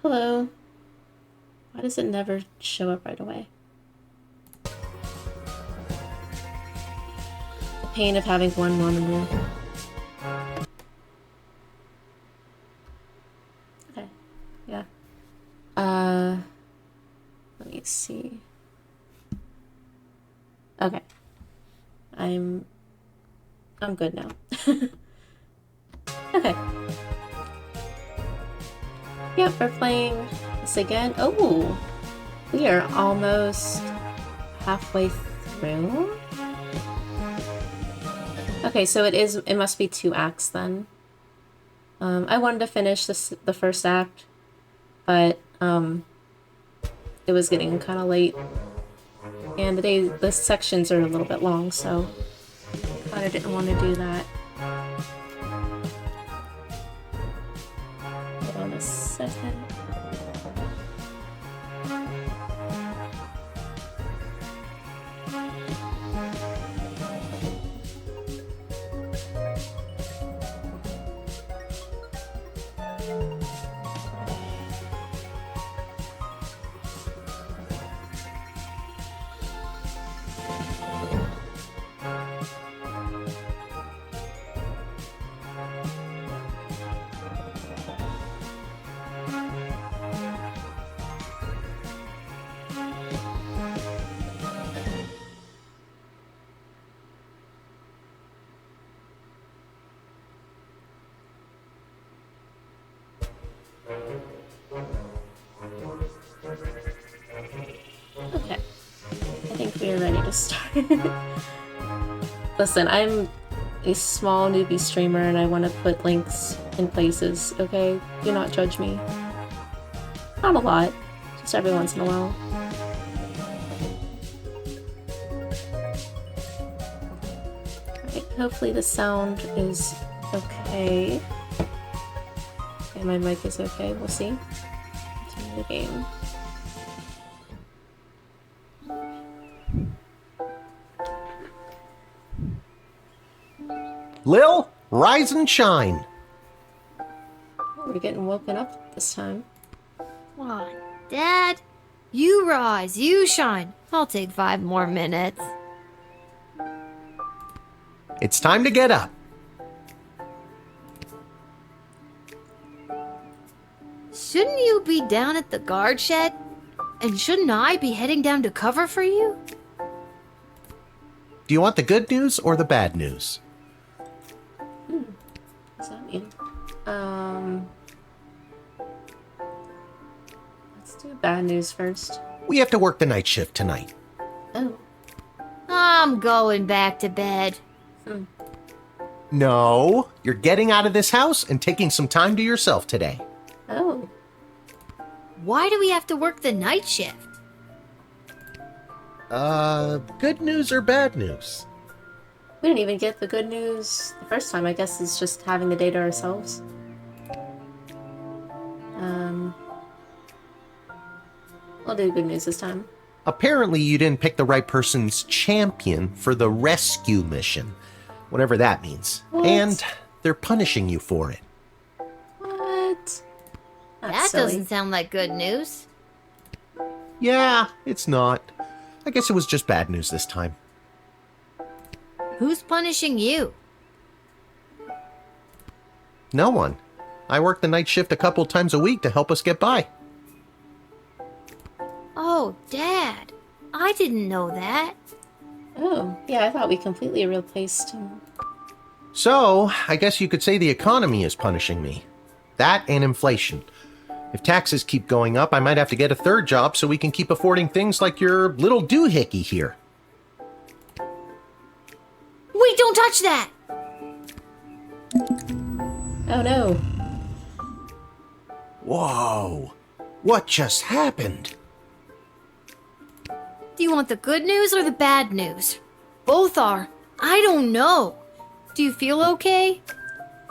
Hello. Why does it never show up right away? The pain of having one monitor. Okay. Yeah. Let me see. Okay. I'm good now. Okay. Yep, we're playing this again. Oh, we are almost halfway through. Okay, so it must be 2 acts then. I wanted to finish the first act, but it was getting kind of late, and the sections are a little bit long, so I didn't want to do that. Hold on a second. Okay, I think we are ready to start. Listen, I'm a small newbie streamer and I want to put links in places, okay? Do not judge me. Not a lot, just every once in a while. Alright, hopefully the sound is okay. Okay, my mic is okay, we'll see. Continue the game. Lil, rise and shine. Oh, we're getting woken up this time. Come on, Dad. You rise, you shine. I'll take 5 more minutes. It's time to get up. Shouldn't you be down at the guard shed? And shouldn't I be heading down to cover for you? Do you want the good news or the bad news? What's that mean? Let's do bad news first. We have to work the night shift tonight. Oh. I'm going back to bed. No, you're getting out of this house and taking some time to yourself today. Oh. Why do we have to work the night shift? Good news or bad news? We didn't even get the good news the first time. I guess it's just having the day to ourselves. We'll do good news this time. Apparently you didn't pick the right person's champion for the rescue mission, whatever that means. What? And they're punishing you for it. What? That's That silly. doesn't sound like good news. Yeah, it's not. I guess it was just bad news this time. Who's punishing you? No one. I work the night shift a couple times a week to help us get by. Oh, Dad. I didn't know that. Oh, yeah, I thought we completely replaced him. So, I guess you could say the economy is punishing me. That and inflation. If taxes keep going up, I might have to get a third job so we can keep affording things like your little doohickey here. Wait, don't touch that! Oh no. Whoa. What just happened? Do you want the good news or the bad news? Both are. I don't know. Do you feel okay?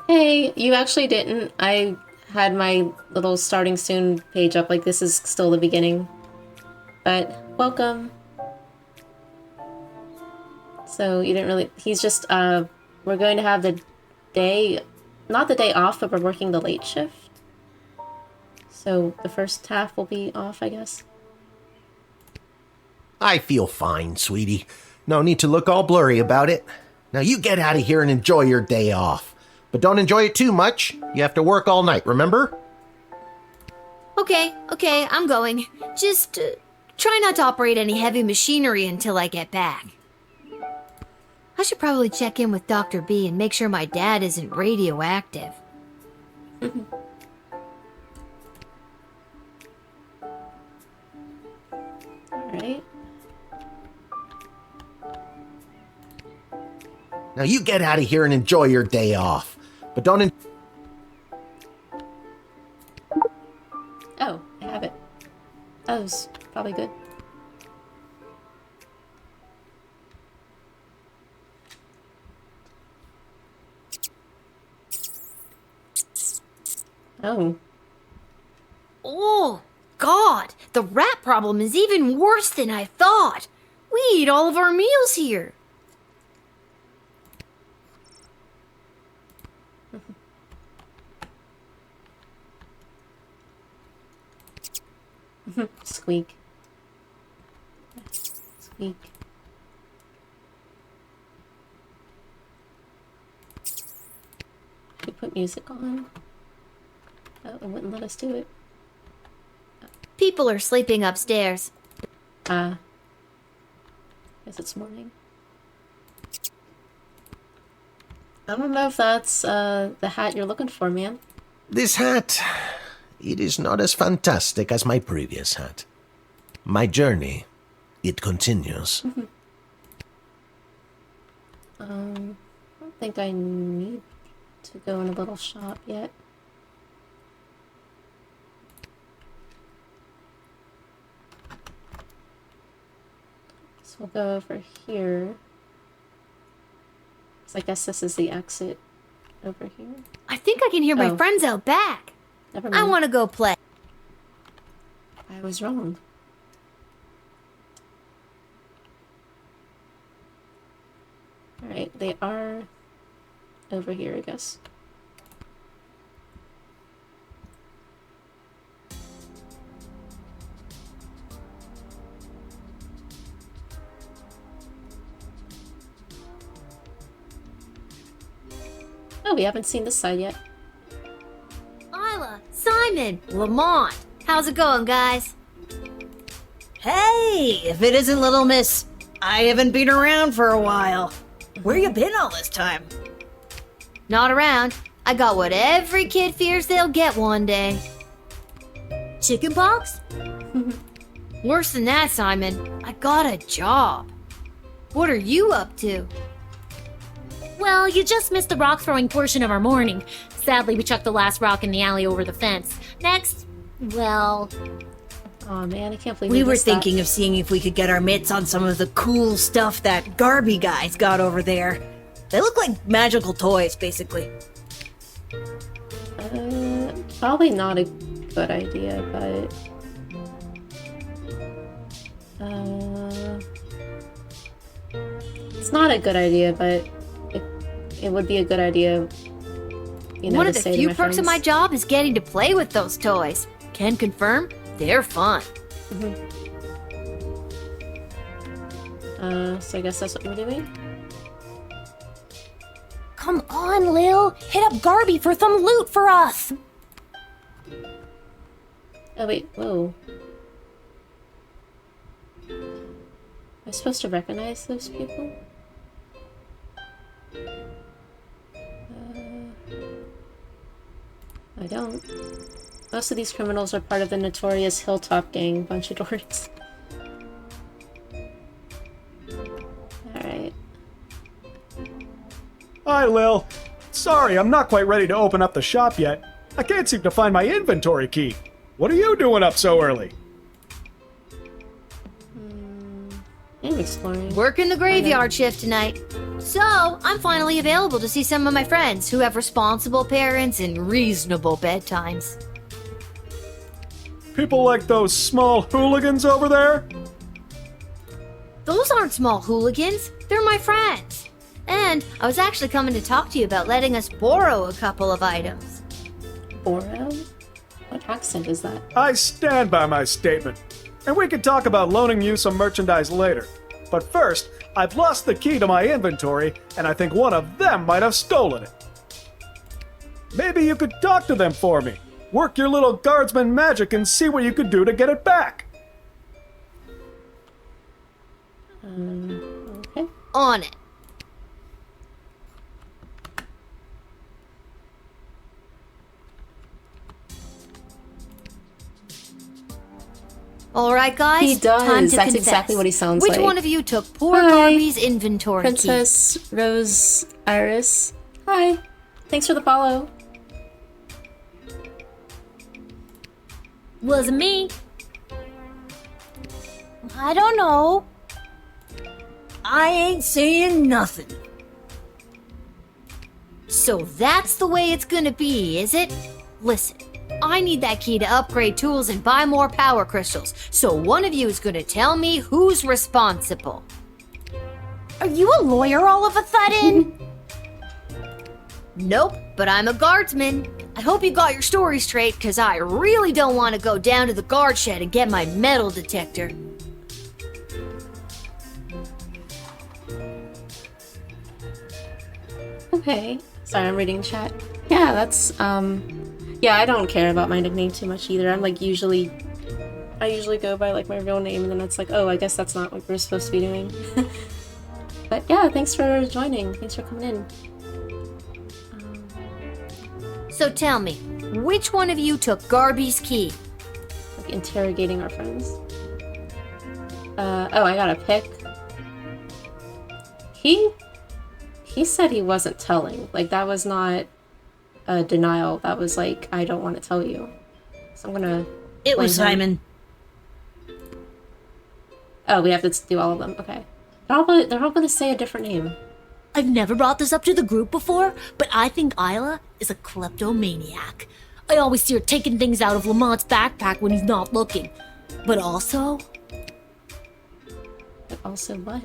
Hey, you actually didn't. I had my little starting soon page up like this is still the beginning. But welcome. So you didn't really... He's just, we're going to have the day... Not the day off, but we're working the late shift. So the first half will be off, I guess. I feel fine, sweetie. No need to look all blurry about it. Now you get out of here and enjoy your day off. But don't enjoy it too much. You have to work all night, remember? Okay, I'm going. Just try not to operate any heavy machinery until I get back. I should probably check in with Dr. B and make sure my dad isn't radioactive. Alright. Now you get out of here and enjoy your day off. But don't Oh, I have it. That was probably good. Oh. Oh, God! The rat problem is even worse than I thought! We eat all of our meals here! Squeak. Squeak. Should we put music on? Oh, it wouldn't let us do it. People are sleeping upstairs. Guess it's morning. I don't know if that's the hat you're looking for, man. This hat, it is not as fantastic as my previous hat. My journey, it continues. I don't think I need to go in a little shop yet. So we'll go over here. So I guess this is the exit over here. I think I can hear my Oh. friends out back. Never I mind. want to go play. I was wrong. Alright, they are over here, I guess. Oh, we haven't seen this side yet. Isla, Simon, Lamont. How's it going, guys? Hey, if it isn't Little Miss, I haven't been around for a while. Where you been all this time? Not around. I got what every kid fears they'll get one day. Chickenpox? Worse than that, Simon. I got a job. What are you up to? Well, you just missed the rock throwing portion of our morning. Sadly, we chucked the last rock in the alley over the fence. Next, well, Oh man, I can't believe We were missed that. thinking of seeing if we could get our mitts on some of the cool stuff that Garby guys got over there. They look like magical toys, basically. Probably not a good idea, but it's not a good idea, but it would be a good idea. You know, One to of the say to few my perks of friends. my job is getting to play with those toys. Can confirm, they're fun. So I guess that's what we're doing. come on, Lil. Hit up Garby for some loot for us. Oh wait, whoa. Am I supposed to recognize those people? I don't. Most of these criminals are part of the notorious Hilltop Gang, bunch of dorks. Alright. Hi, Lil. Sorry, I'm not quite ready to open up the shop yet. I can't seem to find my inventory key. What are you doing up so early? I'm exploring. Working the graveyard shift tonight. So, I'm finally available to see some of my friends who have responsible parents and reasonable bedtimes. People like those small hooligans over there? Those aren't small hooligans, they're my friends. And I was actually coming to talk to you about letting us borrow a couple of items. Borrow? What accent is that? I stand by my statement. And we can talk about loaning you some merchandise later. But first, I've lost the key to my inventory, and I think one of them might have stolen it. Maybe you could talk to them for me. Work your little guardsman magic and see what you could do to get it back. Okay. On it. All right, guys. He does. Time to That's confess. exactly what he sounds Which like. one of you took poor Hi. Garby's inventory key? Princess Rose Iris. Hi. Thanks for the follow. Wasn't me. I don't know. I ain't saying nothing. So that's the way it's gonna be, is it? Listen, I need that key to upgrade tools and buy more power crystals. So one of you is gonna tell me who's responsible. Are you a lawyer all of a sudden? Nope, but I'm a guardsman. I hope you got your story straight, because I really don't want to go down to the guard shed and get my metal detector. Okay. Sorry, I'm reading chat. Yeah, that's, yeah, I don't care about my nickname too much either. I'm like I usually go by like my real name, and then it's like, oh, I guess that's not what we're supposed to be doing. But yeah, thanks for joining. Thanks for coming in. So tell me, which one of you took Garby's key? Like interrogating our friends. Oh, I got a pick. He said he wasn't telling. Like, that was not a denial. That was like, I don't want to tell you. So I'm gonna... It was blame him. Simon. Oh, we have to do all of them. Okay. They're all gonna say a different name. I've never brought this up to the group before, but I think Isla is a kleptomaniac. I always see her taking things out of Lamont's backpack when he's not looking. But also... But also what?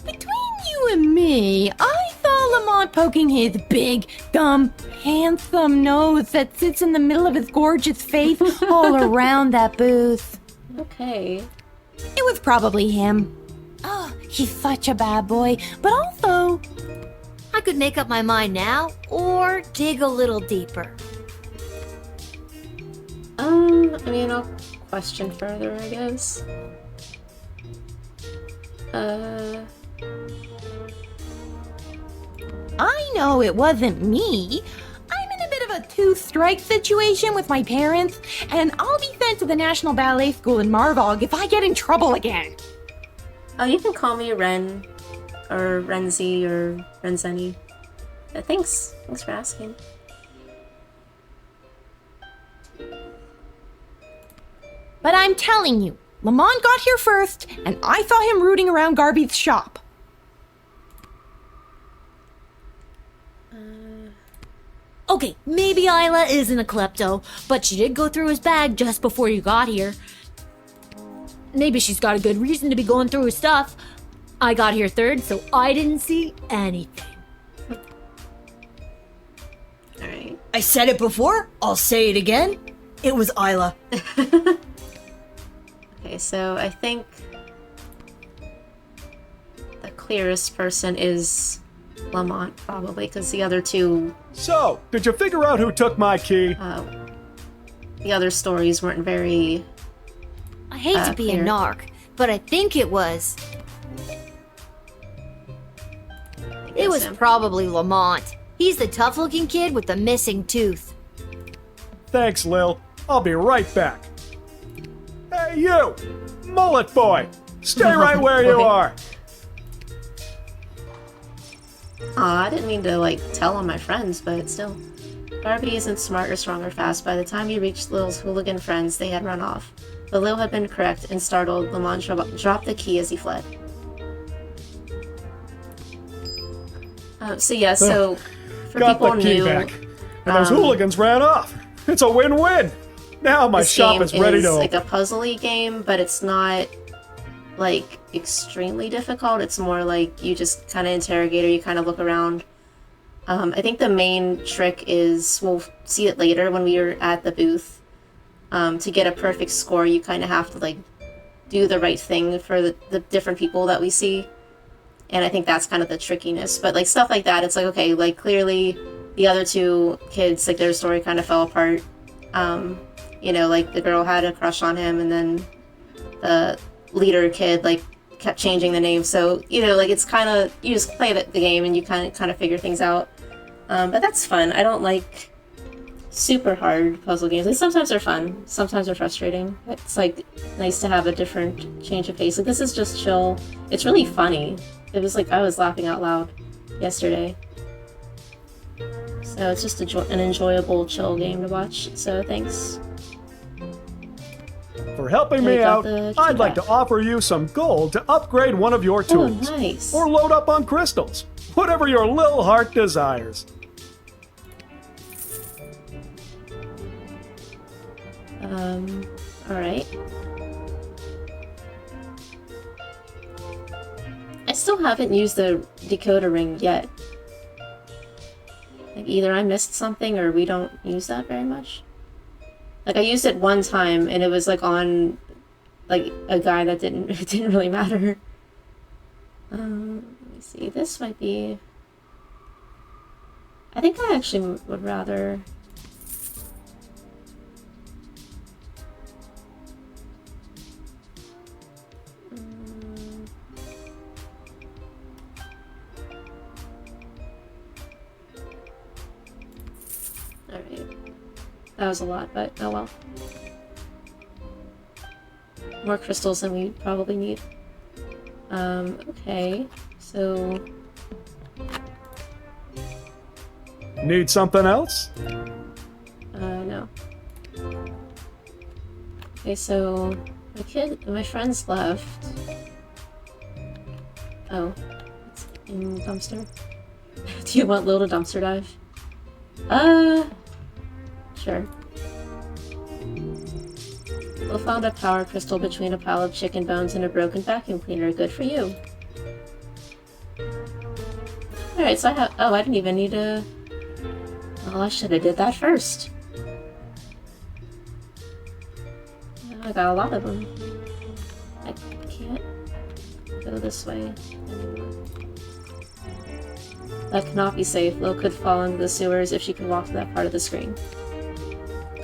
Between you and me, I saw Lamont poking his big, dumb, handsome nose that sits in the middle of his gorgeous face all around that booth. Okay. It was probably him. Oh, he's such a bad boy, but also... I could make up my mind now, or dig a little deeper. I mean, I'll question further, I guess. I know it wasn't me. I'm in a bit of a two-strike situation with my parents, and I'll be sent to the National Ballet School in Marvog if I get in trouble again. Oh, you can call me Ren, or Renzi, or Renzeni. Thanks for asking. But I'm telling you, Lamont got here first, and I saw him rooting around Garby's shop. Okay, maybe Isla isn't a klepto, but she did go through his bag just before you got here. Maybe she's got a good reason to be going through his stuff. I got here third, so I didn't see anything. Alright. I said it before, I'll say it again. It was Isla. Okay, so I think the clearest person is Lamont, probably, because the other two, So, did you figure out who took my key? the other stories weren't very... I hate to be a clear. narc, but I think it was. It was him. probably Lamont. He's the tough-looking kid with the missing tooth. Thanks, Lil. I'll be right back. Hey, you! Mullet boy! Stay right where you Boy. are! Aw, I didn't mean to, like, tell on my friends, but still. Garby isn't smart or strong or fast. By the time he reached Lil's hooligan friends, they had run off. But Lil had been correct, and startled, Lamont dropped the key as he fled. So yeah, so for Got people the key new, back. And those hooligans ran off. It's a win-win. Now my this shop game is ready to like open. a puzzly game, but it's not like extremely difficult. It's more like you just kind of interrogate or you kind of look around. I think the main trick is, we'll see it later when we are at the booth. To get a perfect score, you kind of have to like do the right thing for the different people that we see. And I think that's kind of the trickiness. But like stuff like that, it's like, okay, like clearly the other two kids, like their story kind of fell apart. You know, like the girl had a crush on him, and then the leader kid like kept changing the name. So, you know, like it's kind of, you just play the game and you kind of figure things out. But that's fun. I don't like super hard puzzle games. Like sometimes they're fun, sometimes they're frustrating. It's like nice to have a different change of pace. Like this is just chill. It's really funny. It was like I was laughing out loud yesterday. So it's just an enjoyable, chill game to watch. So thanks. For helping me out, I'd like to offer you some gold to upgrade one of your tools. Oh, nice. Or load up on crystals. Whatever your little heart desires. Alright. I still haven't used the decoder ring yet. Like either I missed something or we don't use that very much. Like I used it one time and it was like on like a guy that didn't it didn't really matter. Let me see. This might be. I think I actually would rather. Alright. That was a lot, but oh well. More crystals than we probably need. Okay. So... Need something else? No. Okay, so... My friends left. Oh. It's in dumpster. Do you want Lil to dumpster dive? Sure. Lil found a power crystal between a pile of chicken bones and a broken vacuum cleaner. Good for you. Alright, so I have... Oh, I didn't even need to... Well, I should have did that first. I got a lot of them. I can't go this way anymore. That cannot be safe. Lil could fall into the sewers if she could walk to that part of the screen.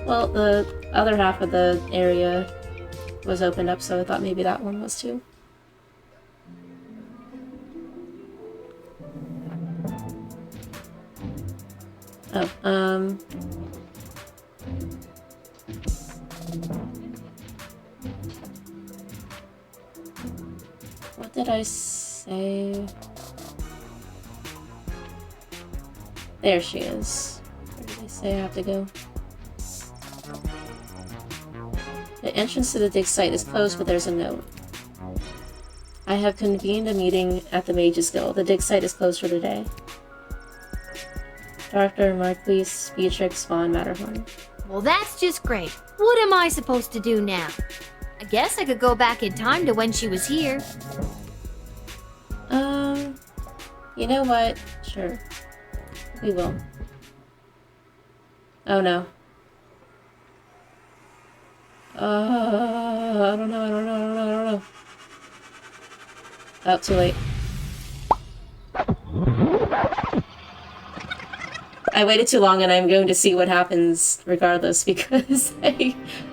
Well, the other half of the area was opened up, so I thought maybe that one was too. Oh, what did I say? There she is. Where did I say I have to go? The entrance to the dig site is closed, but there's a note. I have convened a meeting at the Mages Guild. The dig site is closed for today. Dr. Marquise Beatrix von Matterhorn. Well, that's just great. What am I supposed to do now? I guess I could go back in time to when she was here. You know what? Sure. We will. Oh no. I don't know. Oh, too late. I waited too long and I'm going to see what happens regardless because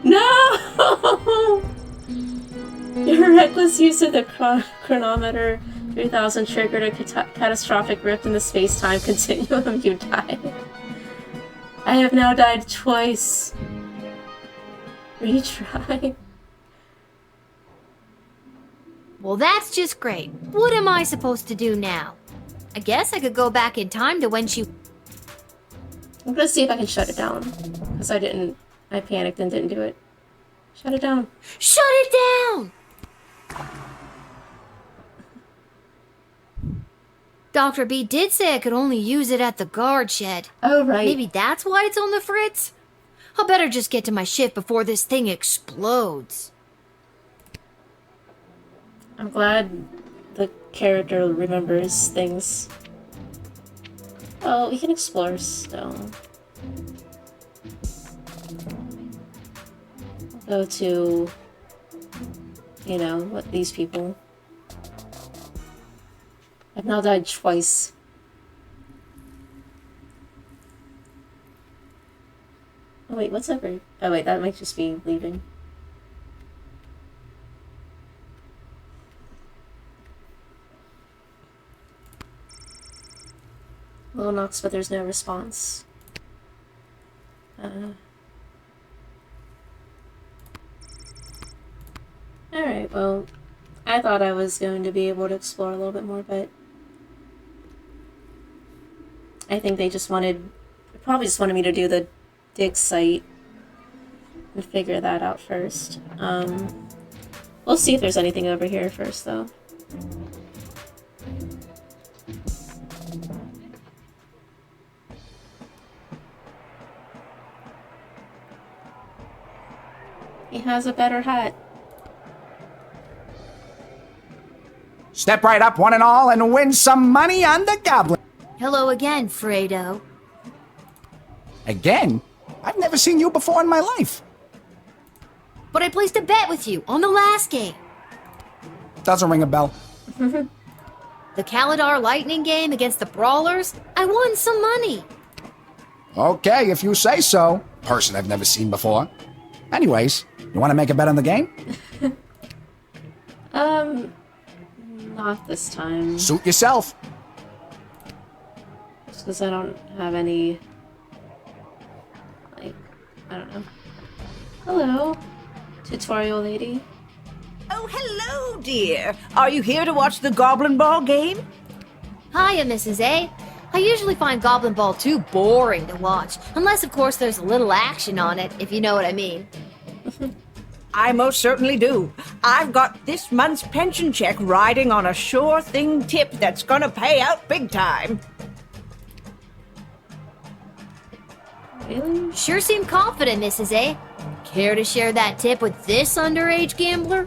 No! Your reckless use of the chronometer 3000 triggered a catastrophic rift in the space-time continuum. You died. I have now died twice. Retry. Well, that's just great. What am I supposed to do now? I guess I could go back in time to when she... I'm gonna see if I can shut it down. Because I panicked and didn't do it. Shut it down. Shut it down! Dr. B did say I could only use it at the guard shed. Oh, right. Maybe that's why it's on the fritz? I'll better just get to my shift before this thing explodes. I'm glad the character remembers things. Oh, we can explore still. Go to, you know, what these people. I've now died twice. Oh wait, what's over? Oh wait, that might just be leaving. Little knocks, but there's no response. Alright, well, I thought I was going to be able to explore a little bit more, but I think they probably just wanted me to do the dig site and figure that out first. We'll see if there's anything over here first, though. He has a better hat. Step right up, one and all, and win some money on the goblin. Hello again, Fredo. Again? I've never seen you before in my life. But I placed a bet with you on the last game. Doesn't ring a bell. The Kaladar Lightning game against the Brawlers? I won some money. Okay, if you say so. Person I've never seen before. Anyways, you want to make a bet on the game? Not this time. Suit yourself. Just because I don't have any... like, I don't know. Hello, tutorial lady. Oh, hello, dear. Are you here to watch the Goblin Ball game? Hiya, Mrs. A. I usually find Goblin Ball too boring to watch, unless, of course, there's a little action on it, if you know what I mean. I most certainly do. I've got this month's pension check riding on a sure thing tip that's gonna pay out big time. Really? Sure seem confident, Mrs. A. Care to share that tip with this underage gambler?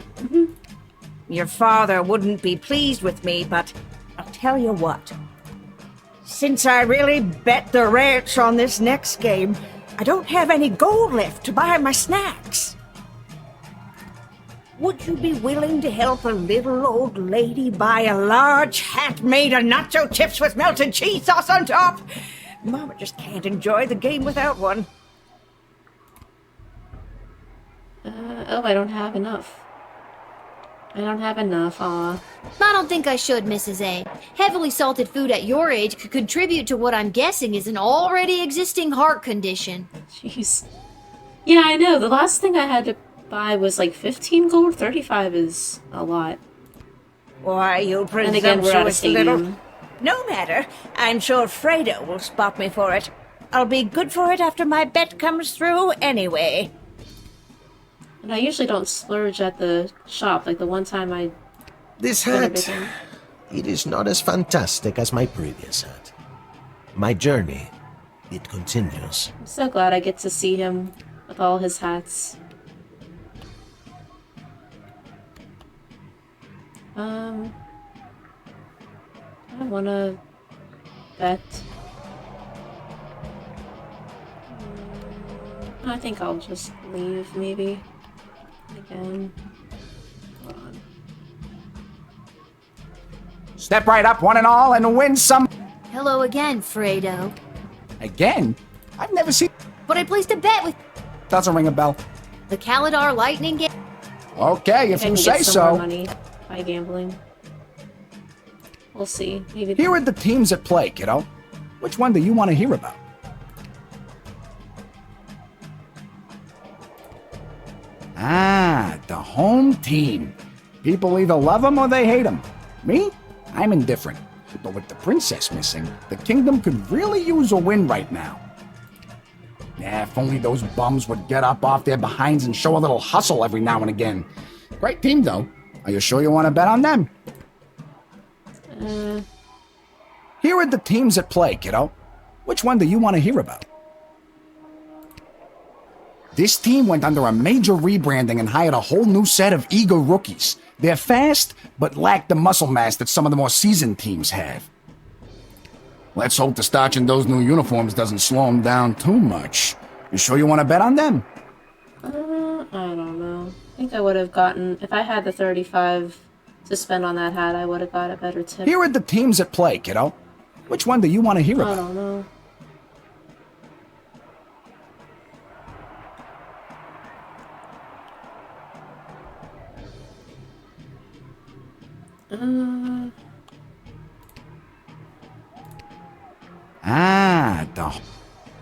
Your father wouldn't be pleased with me, but I'll tell you what. Since I really bet the ranch on this next game, I don't have any gold left to buy my snacks. Would you be willing to help a little old lady buy a large hat made of nacho chips with melted cheese sauce on top? Mama just can't enjoy the game without one. Oh, I don't have enough. I don't have enough, aw. I don't think I should, Mrs. A. Heavily salted food at your age could contribute to what I'm guessing is an already existing heart condition. Jeez. Yeah, I know. The last thing I had to buy was like 15 gold. 35 is a lot. Why, you And again, we're out of presumptuous little... stadium. No matter. I'm sure Fredo will spot me for it. I'll be good for it after my bet comes through anyway. And I usually don't splurge at the shop. Like the one time I This did hat, everything. it is not as fantastic as my previous hat. My journey, it continues. I'm so glad I get to see him with all his hats. I wanna bet. I think I'll just leave, maybe. Again. Hold on. Step right up, one and all, and win some... Hello again, Fredo. Again? I've never seen... But I placed a bet with Doesn't ring a bell. the Kaladar Lightning game. Okay, if I you can say get some more so. money by gambling. We'll see. Maybe. Here are the teams at play, kiddo. Which one do you want to hear about? Ah, the home team. People either love them or they hate them. Me? I'm indifferent. But with the princess missing, the kingdom could really use a win right now. Yeah, if only those bums would get up off their behinds and show a little hustle every now and again. Great team, though. Are you sure you want to bet on them? Here are the teams at play, kiddo. Which one do you want to hear about? This team went under a major rebranding and hired a whole new set of eager rookies. They're fast, but lack the muscle mass that some of the more seasoned teams have. Let's hope the starch in those new uniforms doesn't slow them down too much. You sure you want to bet on them? I don't know. I think I would have gotten, if I had the 35 to spend on that hat, I would have got a better tip. Here are the teams at play, kiddo. Which one do you want to hear I about? don't know.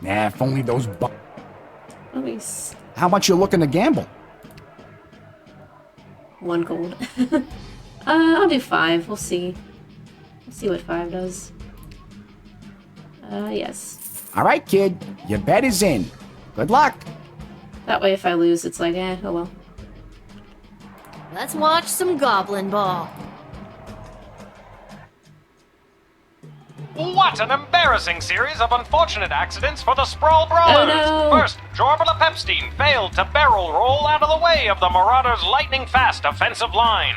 Nah, if only those Let me s- How much you looking to gamble? 1 gold. I'll do 5. We'll see. We'll see what 5 does. Yes. All right, kid. Your bet is in. Good luck. That way if I lose, it's like, oh well. Let's watch some Goblin Ball. What an embarrassing series of unfortunate accidents for the Sprawl Brawlers! Oh, no. First, Jorbala Pepstein failed to barrel roll out of the way of the Marauders' lightning-fast offensive line.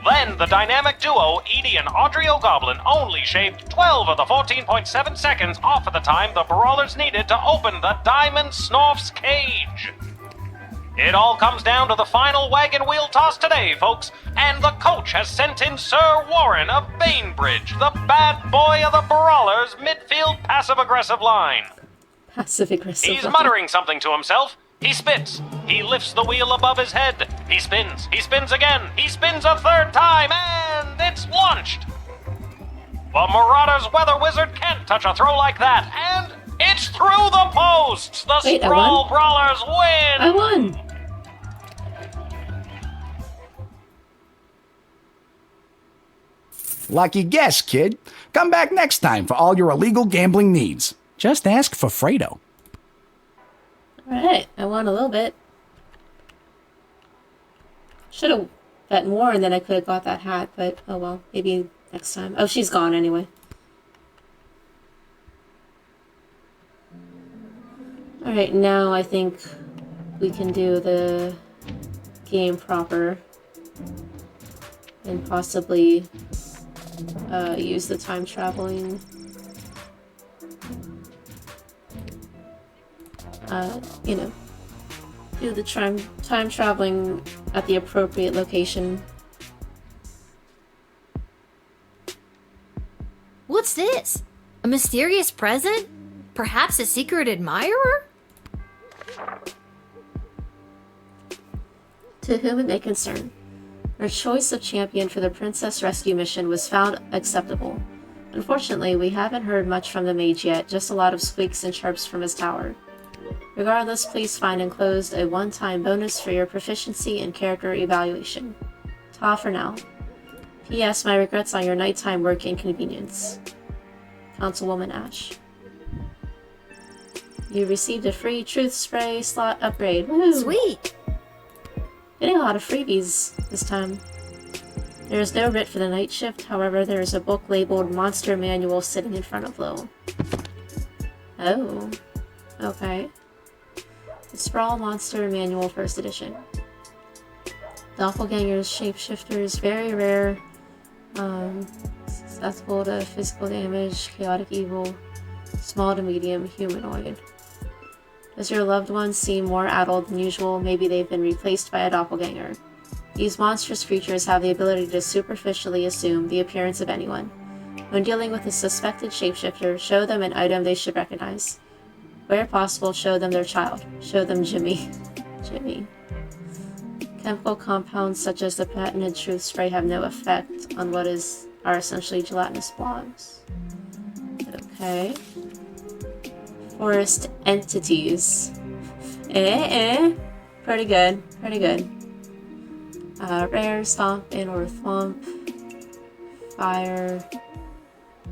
Then, the dynamic duo, Edie and Audrey O'Goblin, only shaved 12 of the 14.7 seconds off of the time the Brawlers needed to open the Diamond Snorf's cage. It all comes down to the final wagon wheel toss today, folks, and the coach has sent in Sir Warren of Bainbridge, the bad boy of the Brawlers' midfield passive-aggressive line. Passive-aggressive. He's muttering something to himself. He spits. He lifts the wheel above his head. He spins. He spins again. He spins a third time, and it's launched. The Marauders' weather wizard can't touch a throw like that, and it's through the posts. The Wait, I Sprawl won? Brawlers win. I won! Lucky guess, kid. Come back next time for all your illegal gambling needs. Just ask for Fredo. Alright, I won a little bit. Should have bet more and then I could have got that hat, but oh well, maybe next time. Oh, she's gone anyway. Alright, now I think we can do the game proper and possibly use the time traveling. You know, do the time traveling at the appropriate location. What's this? A mysterious present? Perhaps a secret admirer? To whom it may concern, our choice of champion for the Princess Rescue mission was found acceptable. Unfortunately, we haven't heard much from the mage yet, just a lot of squeaks and chirps from his tower. Regardless, please find enclosed a one-time bonus for your proficiency and character evaluation. Ta for now. P.S. My regrets on your nighttime work inconvenience. Councilwoman Ash. You received a free Truth Spray slot upgrade. Woo! Sweet! Getting a lot of freebies this time. There is no writ for the night shift, however, there is a book labeled Monster Manual sitting in front of Lil. Oh. Okay. The Sprawl Monster Manual First Edition. Doppelgangers, shapeshifters, very rare. Susceptible to physical damage, chaotic evil, small to medium, humanoid. Does your loved one seem more addled than usual? Maybe they've been replaced by a doppelganger. These monstrous creatures have the ability to superficially assume the appearance of anyone. When dealing with a suspected shapeshifter, show them an item they should recognize. Where possible, show them their child. Show them Jimmy. Jimmy. Chemical compounds such as the patented Truth Spray have no effect on what are essentially gelatinous blobs. Okay. Forest entities. Pretty good. Pretty good. Rare, stomp, and or thwomp. Fire.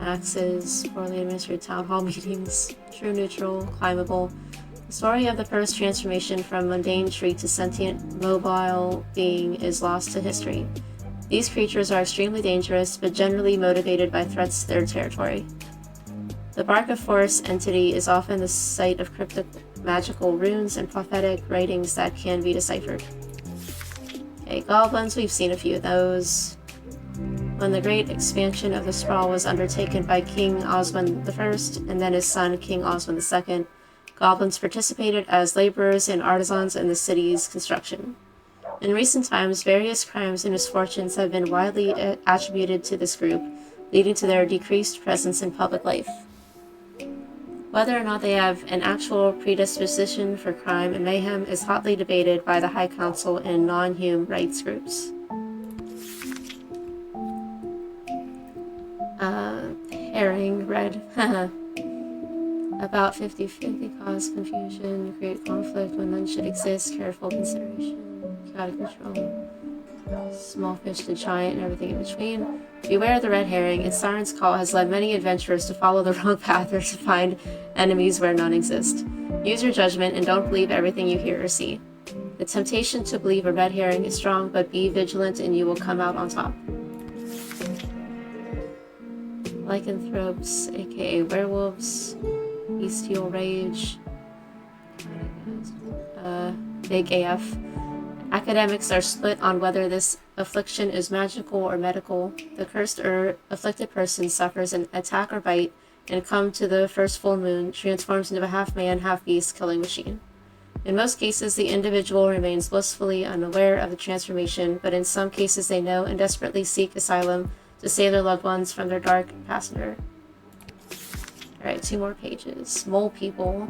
Axes, poorly administered town hall meetings, true neutral, climbable. The story of the first transformation from mundane tree to sentient, mobile being is lost to history. These creatures are extremely dangerous, but generally motivated by threats to their territory. The bark of forest entity is often the site of cryptic magical runes and prophetic writings that can be deciphered. Okay, goblins, we've seen a few of those. When the great expansion of the sprawl was undertaken by King Osmond I and then his son King Osmond II, goblins participated as laborers and artisans in the city's construction. In recent times, various crimes and misfortunes have been widely attributed to this group, leading to their decreased presence in public life. Whether or not they have an actual predisposition for crime and mayhem is hotly debated by the High Council and non-human rights groups. Herring, red. About 50-50 cause confusion, create conflict when none should exist, careful consideration, chaotic control, small fish to giant, and everything in between. Beware of the red herring. Its siren's call has led many adventurers to follow the wrong path or to find enemies where none exist. Use your judgment and don't believe everything you hear or see. The temptation to believe a red herring is strong, but be vigilant and you will come out on top. Lycanthropes, aka werewolves, bestial rage, big AF. Academics are split on whether this affliction is magical or medical. The cursed or afflicted person suffers an attack or bite and come to the first full moon, transforms into a half-man, half-beast killing machine. In most cases, the individual remains blissfully unaware of the transformation, but in some cases they know and desperately seek asylum to save their loved ones from their dark passenger. Alright, 2 more pages. Mole people.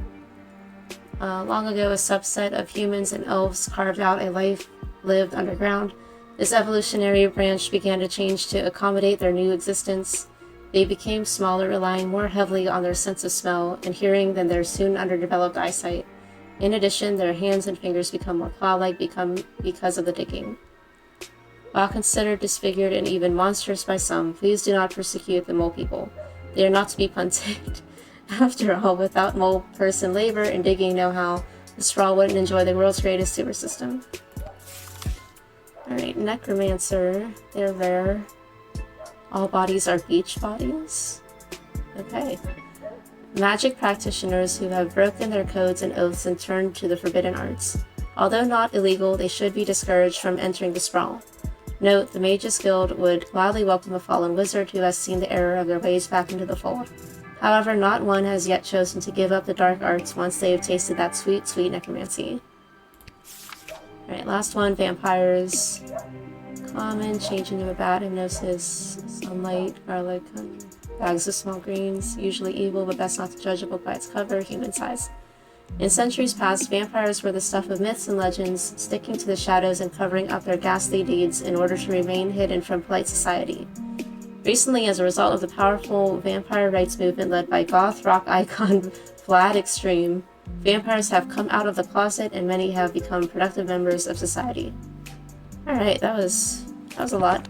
Long ago, a subset of humans and elves carved out a life lived underground. This evolutionary branch began to change to accommodate their new existence. They became smaller, relying more heavily on their sense of smell and hearing than their soon underdeveloped eyesight. In addition, their hands and fingers become more claw-like because of the digging. While considered disfigured and even monstrous by some, please do not persecute the mole people. They are not to be punted. After all, without mole person labor and digging know-how, the sprawl wouldn't enjoy the world's greatest sewer system. Alright, necromancer. They're rare. All bodies are beach bodies. Okay. Magic practitioners who have broken their codes and oaths and turned to the forbidden arts. Although not illegal, they should be discouraged from entering the sprawl. Note, the Mages Guild would gladly welcome a fallen wizard who has seen the error of their ways back into the fold. However, not one has yet chosen to give up the dark arts once they have tasted that sweet, sweet necromancy. Alright, last one, vampires. Common, change into a bat, hypnosis, sunlight, garlic, bags of small greens, usually evil but best not to judge a book by its cover, human size. In centuries past, vampires were the stuff of myths and legends, sticking to the shadows and covering up their ghastly deeds in order to remain hidden from polite society. Recently, as a result of the powerful vampire rights movement led by goth rock icon Vlad Extreme, vampires have come out of the closet and many have become productive members of society. Alright, that was a lot.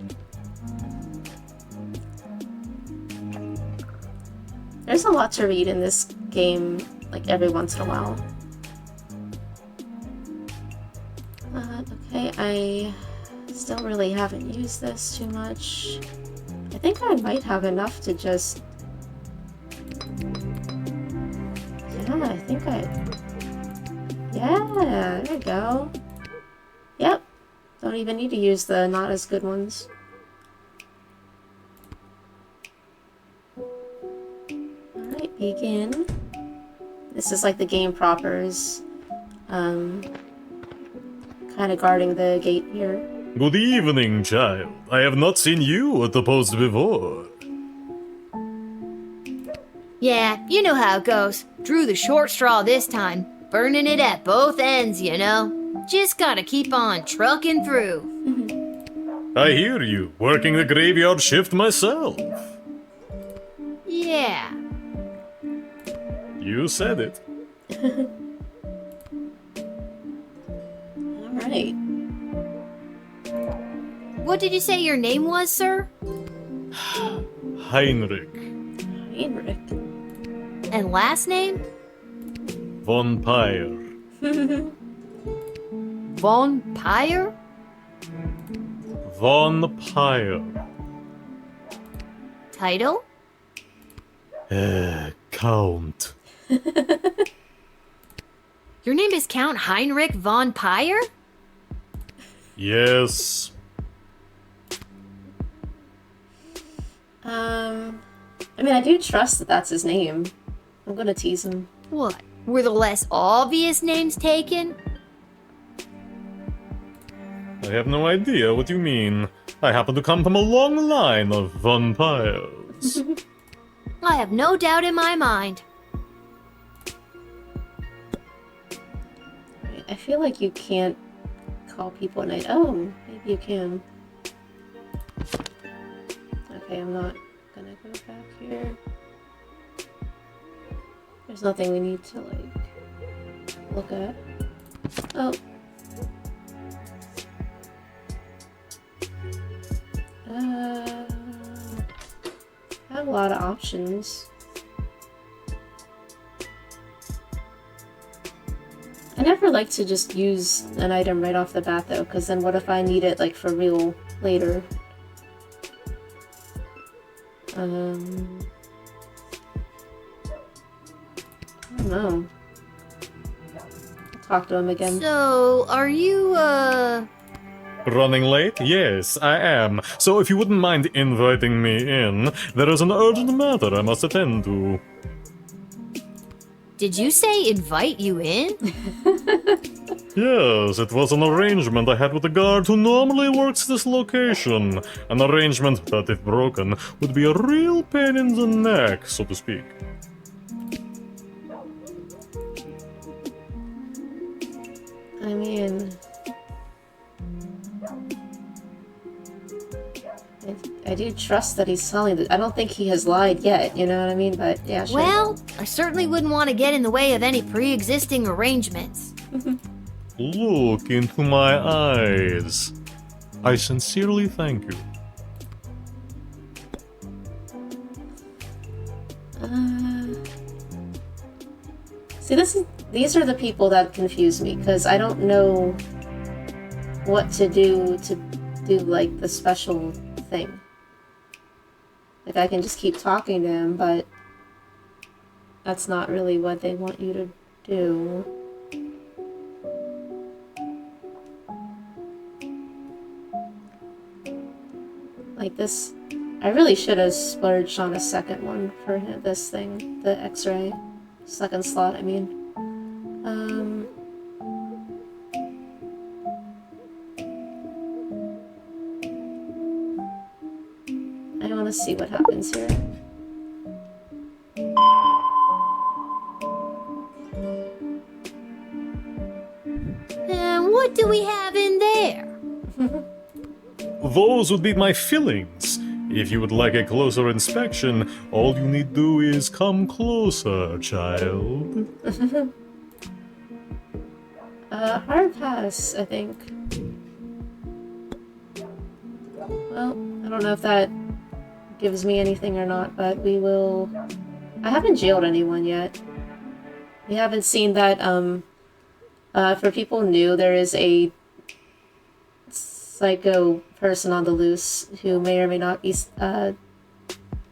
There's a lot to read in this game, like every once in a while. Okay, I still really haven't used this too much. I think I might have enough to just... Yeah, I think Yeah, there we go. Yep. Don't even need to use the not as good ones. Alright, begin. This is like the game propers. Kind of guarding the gate here. Good evening, child. I have not seen you at the post before. Yeah, you know how it goes. Drew the short straw this time. Burning it at both ends, you know. Just gotta keep on trucking through. I hear you, working the graveyard shift myself. Yeah. You said it. Alright. What did you say your name was, sir? Heinrich Heinrich. And last name? von Pyre. Von Pyre? Von Pyre. Title? Count. Your name is Count Heinrich von Pyre? Yes. I mean, I do trust that that's his name. I'm gonna tease him. What? Were the less obvious names taken? I have no idea what you mean. I happen to come from a long line of vampires. I have no doubt in my mind. I feel like you can't call people at night. Oh, maybe you can. Okay, I'm not gonna go back here. There's nothing we need to, like, look at. Oh. I have a lot of options. I never like to just use an item right off the bat though, because then what if I need it like for real later? I don't know. I'll talk to him again. So, are you, Running late? Yes, I am. So if you wouldn't mind inviting me in, there is an urgent matter I must attend to. Did you say invite you in? Yes, it was an arrangement I had with the guard who normally works this location. An arrangement that, if broken, would be a real pain in the neck, so to speak. I mean... I do trust that he's telling the... I don't think he has lied yet, you know what I mean? But, yeah, sure. Well, I certainly wouldn't want to get in the way of any pre-existing arrangements. Look into my eyes. I sincerely thank you. See, these are the people that confuse me, because I don't know what to do, like, the special thing. Like, I can just keep talking to him, but that's not really what they want you to do. Like this, I really should have splurged on a second one for this thing, the X-ray. Second slot, I mean. I want to see what happens here. And what do we have in there? Those would be my fillings. If you would like a closer inspection, all you need do is come closer, child. Hard pass, I think. Well, I don't know if that gives me anything or not, but we will... I haven't jailed anyone yet. We haven't seen that, for people new, there is a psycho person on the loose who may or may not be,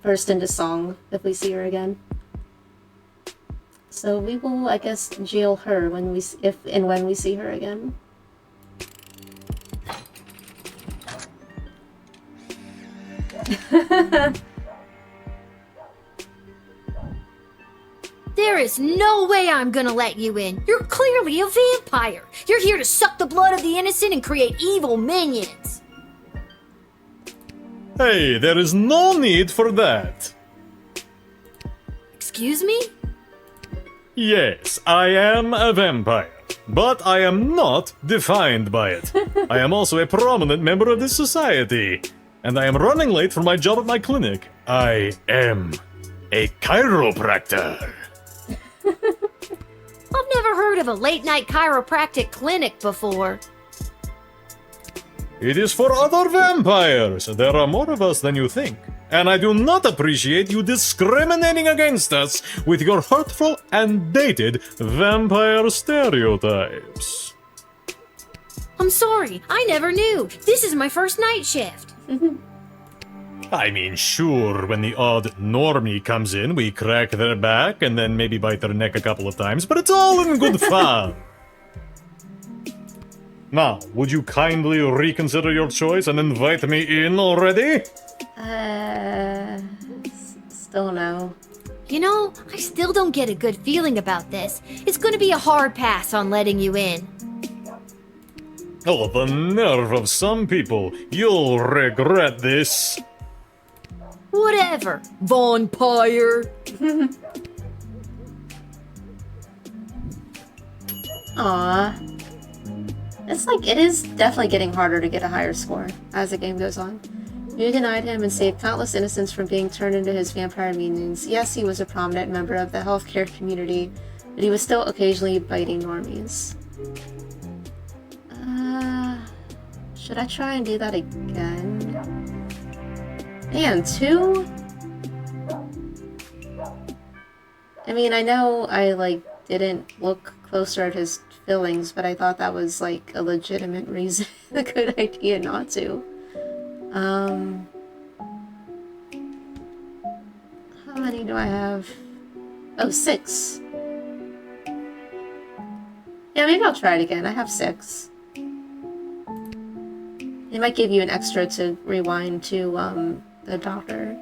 burst into song if we see her again. So we will, I guess, jail her when we, if and when we see her again. There is no way I'm gonna let you in. You're clearly a vampire. You're here to suck the blood of the innocent and create evil minions. Hey, there is no need for that. Excuse me? Yes, I am a vampire, but I am not defined by it. I am also a prominent member of this society, and I am running late for my job at my clinic. I am a chiropractor. I've never heard of a late-night chiropractic clinic before. It is for other vampires. There are more of us than you think. And I do not appreciate you discriminating against us with your hurtful and dated vampire stereotypes. I'm sorry, I never knew. This is my first night shift. I mean, sure, when the odd normie comes in, we crack their back and then maybe bite their neck a couple of times, but it's all in good fun. Now, would you kindly reconsider your choice and invite me in already? Still no. You know, I still don't get a good feeling about this. It's gonna be a hard pass on letting you in. Oh, the nerve of some people. You'll regret this. Whatever, vampire. Aw. It's like, it is definitely getting harder to get a higher score as the game goes on. You denied him and saved countless innocents from being turned into his vampire minions. Yes, he was a prominent member of the healthcare community, but he was still occasionally biting normies. Should I try and do that again? Man, 2? I mean, I know I, like, didn't look closer at his fillings, but I thought that was, like, a legitimate reason, a good idea not to. How many do I have? Oh, 6. Yeah, maybe I'll try it again. I have 6. It might give you an extra to rewind to, the doctor.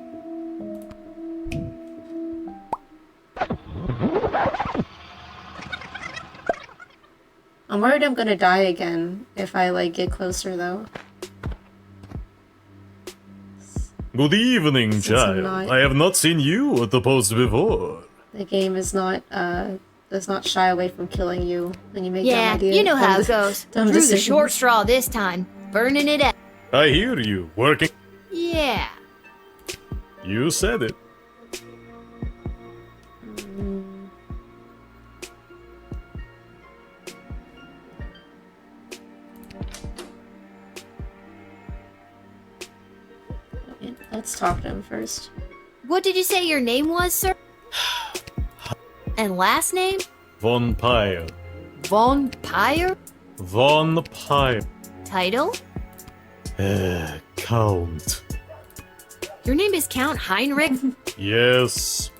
I'm worried I'm gonna die again if I, like, get closer, though. Good evening, This is child. not- I have not seen you at the post before. The game is not, does not shy away from killing you when you make dumb Yeah, ideas. you know how it goes. Dumb Through the decisions. short straw this time. Burning it out. I hear you. Working. Yeah. You said it. Let's talk to him first. What did you say your name was, sir? And last name? Vampire. Vampire? Vampire. Title? Count. Your name is Count Heinrich? Yes.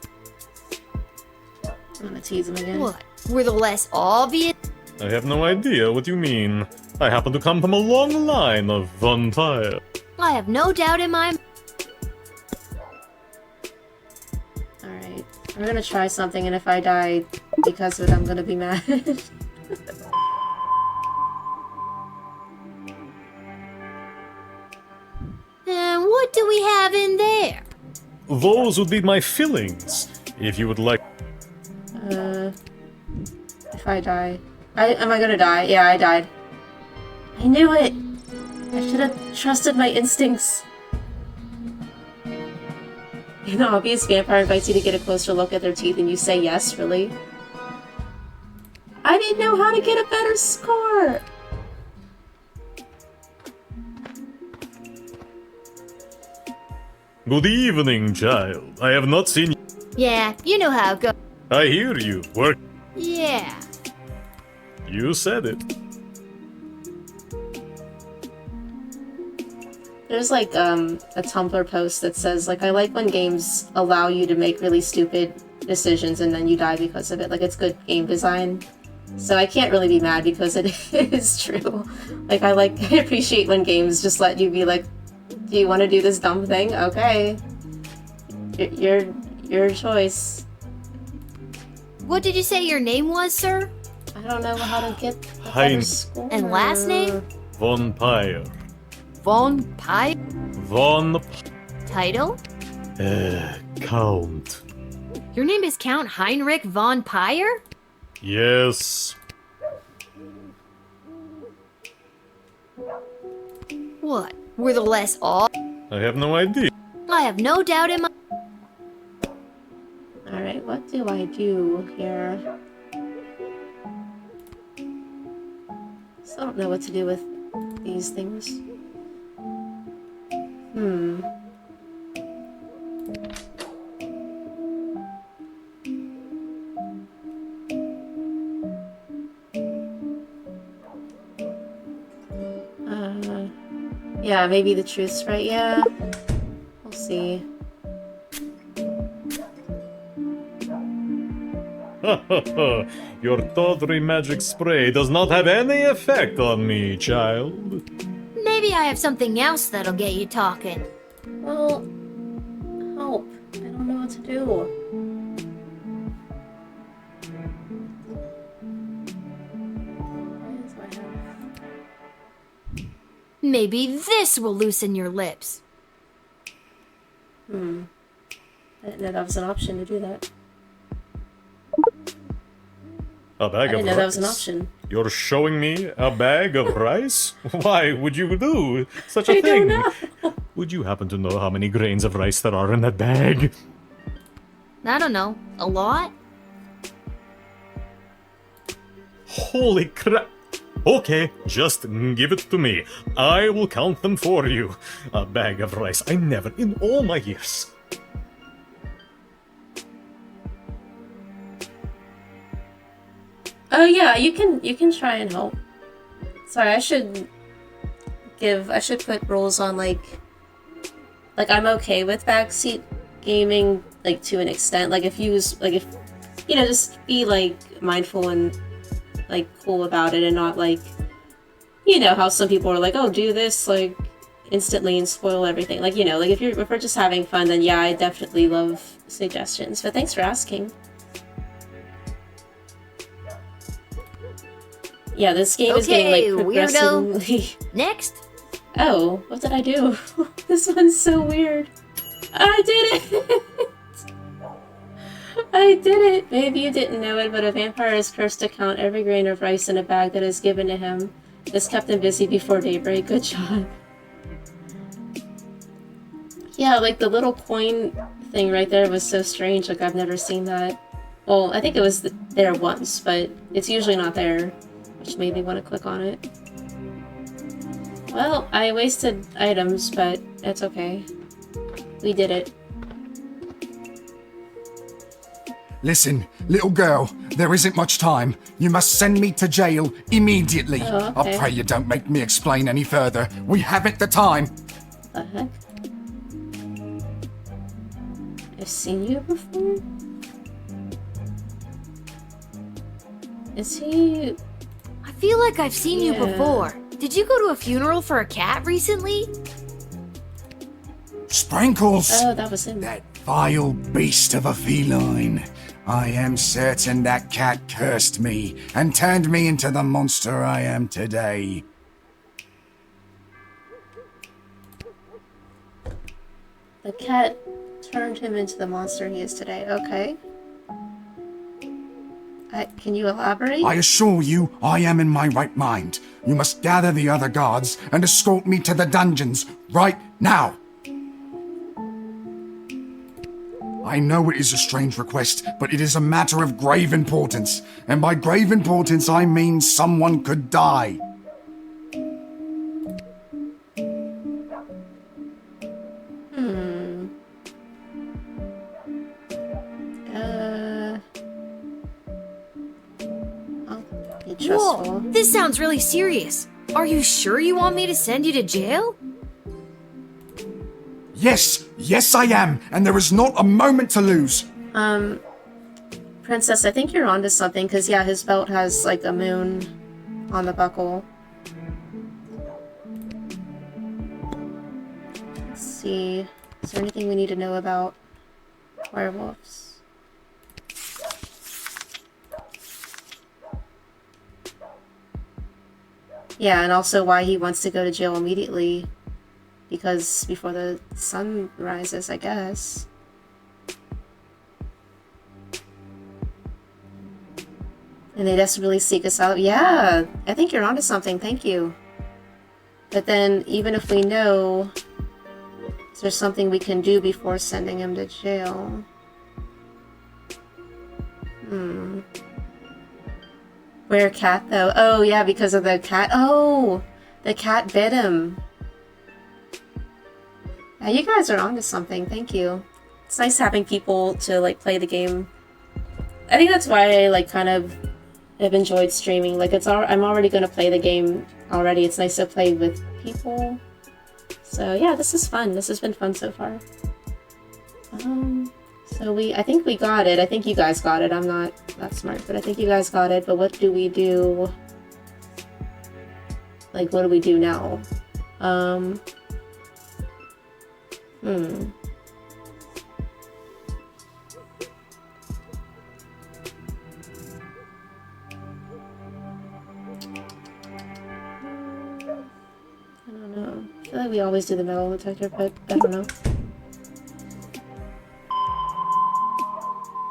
I'm gonna tease him again. What? Were the less obvious? I have no idea what you mean. I happen to come from a long line of vampire. I have no doubt in my... Alright. I'm gonna try something, and if I die because of it, I'm gonna be mad. And what do we have in there? Those would be my fillings, if you would like. If I die. Am I gonna die? Yeah, I died. I knew it! I should have trusted my instincts. An obvious vampire invites you to get a closer look at their teeth and you say yes, really? I didn't know how to get a better score! Good evening, child. I have not seen you. Yeah, you know how it goes. I hear you. Work. Yeah. You said it. There's like a Tumblr post that says like, I like when games allow you to make really stupid decisions and then you die because of it. Like, it's good game design. So I can't really be mad because it is true. Like, I appreciate when games just let you be like, do you want to do this dumb thing? Okay. Your choice. What did you say your name was, sir? I don't know how to get a better Hein. score. And last name? Vampire. Vampire? Title? Count. Your name is Count Heinrich von Pyre? Yes. What? Were the less off? I have no idea. I have no doubt in my... Alright, what do I do here? Still don't know what to do with these things. Yeah, maybe the truth's right, yeah. We'll see. Your tawdry magic spray does not have any effect on me, child. Maybe I have something else that'll get you talking. Well, help. I don't don't know what to do. Why is my house? Maybe this will loosen your lips. I didn't know that was an option to do that. A bag I didn't of know that was an rice. option. You're showing me a bag of rice? Why would you do such a I thing? don't know. Would you happen to know how many grains of rice there are in that bag? I don't know. A lot? Holy crap! Okay, just give it to me. I will count them for you. A bag of rice. I never, in all my years. Oh yeah, you can try and help. Sorry, I should put rules on like I'm okay with backseat gaming like to an extent. Like if just be like mindful and like cool about it and not like how some people are like, oh, do this like instantly and spoil everything. Like like if we're just having fun, then yeah, I definitely love suggestions. But thanks for asking. Yeah, this game is getting like progressively. Next. Oh, what did I do? This one's so weird. I did it! I did it! Maybe you didn't know it, but a vampire is cursed to count every grain of rice in a bag that is given to him. This kept him busy before daybreak. Good job. Yeah, like the little coin thing right there was so strange. Like I've never seen that. Well, I think it was there once, but it's usually not there, which made me want to click on it. Well, I wasted items, but it's okay. We did it. Listen, little girl, there isn't much time. You must send me to jail immediately. Oh, okay. I pray you don't make me explain any further. We haven't the time. The heck? I've seen you before? Is he... I feel like I've seen you Yeah. before. Did you go to a funeral for a cat recently? Sprinkles! Oh, that was him. That vile beast of a feline. I am certain that cat cursed me and turned me into the monster I am today. The cat turned him into the monster he is today. Okay. Can you elaborate? I assure you, I am in my right mind. You must gather the other guards and escort me to the dungeons right now. I know it is a strange request, but it is a matter of grave importance. And by grave importance, I mean someone could die. Be trustful. Whoa, this sounds really serious. Are you sure you want me to send you to jail? Yes, I am, and there is not a moment to lose. Princess, I think you're onto something, because yeah, his belt has like a moon on the buckle. Let's see. Is there anything we need to know about werewolves? Yeah, and also why he wants to go to jail immediately. Because before the sun rises, I guess. And they desperately seek us out. Yeah, I think you're onto something. Thank you. But then, even if we know, is there something we can do before sending him to jail? Where cat, though? Oh, yeah, because of the cat. Oh, the cat bit him. Yeah, you guys are onto something. Thank you. It's nice having people to, like, play the game. I think that's why I, like, kind of have enjoyed streaming. Like, I'm already going to play the game already. It's nice to play with people. So, yeah, this is fun. This has been fun so far. So I think we got it. I think you guys got it. I'm not that smart, but I think you guys got it. But what do we do? Like, what do we do now? feel like we always do the metal detector, but I don't know.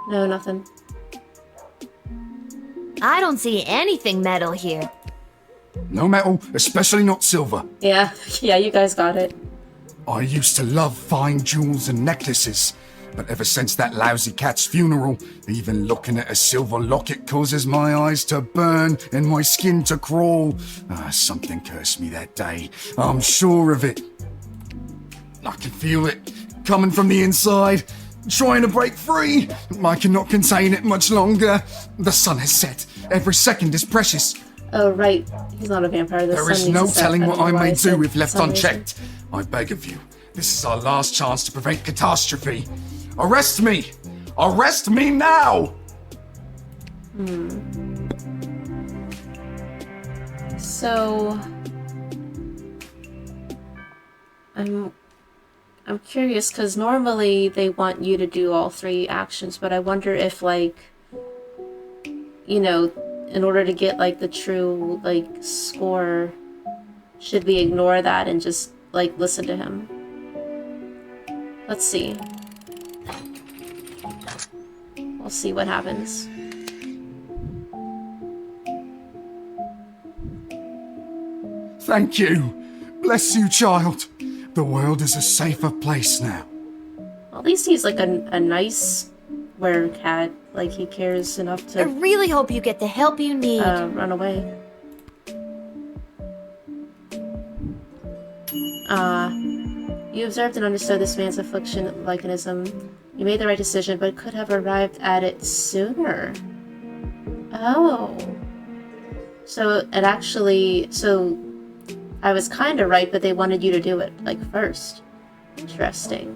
No, nothing. I don't see anything metal here. No metal, especially not silver. Yeah, yeah, you guys got it. I used to love fine jewels and necklaces, but ever since that lousy cat's funeral, even looking at a silver locket causes my eyes to burn and my skin to crawl. Something cursed me that day. I'm sure of it. I can feel it coming from the inside, trying to break free. I cannot contain it much longer. The sun has set. Every second is precious. Oh, right. He's not a vampire. There is no telling what I may do if left unchecked. I beg of you, this is our last chance to prevent catastrophe. Arrest me! Arrest me now! So... I'm curious, because normally they want you to do all 3 actions, but I wonder if, like, you know, in order to get, like, the true, like, score, should we ignore that and just, like, listen to him? Let's see. We'll see what happens. Thank you. Bless you, child. The world is a safer place now. At least he's, like, a nice werecat. Like, he cares enough I to, really hope you get the help you need. run away. You observed and understood this man's affliction, lycanism. You made the right decision, but could have arrived at it sooner. Oh. So, it actually... So, I was kind of right, but they wanted you to do it, like, first. Interesting.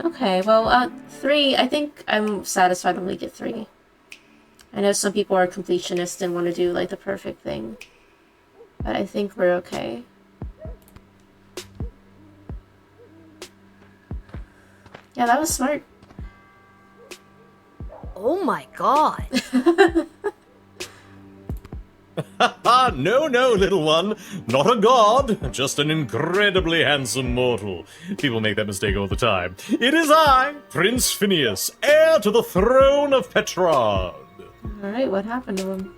Okay, well, 3, I think I'm satisfied when we get 3. I know some people are completionists and want to do, like, the perfect thing. But I think we're okay. Yeah, that was smart. Oh my god. No, little one. Not a god, just an incredibly handsome mortal. People make that mistake all the time. It is I, Prince Phineas, heir to the throne of Petrarch. Alright, what happened to him?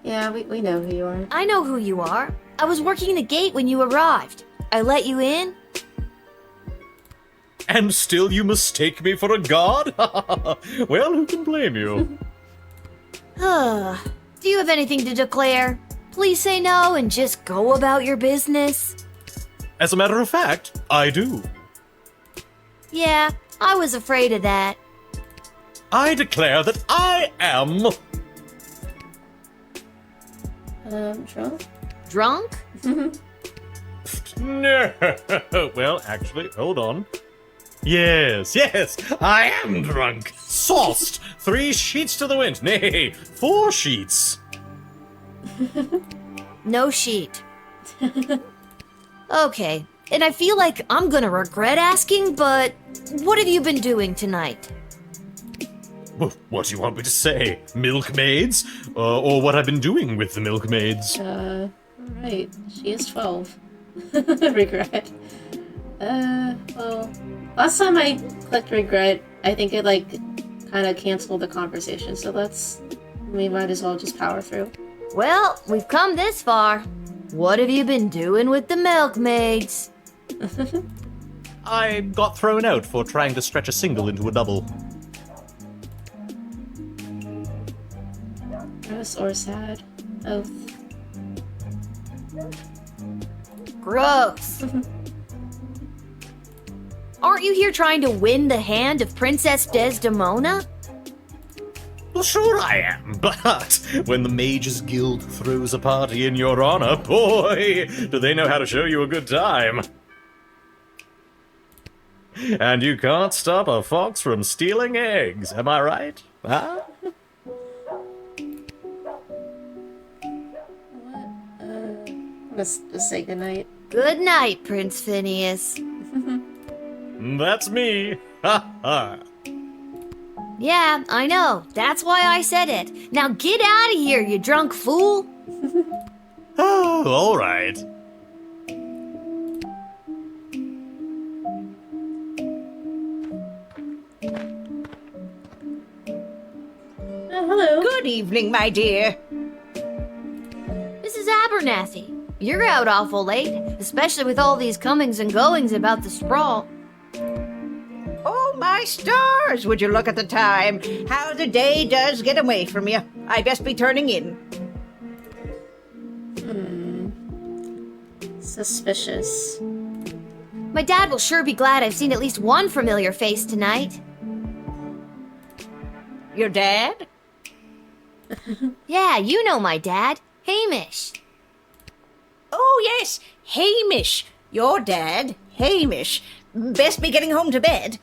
Yeah, we know who you are. I know who you are. I was working the gate when you arrived. I let you in. And still you mistake me for a god? Well, who can blame you? Do you have anything to declare? Please say no and just go about your business. As a matter of fact, I do. Yeah, I was afraid of that. I declare that I am... Drunk? Drunk? No. Well, actually, hold on. Yes, I am drunk. Sauced. 3 sheets to the wind. Nay, 4 sheets. No sheet. Okay, and I feel like I'm gonna regret asking, but what have you been doing tonight? Well, what do you want me to say? Milkmaids? Or what I've been doing with the milkmaids? Right. She is 12. Regret. Well, last time I clicked regret, I think it, like, kind of canceled the conversation, so we might as well just power through. Well, we've come this far. What have you been doing with the milkmaids? I got thrown out for trying to stretch a single into a double. Gross or sad? Both. Gross. Aren't you here trying to win the hand of Princess Desdemona? Well, sure I am, but when the Mages Guild throws a party in your honor, boy, do they know how to show you a good time. And you can't stop a fox from stealing eggs, am I right? Huh? Let's just say goodnight. Good night, Prince Phineas. That's me. Ha ha. Yeah, I know. That's why I said it. Now get out of here, you drunk fool. Oh, alright. Oh, hello. Good evening, my dear. Mrs. Abernathy, you're out awful late, especially with all these comings and goings about the sprawl. Oh, my stars! Would you look at the time? How the day does get away from you. I best be turning in. Suspicious. My dad will sure be glad I've seen at least one familiar face tonight. Your dad? Yeah, you know my dad, Hamish. Oh, yes, Hamish. Your dad, Hamish. Best be getting home to bed.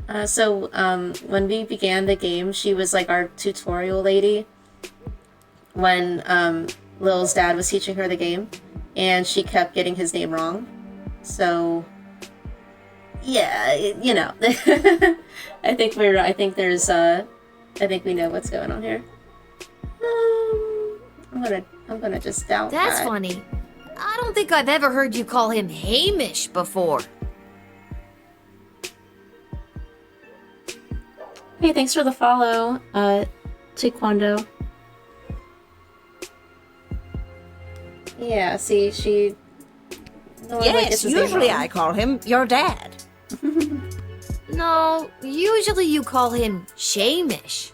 When we began the game, she was like our tutorial lady when Lil's dad was teaching her the game, and she kept getting his name wrong. So, yeah, you know, I think we know what's going on here. I'm gonna just doubt That's that. funny. I don't think I've ever heard you call him Hamish before. Hey, thanks for the follow, Taekwondo. Yeah, see, she... normally gets Yes, his name usually wrong. I call him your dad. No, usually you call him Shamish.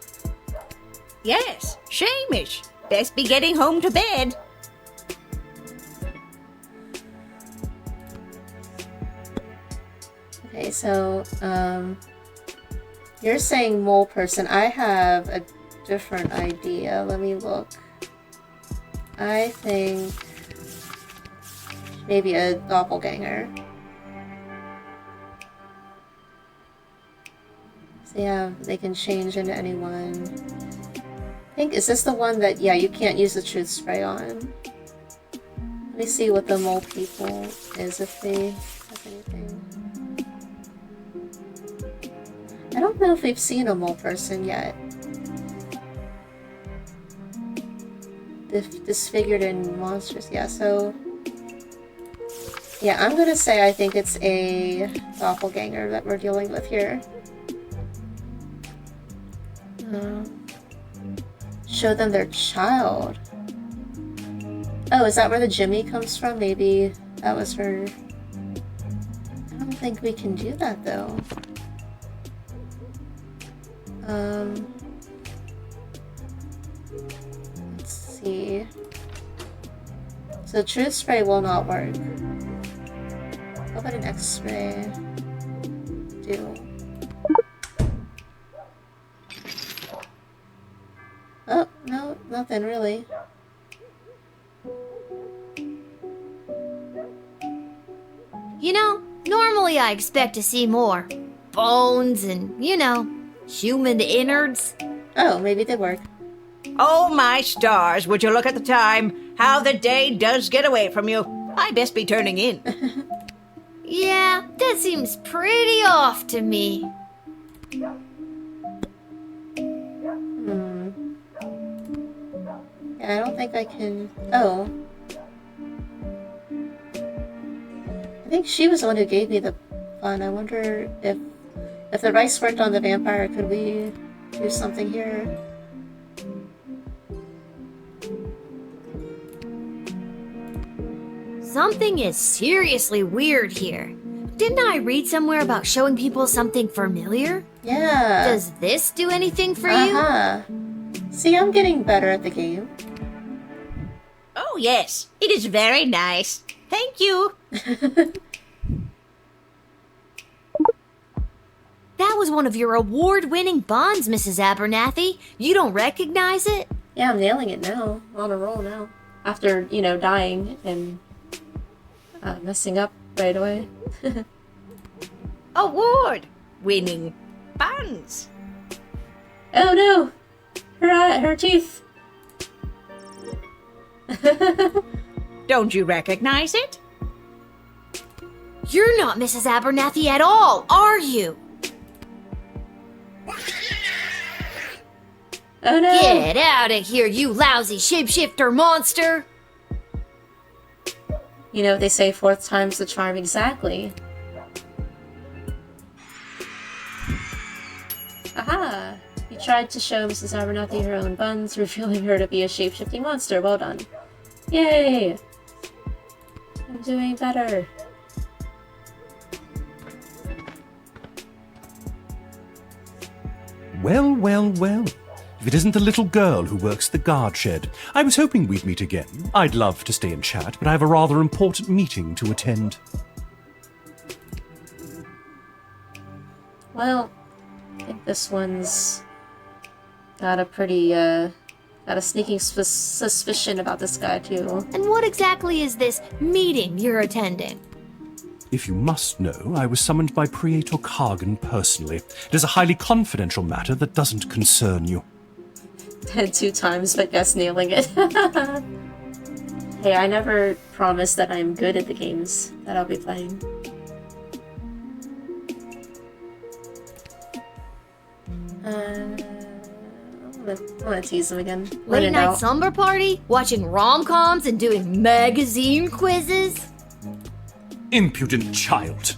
Yes, Shamish. Best be getting home to bed. Okay, so, you're saying mole person. I have a different idea. Let me look. I think maybe a doppelganger. So yeah, they can change into anyone. I think, is this the one that, yeah, you can't use the truth spray on? Let me see what the mole people is, if they have anything. I don't know if we've seen a mole person yet. Disfigured and monstrous, yeah, so... yeah, I'm gonna say I think it's a doppelganger that we're dealing with here. Show them their child. Oh, is that where the Jimmy comes from? Maybe that was her... I don't think we can do that, though. Let's see. So truth spray will not work. How about an X-ray? Do. Oh, no, nothing really. You know, normally I expect to see more bones and, you know, human innards. Oh, maybe it did work. Oh, my stars, would you look at the time? How the day does get away from you. I best be turning in. Yeah, that seems pretty off to me. Yeah, I don't think I can... oh. I think she was the one who gave me the fun. I wonder if the rice worked on the vampire, could we do something here? Something is seriously weird here. Didn't I read somewhere about showing people something familiar? Yeah. Does this do anything for you? Uh-huh. See, I'm getting better at the game. Oh, yes, it is very nice. Thank you. That was one of your award-winning bonds, Mrs. Abernathy. You don't recognize it? Yeah, I'm nailing it now. On a roll now. After, you know, dying and messing up right away. Award-winning buns. Oh no! Her teeth! Don't you recognize it? You're not Mrs. Abernathy at all, are you? Oh no! Get out of here, you lousy shapeshifter monster! You know, they say fourth time's the charm exactly. Aha! You tried to show Mrs. Abernathy her own buns, revealing her to be a shape-shifting monster. Well done. Yay! I'm doing better. Well, well, well. If it isn't the little girl who works the guard shed. I was hoping we'd meet again. I'd love to stay and chat, but I have a rather important meeting to attend. Well, I think this one's got a pretty, got a sneaking suspicion about this guy, too. And what exactly is this meeting you're attending? If you must know, I was summoned by Praetor Kargan personally. It is a highly confidential matter that doesn't concern you. 2 times, but yes, nailing it. Hey, I never promised that I'm good at the games that I'll be playing. I'm gonna tease him again. Late night slumber party? Watching rom-coms and doing magazine quizzes? Impudent child.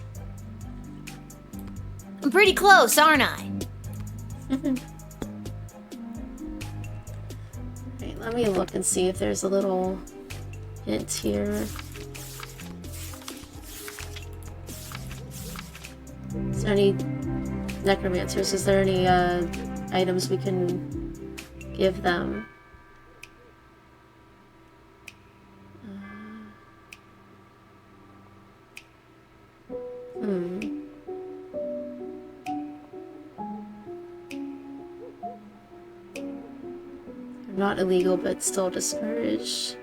I'm pretty close, aren't I? Wait, let me look and see if there's a little hint here. Is there any necromancers? Is there any items we can give them? Not illegal, but still discouraged.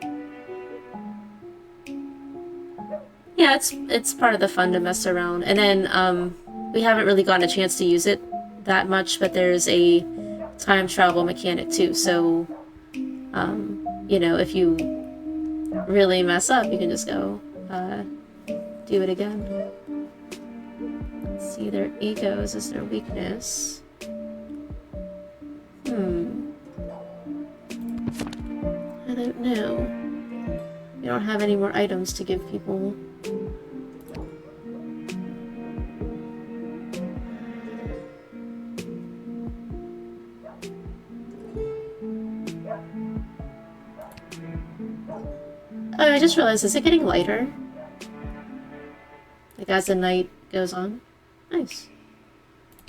Yeah, it's part of the fun to mess around. And then we haven't really gotten a chance to use it that much, but there's a time travel mechanic too. So, you know, if you really mess up, you can just go do it again. Let's see, their egos is their weakness. I don't know. We don't have any more items to give people. Oh, I just realized, is it getting lighter? Like as the night goes on? Nice.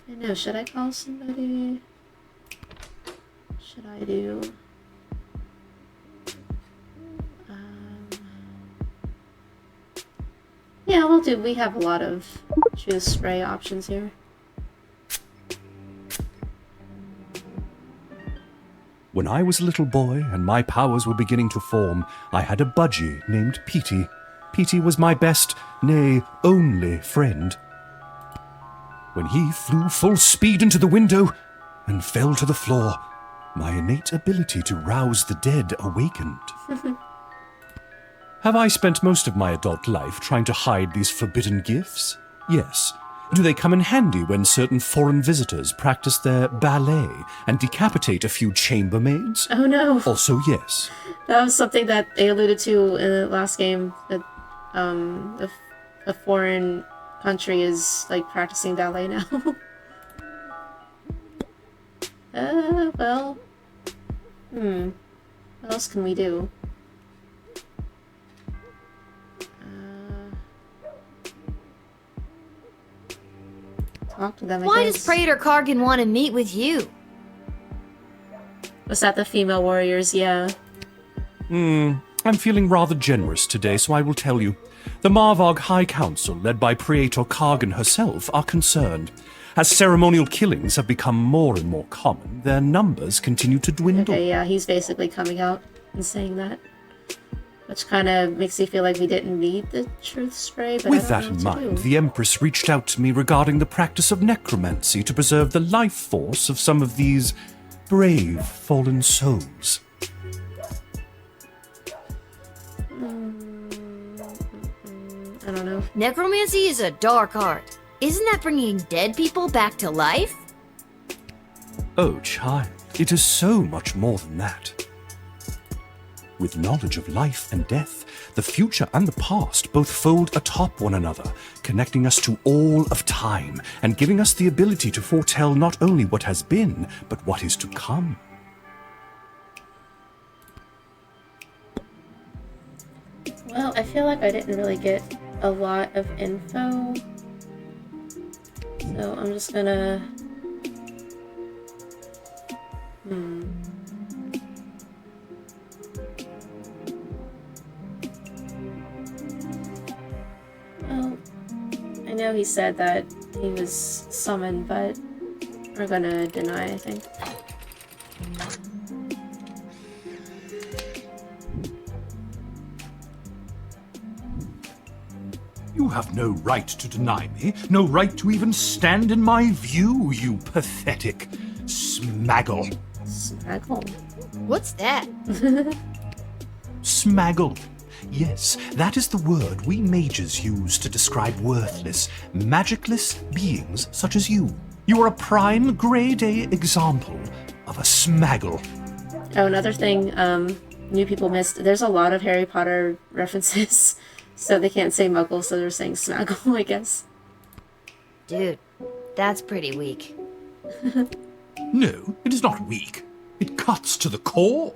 I know, should I call somebody? Should I do? Yeah, we'll do. We have a lot of juice spray options here. When I was a little boy and my powers were beginning to form, I had a budgie named Petey. Petey was my best, nay, only friend. When he flew full speed into the window and fell to the floor, my innate ability to rouse the dead awakened. Have I spent most of my adult life trying to hide these forbidden gifts? Yes. Do they come in handy when certain foreign visitors practice their ballet and decapitate a few chambermaids? Oh no. Also, yes. That was something that they alluded to in the last game, that a foreign country is like practicing ballet now. Well. What else can we do? Talk to them, I Why guess. does Praetor Kargan want to meet with you? Was that the female warriors? Yeah. I'm feeling rather generous today, so I will tell you. The Marvog High Council, led by Praetor Kargan herself, are concerned. As ceremonial killings have become more and more common, their numbers continue to dwindle. Okay, yeah, he's basically coming out and saying that. Which kind of makes me feel like we didn't need the truth spray, but With I that don't in know what to mind, do. the Empress reached out to me regarding the practice of necromancy to preserve the life force of some of these brave fallen souls. I don't know. Necromancy is a dark art. Isn't that bringing dead people back to life? Oh, child, it is so much more than that. With knowledge of life and death, the future and the past both fold atop one another, connecting us to all of time and giving us the ability to foretell not only what has been, but what is to come. Well, I feel like I didn't really get a lot of info. So I'm just gonna... Well, I know he said that he was summoned, but we're gonna deny, I think. You have no right to deny me, no right to even stand in my view, you pathetic smaggle. Smaggle? What's that? Smaggle. Yes, that is the word we mages use to describe worthless, magicless beings such as you. You are a prime grade A example of a smaggle. Oh, another thing new people missed. There's a lot of Harry Potter references, so they can't say muggle, so they're saying smaggle, I guess. Dude, that's pretty weak. No, it is not weak. It cuts to the core.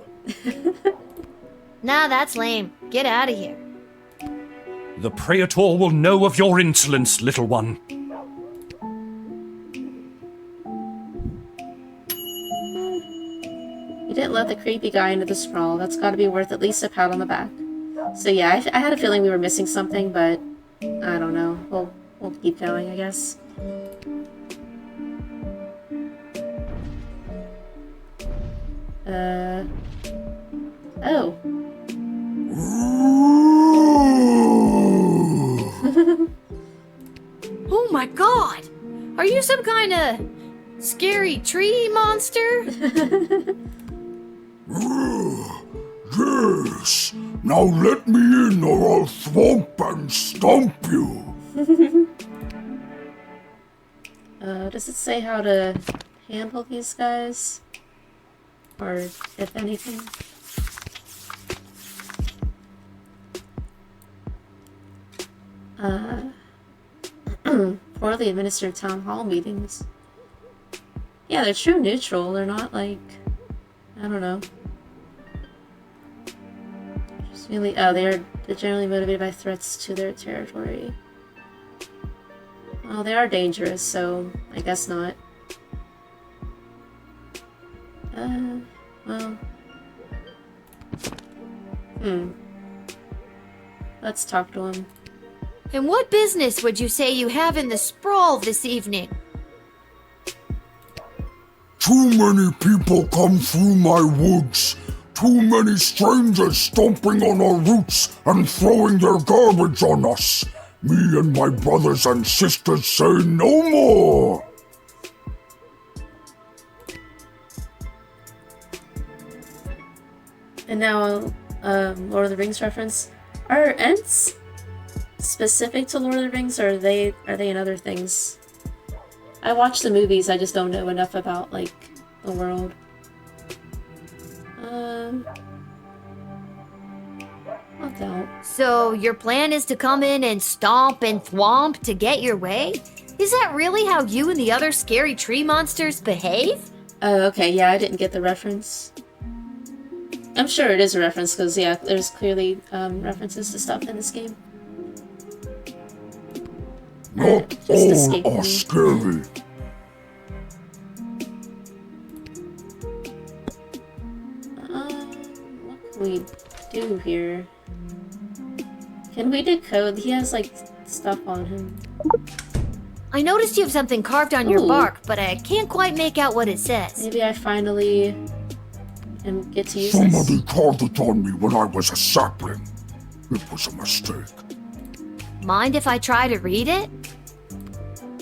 Nah, that's lame. Get out of here. The Praetor will know of your insolence, little one. You didn't let the creepy guy into the sprawl. That's gotta be worth at least a pat on the back. So yeah, I had a feeling we were missing something, but I don't know. We'll keep going, I guess. Oh. Oh my god! Are you some kind of scary tree monster? Yes. Now let me in or I'll thwomp and stomp you. Does it say how to handle these guys? Or if anything? Poorly administered town hall meetings. Yeah, they're true neutral. They're not like, I don't know. Just really, oh, they're generally motivated by threats to their territory. Well, they are dangerous, so I guess not. Well. Let's talk to him. And what business would you say you have in the sprawl this evening? Too many people come through my woods. Too many strangers stomping on our roots and throwing their garbage on us. Me and my brothers and sisters say no more. And now, Lord of the Rings reference. Are Ents specific to Lord of the Rings, or are they in other things? I watch the movies, I just don't know enough about, like, the world. What the hell? So your plan is to come in and stomp and thwomp to get your way? Is that really how you and the other scary tree monsters behave? Oh, okay, yeah, I didn't get the reference. I'm sure it is a reference, because, yeah, there's clearly references to stuff in this game. Not all are scary. What can we do here? Can we decode? He has, like, stuff on him. I noticed you have something carved on your Ooh. bark, but I can't quite make out what it says. Maybe I finally get to use Somebody this. carved it on me when I was a sapling. It was a mistake. Mind if I try to read it?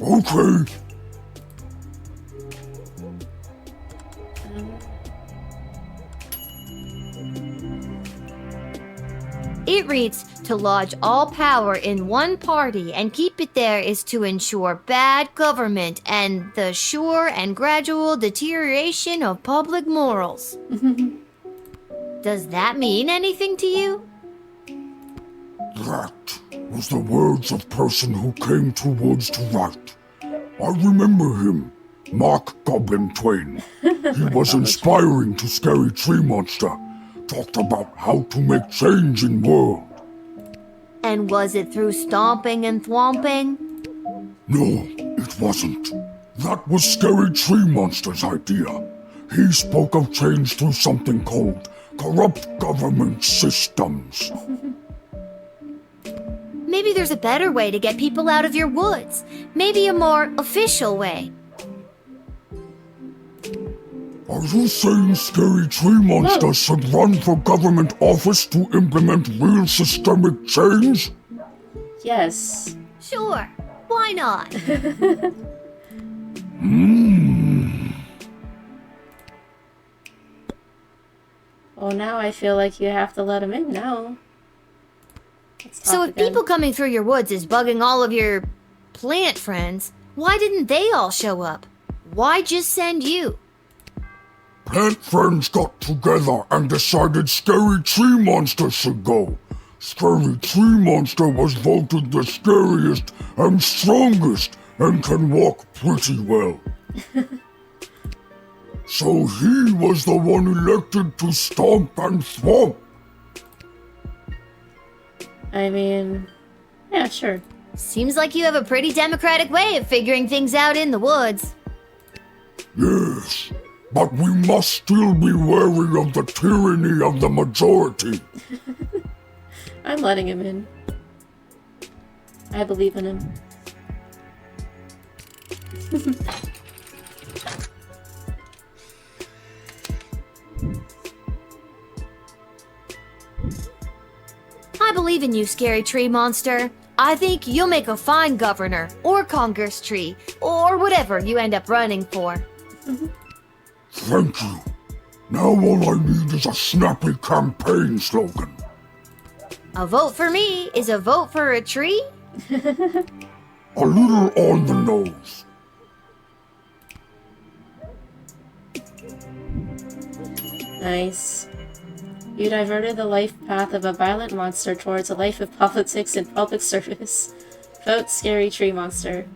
Okay. It reads, to lodge all power in one party and keep it there is to ensure bad government and the sure and gradual deterioration of public morals. Does that mean anything to you? That was the words of person who came to woods to write. I remember him, Mark Goblin Twain. He was inspiring to Scary Tree Monster. Talked about how to make change in world. And was it through stomping and thwomping? No, it wasn't. That was Scary Tree Monster's idea. He spoke of change through something called corrupt government systems. Maybe there's a better way to get people out of your woods. Maybe a more official way. Are you saying Scary Tree Monster should run for government office to implement real systemic change? Yes. Sure, why not? Well, now I feel like you have to let him in now. Let's So talk if again. people coming through your woods is bugging all of your plant friends, why didn't they all show up? Why just send you? Plant friends got together and decided Scary Tree Monster should go. Scary Tree Monster was voted the scariest and strongest and can walk pretty well. So he was the one elected to stomp and thwomp. I mean, yeah, sure. Seems like you have a pretty democratic way of figuring things out in the woods. Yes, but we must still be wary of the tyranny of the majority. I'm letting him in. I believe in him. I believe in you, Scary Tree Monster. I think you'll make a fine governor, or Congress tree, or whatever you end up running for. Thank you. Now all I need is a snappy campaign slogan. A vote for me is a vote for a tree? A little on the nose. Nice. You diverted the life path of a violent monster towards a life of politics and public service. Vote Scary Tree Monster.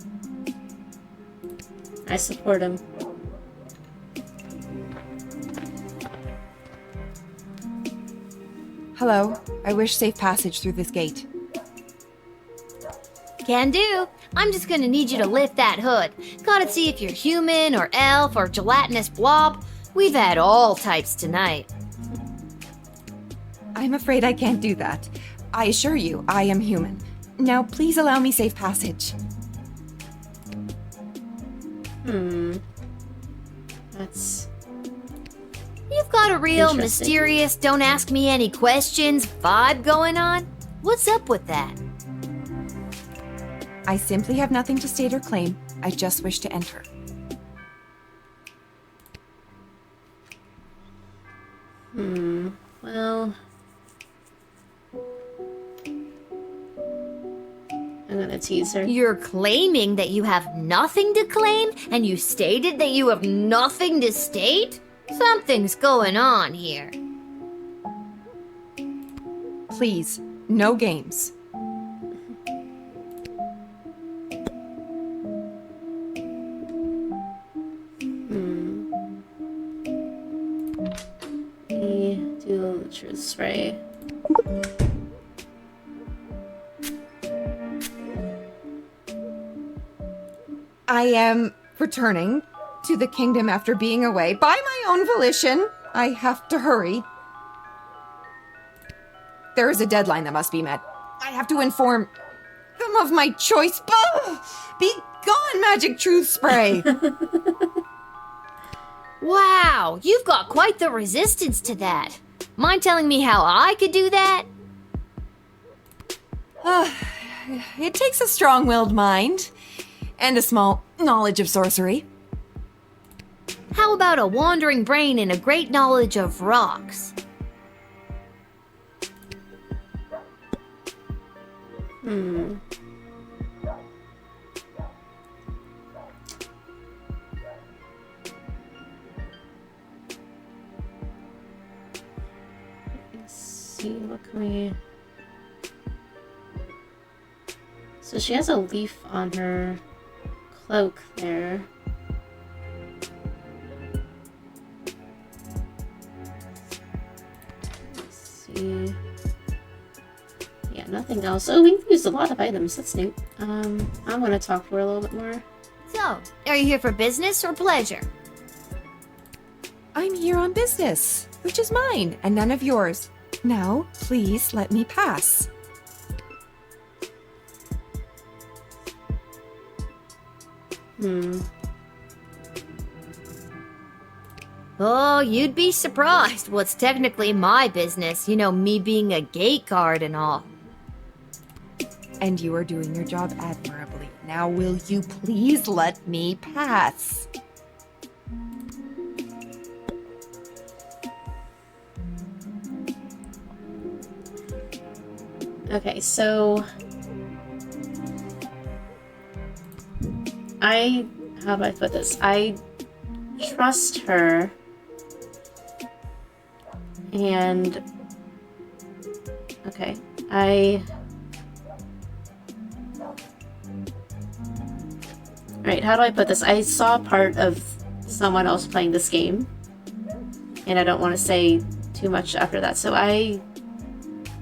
I support him. Hello. I wish safe passage through this gate. Can do. I'm just gonna need you to lift that hood. Gotta see if you're human or elf or gelatinous blob. We've had all types tonight. I'm afraid I can't do that. I assure you, I am human. Now, please allow me safe passage. That's... You've got a real Interesting. mysterious, don't ask me any questions vibe going on. What's up with that? I simply have nothing to state or claim. I just wish to enter. Well... I'm gonna tease her. You're claiming that you have nothing to claim, and you stated that you have nothing to state? Something's going on here. Please, no games. Do the truth spray. I am returning to the kingdom after being away by my own volition. I have to hurry. There is a deadline that must be met. I have to inform them of my choice. Be gone, magic truth spray. Wow, you've got quite the resistance to that. Mind telling me how I could do that? It takes a strong-willed mind and a small knowledge of sorcery. How about a wandering brain and a great knowledge of rocks? see, what can we... So she has a leaf on her cloak there. Let's see. Yeah, nothing else. Oh, we've used a lot of items. That's neat. I'm gonna talk to her a little bit more. So, are you here for business or pleasure? I'm here on business, which is mine and none of yours. Now, please let me pass. Oh, you'd be surprised. Well, it's technically my business. You know, me being a gate guard and all. And you are doing your job admirably. Now, will you please let me pass? Okay, so... How do I put this? I trust her. And... Okay, Alright, how do I put this? I saw part of someone else playing this game. And I don't want to say too much after that, so I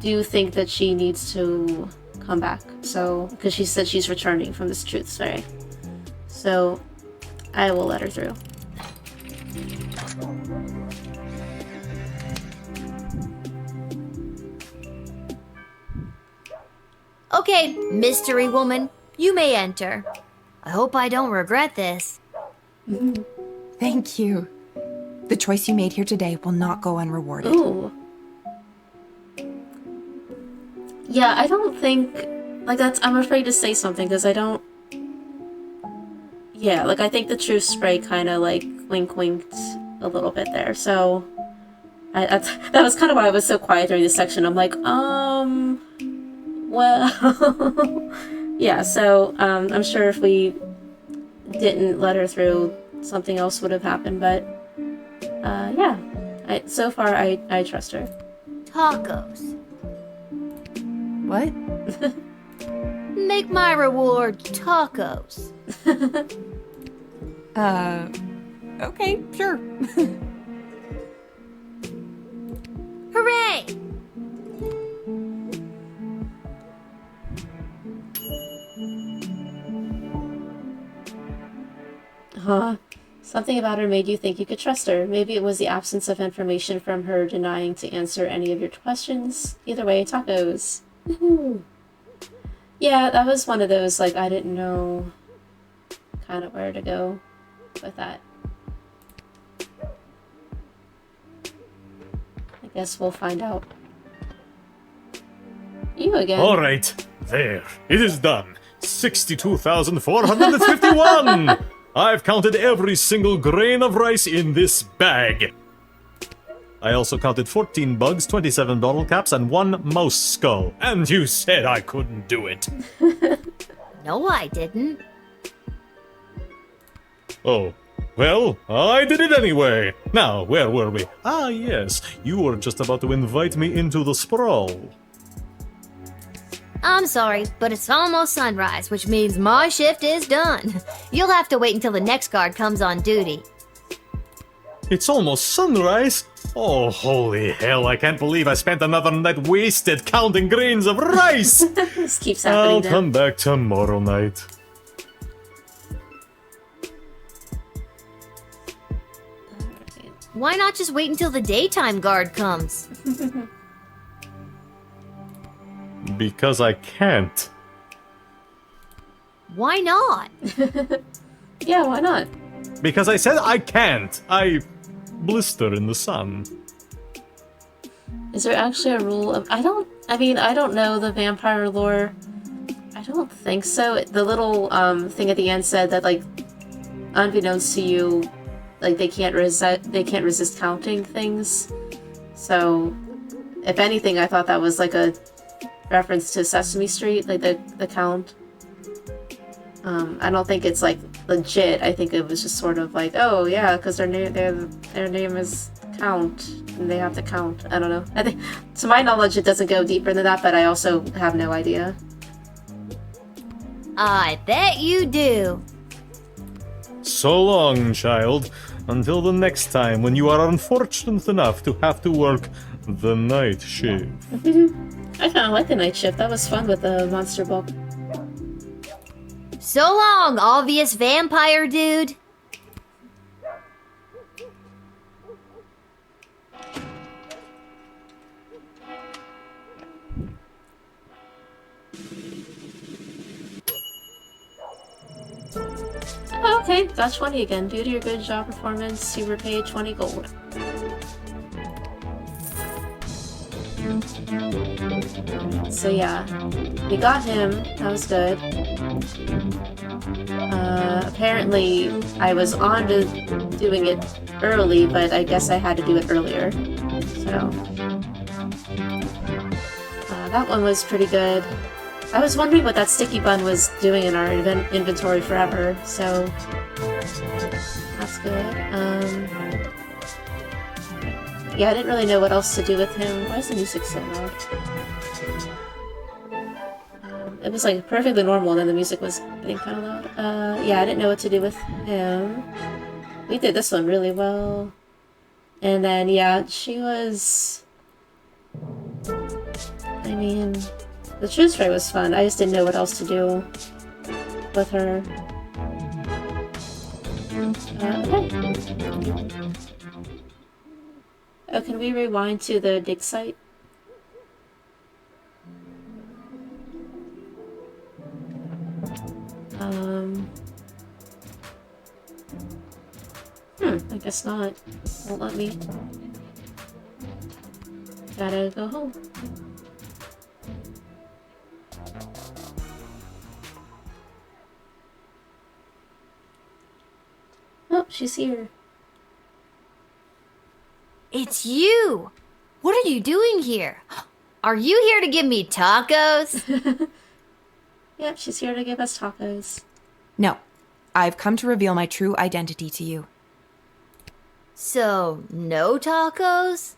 do think that she needs to come back. So, because she said she's returning from this truth fairy. So, I will let her through. Okay, mystery woman, you may enter. I hope I don't regret this. Thank you. The choice you made here today will not go unrewarded. Ooh. Yeah, I don't think... Like, I'm afraid to say something, because I don't... Yeah, like, I think the truth spray kind of, like, winked a little bit there, so... that was kind of why I was so quiet during this section. I'm like, well... Yeah, so, I'm sure if we didn't let her through, something else would have happened, but... yeah. So far, I trust her. Tacos. What? Make my reward tacos. Okay, sure. Hooray! Something about her made you think you could trust her. Maybe it was the absence of information from her denying to answer any of your questions. Either way, tacos. Woohoo! Yeah, that was one of those, like, I didn't know kind of where to go with that. I guess we'll find out. You again. Alright, there. It is done. 62,451! I've counted every single grain of rice in this bag. I also counted 14 bugs, 27 bottle caps, and 1 mouse skull. And you said I couldn't do it. No, I didn't. Oh, well, I did it anyway. Now, where were we? Ah, yes, you were just about to invite me into the sprawl. I'm sorry, but it's almost sunrise, which means my shift is done. You'll have to wait until the next guard comes on duty. It's almost sunrise? Oh, holy hell, I can't believe I spent another night wasted counting grains of rice! This keeps happening. I'll come back tomorrow night. Why not just wait until the daytime guard comes? Because I can't. Why not? Yeah, why not? Because I said I can't. I blister in the sun. Is there actually a rule of... I don't know the vampire lore. I don't think so. The little thing at the end said that, like, unbeknownst to you, like, they can't resist counting things. So, if anything, I thought that was like a reference to Sesame Street, like the count. I don't think it's like legit. I think it was just sort of like, oh yeah, because their name is Count, and they have to count. I don't know. I think, to my knowledge, it doesn't go deeper than that, but I also have no idea. I bet you do. So long, child. Until the next time when you are unfortunate enough to have to work the night shift. I kind of like the night shift. That was fun with the monster book. So long, obvious vampire dude. Oh, okay, got 20 again. Due to your good job performance, you were paid 20 gold. So yeah, we got him. That was good. Apparently, I was on to doing it early, but I guess I had to do it earlier. So that one was pretty good. I was wondering what that sticky bun was doing in our inventory forever, so that's good. Yeah, I didn't really know what else to do with him. Why is the music so loud? It was like perfectly normal, and then the music was getting kind of loud. Yeah, I didn't know what to do with him. We did this one really well. And then, yeah, she was... I mean... The truth spray was fun. I just didn't know what else to do with her. Okay. Oh, can we rewind to the dig site? I guess not. Won't let me. Gotta go home. Oh, she's here. It's you! What are you doing here? Are you here to give me tacos? Yep, she's here to give us tacos. No, I've come to reveal my true identity to you. So, no tacos?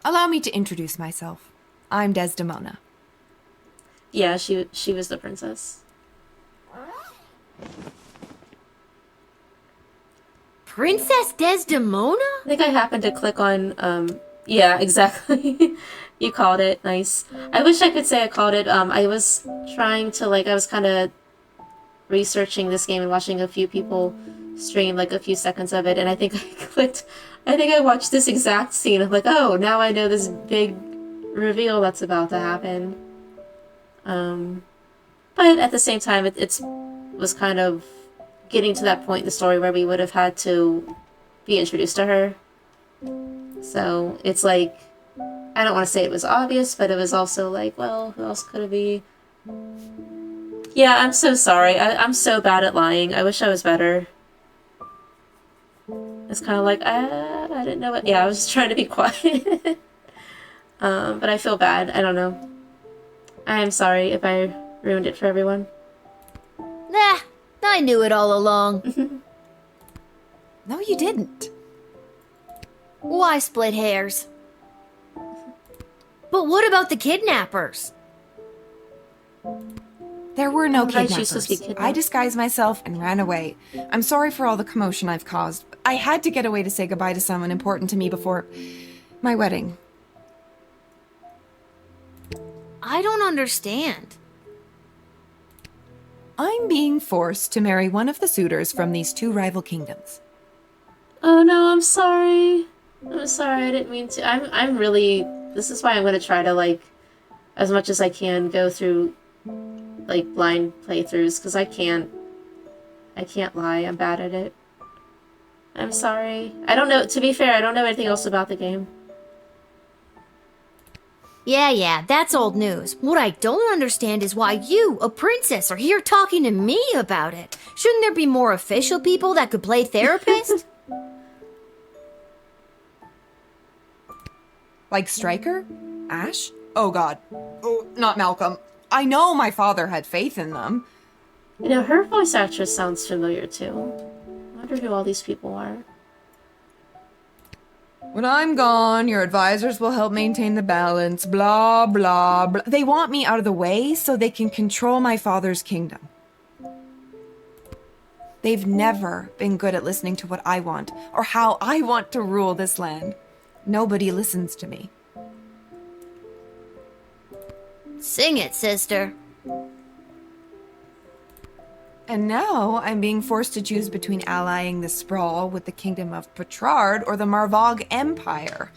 Allow me to introduce myself. I'm Desdemona. Yeah, she was the princess. Princess Desdemona? I think I happened to click on, yeah, exactly. You called it. Nice. I wish I could say I called it. I was trying to, I was kind of researching this game and watching a few people stream, a few seconds of it, and I think I watched this exact scene. I'm like, oh, now I know this big reveal that's about to happen. But at the same time, it was kind of getting to that point in the story where we would have had to be introduced to her. So it's like, I don't want to say it was obvious, but it was also like, well, who else could it be? Yeah, I'm so sorry. I'm so bad at lying. I wish I was better. It's kind of like, I didn't know it. Yeah, I was just trying to be quiet. But I feel bad. I don't know. I'm sorry if I ruined it for everyone. Nah, I knew it all along. No, you didn't. Why split hairs? But what about the kidnappers? There were no Right, she's supposed to be kidnappers. kidnapped. I disguised myself and ran away. I'm sorry for all the commotion I've caused. I had to get away to say goodbye to someone important to me before my wedding. I don't understand. I'm being forced to marry one of the suitors from these two rival kingdoms. Oh no, I'm sorry. I'm sorry, I didn't mean to. I'm really... This is why I'm going to try to, as much as I can, go through, blind playthroughs, because I can't lie. I'm bad at it. I'm sorry. I don't know, to be fair, I don't know anything else about the game. Yeah, that's old news. What I don't understand is why you, a princess, are here talking to me about it. Shouldn't there be more official people that could play therapist? Like Stryker? Ash? Oh god. Oh, not Malcolm. I know my father had faith in them. You know, her voice actress sounds familiar too. I wonder who all these people are. When I'm gone, your advisors will help maintain the balance, blah, blah, blah. They want me out of the way so they can control my father's kingdom. They've never been good at listening to what I want, or how I want to rule this land. Nobody listens to me. Sing it, sister. And now I'm being forced to choose between allying the Sprawl with the Kingdom of Petrard or the Marvog Empire.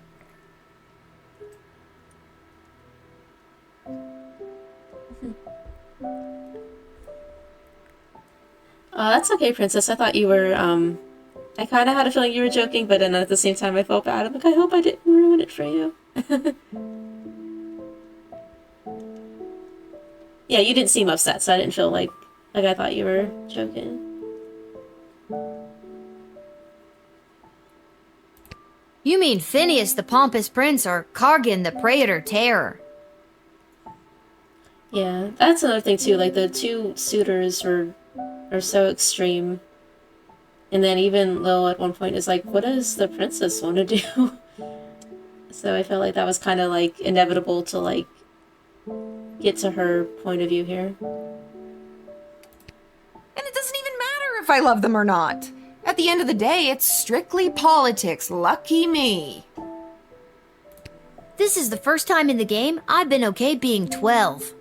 That's okay, Princess. I thought you were, I kind of had a feeling you were joking, but then at the same time I felt bad. I'm like, I hope I didn't ruin it for you. Yeah, you didn't seem upset, so I didn't feel like I thought you were joking. You mean Phineas the Pompous Prince or Kargan the Praetor Terror? Yeah, that's another thing too. Like, the two suitors are so extreme. And then even Lil at one point is like, what does the princess want to do? So I felt like that was kind of like inevitable to like get to her point of view here. And it doesn't even matter if I love them or not. At the end of the day, it's strictly politics. Lucky me. This is the first time in the game I've been okay being 12.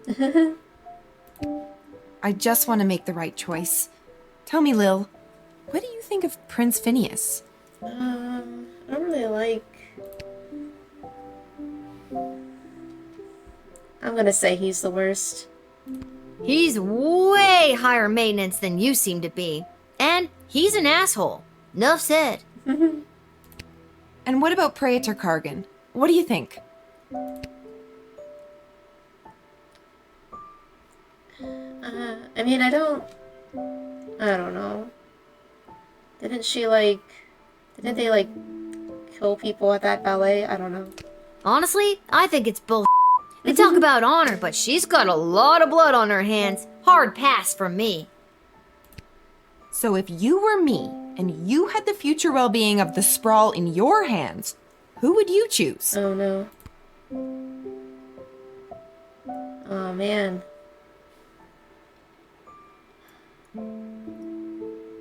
I just want to make the right choice. Tell me, Lil, what do you think of Prince Phineas? I don't really like... I'm gonna say he's the worst. He's way higher maintenance than you seem to be. And he's an asshole. Nuff said. And what about Praetor Kargan? What do you think? I mean, I don't know. Didn't they, like, kill people at that ballet? I don't know. Honestly, I think it's bull. They talk about honor, but she's got a lot of blood on her hands. Hard pass from me. So if you were me, and you had the future well-being of the Sprawl in your hands, who would you choose? Oh, no. Oh, man.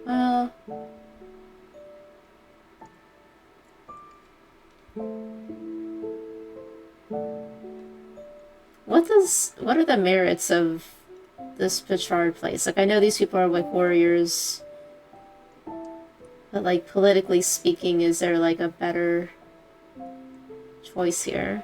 Well... What are the merits of this Petrard place? Like, I know these people are, like, warriors. But, like, politically speaking, is there, like, a better choice here?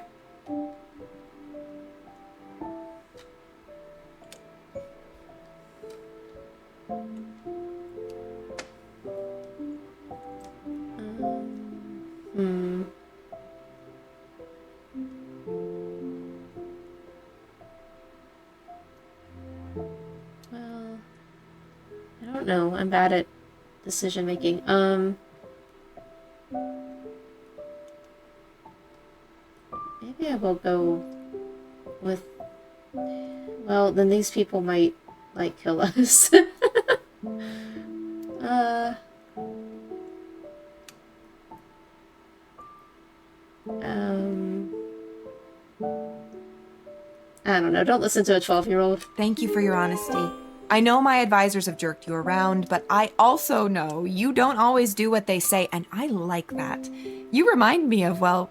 Well, I don't know. I'm bad at decision making. Maybe I will go with... Well, then these people might, like, kill us. I don't know. Don't listen to a 12-year-old. Thank you for your honesty. I know my advisors have jerked you around, but I also know you don't always do what they say, and I like that. You remind me of, well,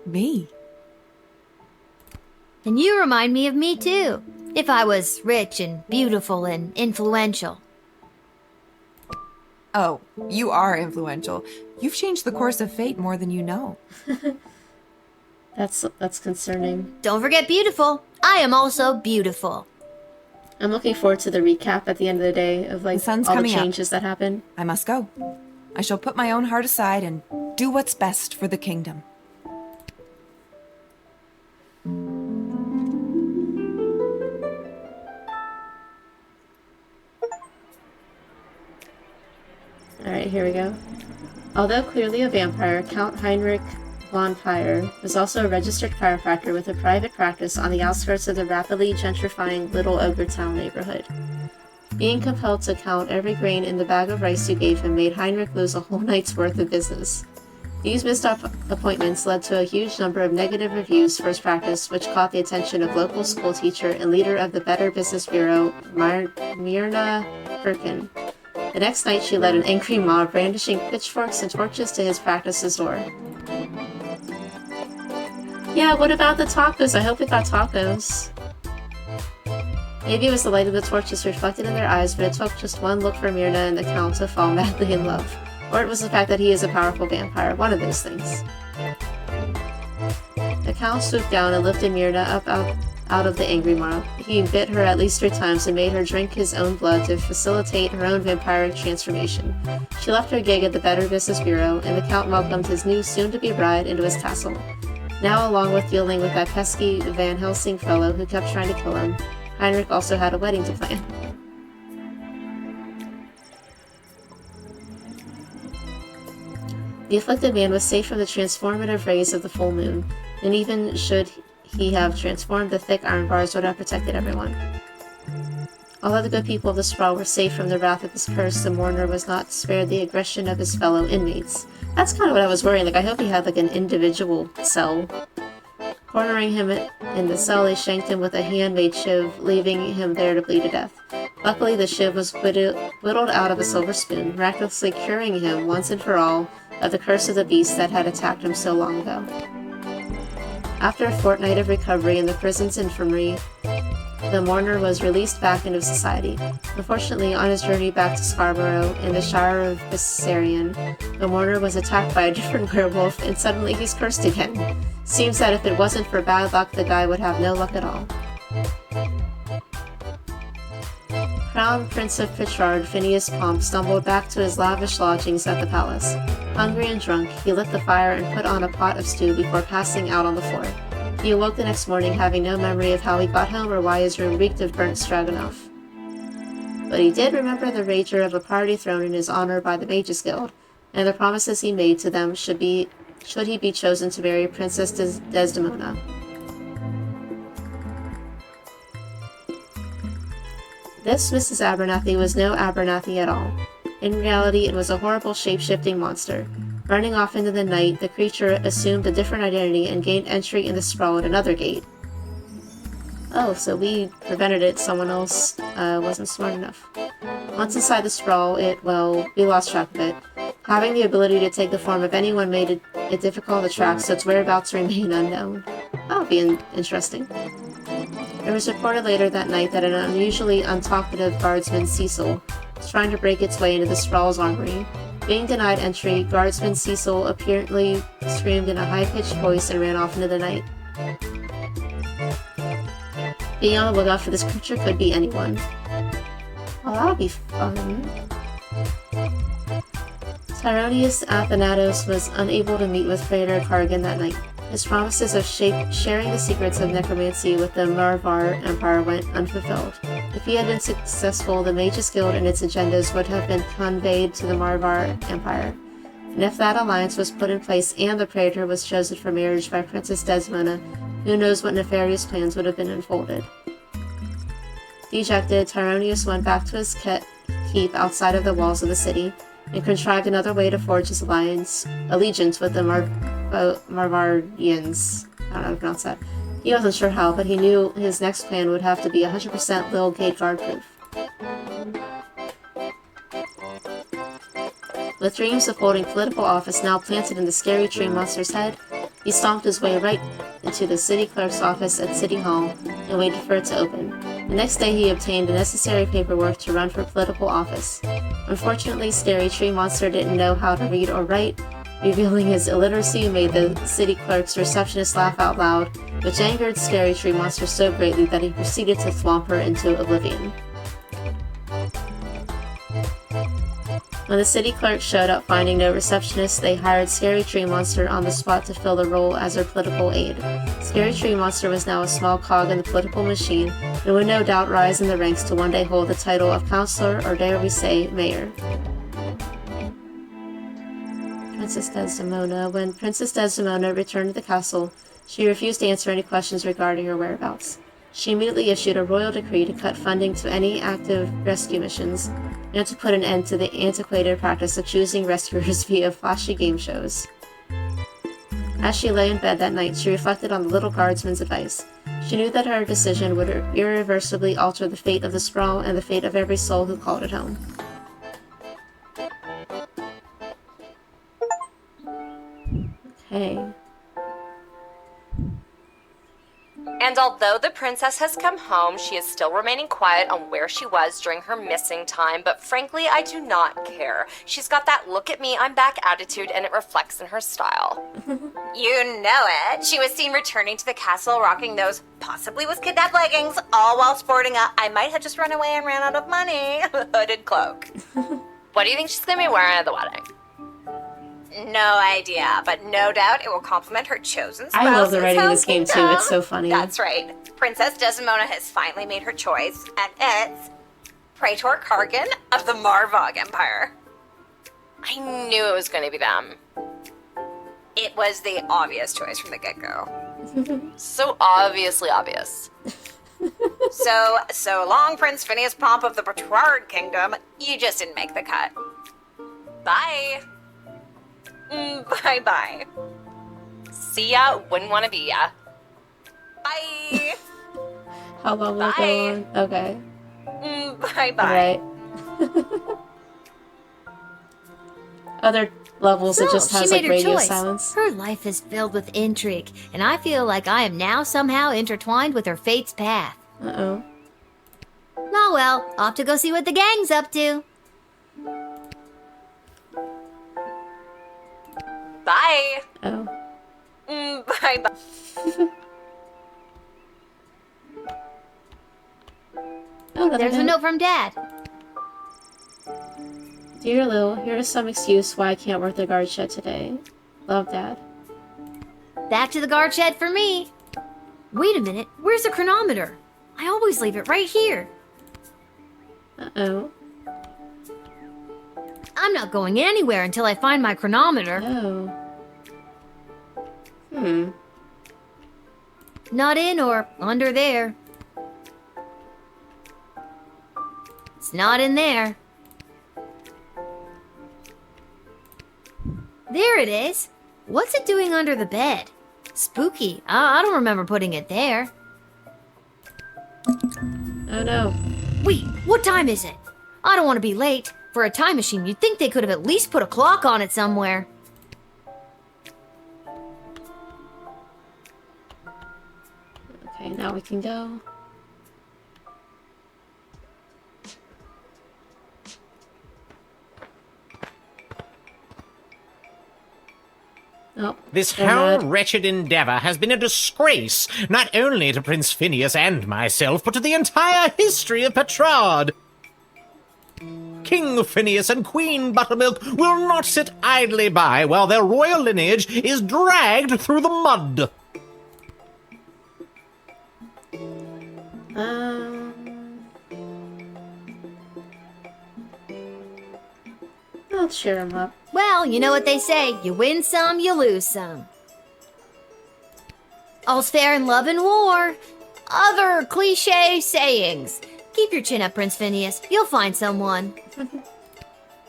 me. And you remind me of me too. If I was rich and beautiful and influential. Oh, you are influential. You've changed the course of fate more than you know. That's concerning. Don't forget beautiful. I am also beautiful. I'm looking forward to the recap at the end of the day of, like, all the changes that happen. I must go. I shall put my own heart aside and do what's best for the kingdom. Alright, here we go. Although clearly a vampire, Count Heinrich von Pyre was also a registered chiropractor with a private practice on the outskirts of the rapidly gentrifying Little Ogre Town neighborhood. Being compelled to count every grain in the bag of rice you gave him made Heinrich lose a whole night's worth of business. These missed appointments led to a huge number of negative reviews for his practice, which caught the attention of local school teacher and leader of the Better Business Bureau, Myrna Perkin. The next night, she led an angry mob, brandishing pitchforks and torches to his practice's door. Yeah, what about the tacos? I hope we got tacos. Maybe it was the light of the torches reflected in their eyes, but it took just one look for Myrna and the Count to fall madly in love. Or it was the fact that he is a powerful vampire, one of those things. The Count swooped down and lifted Myrna up out of the angry mob. He bit her at least 3 times and made her drink his own blood to facilitate her own vampiric transformation. She left her gig at the Better Business Bureau, and the Count welcomed his new soon-to-be bride into his castle. Now, along with dealing with that pesky Van Helsing fellow who kept trying to kill him, Heinrich also had a wedding to plan. The afflicted man was safe from the transformative rays of the full moon, and even should he have transformed, the thick iron bars would have protected everyone. Although the good people of the sprawl were safe from the wrath of his curse, the mourner was not spared the aggression of his fellow inmates. That's kind of what I was worrying. Like, I hope he had, like, an individual cell. Cornering him in the cell, they shanked him with a handmade shiv, leaving him there to bleed to death. Luckily, the shiv was whittled out of a silver spoon, miraculously curing him, once and for all, of the curse of the beast that had attacked him so long ago. After a fortnight of recovery in the prison's infirmary, the mourner was released back into society. Unfortunately, on his journey back to Scarborough, in the Shire of Bessarion, the mourner was attacked by a different werewolf, and suddenly he's cursed again. Seems that if it wasn't for bad luck, the guy would have no luck at all. Crown Prince of Petrard, Phineas Pomp, stumbled back to his lavish lodgings at the palace. Hungry and drunk, he lit the fire and put on a pot of stew before passing out on the floor. He awoke the next morning having no memory of how he got home or why his room reeked of burnt stroganoff. But he did remember the wager of a party thrown in his honor by the Mages Guild, and the promises he made to them should he be chosen to marry Princess Desdemona. This Mrs. Abernathy was no Abernathy at all. In reality, it was a horrible shape-shifting monster. Running off into the night, the creature assumed a different identity and gained entry in the sprawl at another gate. Oh, so we prevented it. Someone else wasn't smart enough. Once inside the sprawl, we lost track of it. Having the ability to take the form of anyone made it difficult to track, so its whereabouts remain unknown. That'll be interesting. It was reported later that night that an unusually untalkative guardsman, Cecil, was trying to break its way into the sprawl's armory. Being denied entry, Guardsman Cecil apparently screamed in a high-pitched voice and ran off into the night. Being on the lookout for this creature could be anyone. Well, that'll be fun. Tyronius Athanatos was unable to meet with Praetor Cargan that night. His promises of sharing the secrets of necromancy with the Marvar Empire went unfulfilled. If he had been successful, the Mages Guild and its agendas would have been conveyed to the Marvar Empire. And if that alliance was put in place and the Praetor was chosen for marriage by Princess Desdemona, who knows what nefarious plans would have been unfolded. Dejected, Tyronius went back to his keep outside of the walls of the city, and contrived another way to forge his allegiance with the Marvardians. I don't know how to pronounce that. He wasn't sure how, but he knew his next plan would have to be 100% Lil Gate guard proof. With dreams of holding political office now planted in the scary tree monster's head, he stomped his way right into the city clerk's office at City Hall and waited for it to open. The next day he obtained the necessary paperwork to run for political office. Unfortunately, Scary Tree Monster didn't know how to read or write. Revealing his illiteracy made the city clerk's receptionist laugh out loud, which angered Scary Tree Monster so greatly that he proceeded to thwomp her into oblivion. When the city clerk showed up finding no receptionist, they hired Scary Tree Monster on the spot to fill the role as her political aide. Scary Tree Monster was now a small cog in the political machine, and would no doubt rise in the ranks to one day hold the title of counselor, or dare we say, mayor. Princess Desdemona. When Princess Desdemona returned to the castle, she refused to answer any questions regarding her whereabouts. She immediately issued a royal decree to cut funding to any active rescue missions and to put an end to the antiquated practice of choosing rescuers via flashy game shows. As she lay in bed that night, she reflected on the Little Guardsman's advice. She knew that her decision would irreversibly alter the fate of the sprawl and the fate of every soul who called it home. Okay. And although the princess has come home, she is still remaining quiet on where she was during her missing time, but frankly, I do not care. She's got that look at me, I'm back attitude, and it reflects in her style. You know it. She was seen returning to the castle rocking those, possibly with kidnapped leggings, all while sporting a, I might have just run away and ran out of money, hooded cloak. What do you think she's gonna be wearing at the wedding? No idea, but no doubt it will complement her chosen spouse. I love the writing of this game too, it's so funny. That's right. Princess Desdemona has finally made her choice, and it's Praetor Kargan of the Marvog Empire. I knew it was going to be them. It was the obvious choice from the get-go. So obviously obvious. So long, Prince Phineas Pomp of the Petrard Kingdom. You just didn't make the cut. Bye. Bye-bye. See ya, wouldn't want to be ya. Bye. How long will it go on? Okay. Bye-bye. Alright. Other levels, So, it just has she like made her radio choice. silence. Her life is filled with intrigue, and I feel like I am now somehow intertwined with her fate's path. Uh-oh. Oh well, off to go see what the gang's up to. Bye. Oh. Bye-bye. Oh, There's a note from Dad. Dear Lil, here is some excuse why I can't work the guard shed today. Love, Dad. Back to the guard shed for me. Wait a minute, where's the chronometer? I always leave it right here. Uh-oh. I'm not going anywhere until I find my chronometer. Oh. Not in or under there. It's not in there. There it is. What's it doing under the bed? Spooky. I don't remember putting it there. Oh no. Wait, what time is it? I don't want to be late. For a time machine, you'd think they could have at least put a clock on it somewhere. Okay, now we can go. Oh, This they're whole mad. wretched endeavor has been a disgrace, not only to Prince Phineas and myself, but to the entire history of Petrard. King Phineas and Queen Buttermilk will not sit idly by while their royal lineage is dragged through the mud. I'll cheer him up. Well, you know what they say. You win some, you lose some. All's fair in love and war. Other cliche sayings. Keep your chin up, Prince Phineas. You'll find someone.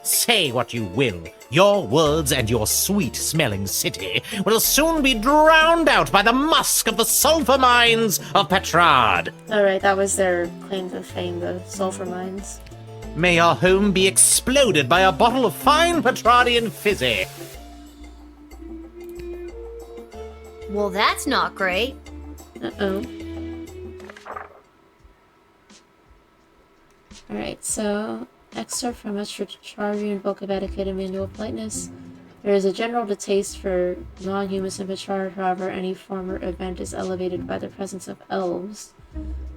Say what you will, your words and your sweet-smelling city will soon be drowned out by the musk of the sulfur mines of Petrard. Alright, that was their claim to fame, the sulfur mines. May your home be exploded by a bottle of fine Petrardian fizzy. Well, that's not great. Uh-oh. Alright, so excerpt from a Petrardian Book of Etiquette and Manual of Politeness. There is a general distaste for non-humans in Petrard, however, any former event is elevated by the presence of elves.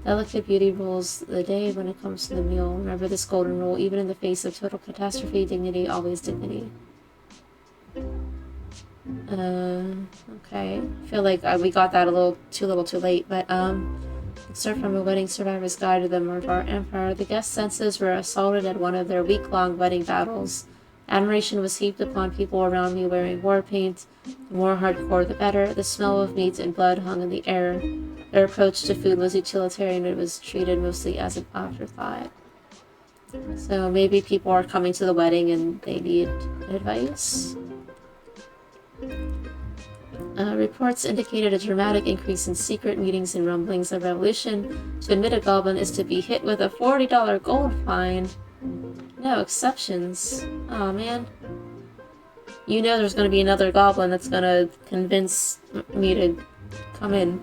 Delicate beauty rules the day when it comes to the meal. Remember this golden rule, even in the face of total catastrophe, dignity, always dignity. Okay. I feel like we got that a little too late, but, excerpt from a wedding survivor's guide to the Murvar Empire. The guest senses were assaulted at one of their week-long wedding battles. Admiration was heaped upon people around me wearing war paint. The more hardcore, the better. The smell of meat and blood hung in the air. Their approach to food was utilitarian. It was treated mostly as an afterthought. So maybe people are coming to the wedding and they need advice. Reports indicated a dramatic increase in secret meetings and rumblings of revolution. To admit a goblin is to be hit with a $40 gold fine. No exceptions. Oh man. You know there's gonna be another goblin that's gonna convince me to come in.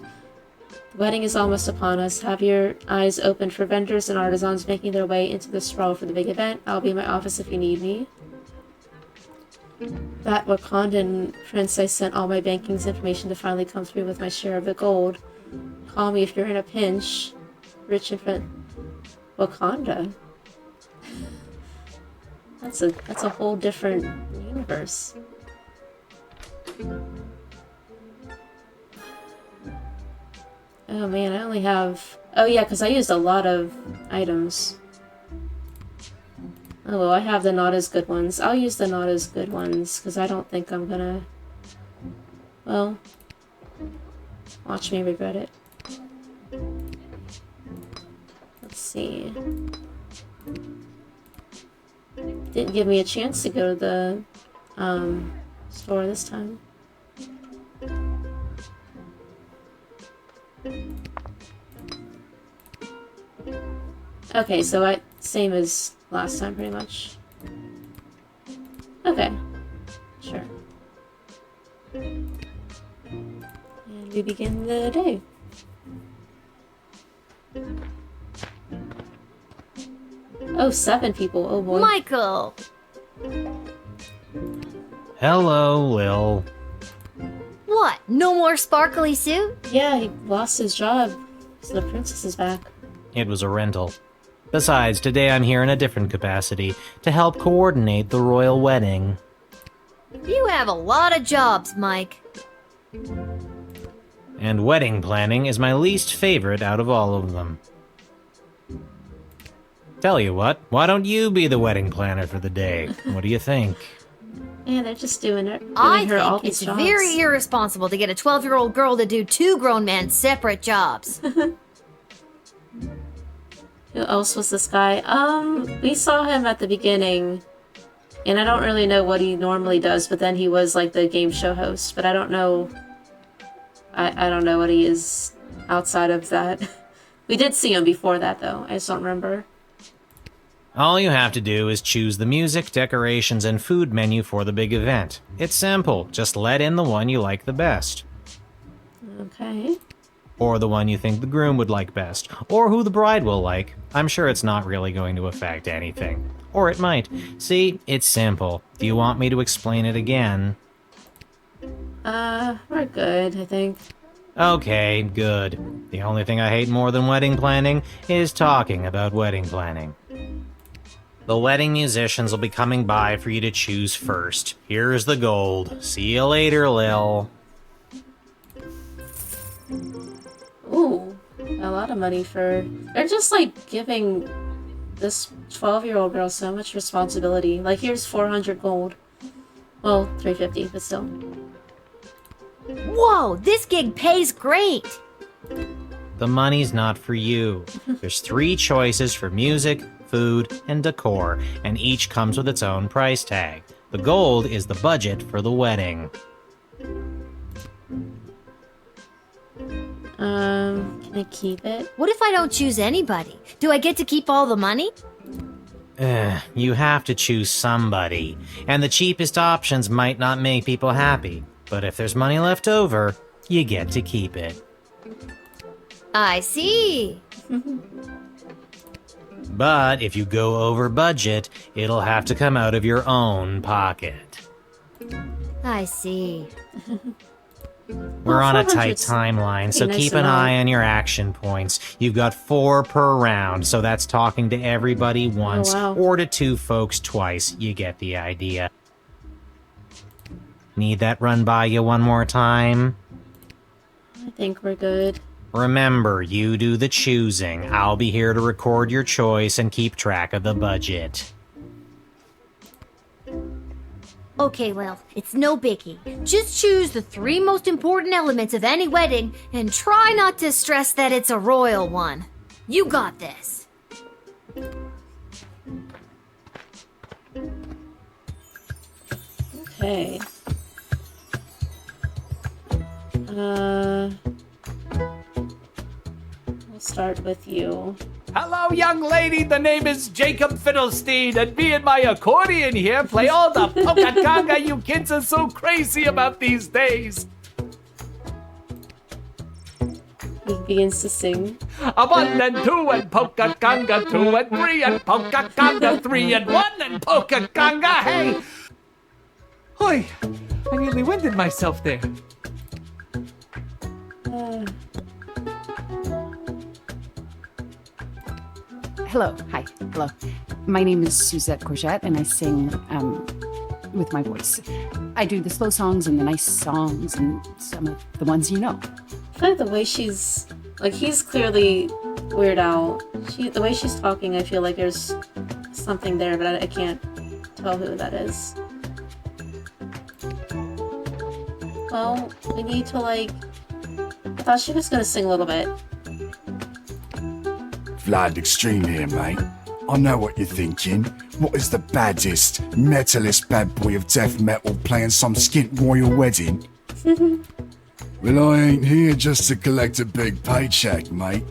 The wedding is almost upon us. Have your eyes open for vendors and artisans making their way into the sprawl for the big event. I'll be in my office if you need me. That Wakandan prince, I sent all my banking's information to finally come through with my share of the gold. Call me if you're in a pinch. Rich and friend. Wakanda? That's a whole different universe. Oh man, I only have... Oh yeah, because I used a lot of items. Oh well, I have the not as good ones. I'll use the not as good ones, because I don't think I'm gonna... Well... Watch me regret it. Let's see... Didn't give me a chance to go to the store this time. Okay, so same as last time pretty much. Okay, sure. And we begin the day. Oh, 7 people. Oh boy. Michael! Hello, Lil. What? No more sparkly suit? Yeah, he lost his job, so the princess is back. It was a rental. Besides, today I'm here in a different capacity, to help coordinate the royal wedding. You have a lot of jobs, Mike. And wedding planning is my least favorite out of all of them. Tell you what, why don't you be the wedding planner for the day? What do you think? Yeah, they're just doing it. I her all think these it's jobs. very irresponsible to get a 12-year-old girl to do 2 grown men separate jobs. Who else was this guy? We saw him at the beginning, and I don't really know what he normally does, but then he was like the game show host, but I don't know... I don't know what he is outside of that. We did see him before that, though. I just don't remember. All you have to do is choose the music, decorations, and food menu for the big event. It's simple, just let in the one you like the best. Okay. Or the one you think the groom would like best, or who the bride will like. I'm sure it's not really going to affect anything. Or it might. See, it's simple. Do you want me to explain it again? We're good, I think. Okay, good. The only thing I hate more than wedding planning is talking about wedding planning. The wedding musicians will be coming by for you to choose first. Here's the gold. See you later, Lil. Ooh, a lot of money for... They're just, like, giving this 12-year-old girl so much responsibility. Like, here's 400 gold. Well, 350, but still. Whoa, this gig pays great! The money's not for you. There's 3 choices for music, food, and decor, and each comes with its own price tag. The gold is the budget for the wedding. Can I keep it? What if I don't choose anybody? Do I get to keep all the money? You have to choose somebody, and the cheapest options might not make people happy, but if there's money left over, you get to keep it. I see. But if you go over budget, it'll have to come out of your own pocket. I see. We're on a tight timeline, so keep an eye on your action points. You've got 4 per round, so that's talking to everybody once, or to 2 folks twice. You get the idea. Need that run by you one more time? I think we're good. Remember, you do the choosing. I'll be here to record your choice and keep track of the budget. Okay, Lil, it's no biggie. Just choose the 3 most important elements of any wedding and try not to stress that it's a royal one. You got this. Okay. We'll start with you. Hello, young lady. The name is Jacob Fiddlestein, and me and my accordion here play all the polka conga you kids are so crazy about these days. He begins to sing. A 1 and 2 and polka conga 2 and 3 and polka conga 3 and 1 and polka conga. Hey! Oi! I nearly winded myself there. Hello. Hi. Hello. My name is Suzette Courgette, and I sing with my voice. I do the slow songs and the nice songs and some of the ones you know. I feel like the way she's... Like, he's clearly Weird Al. The way she's talking, I feel like there's something there, but I can't tell who that is. Well, we need to, like... I thought she was gonna sing a little bit. Vlad Extreme here, mate. I know what you're thinking. What is the baddest, metalist bad boy of death metal playing some skint royal wedding? Well, I ain't here just to collect a big paycheck, mate.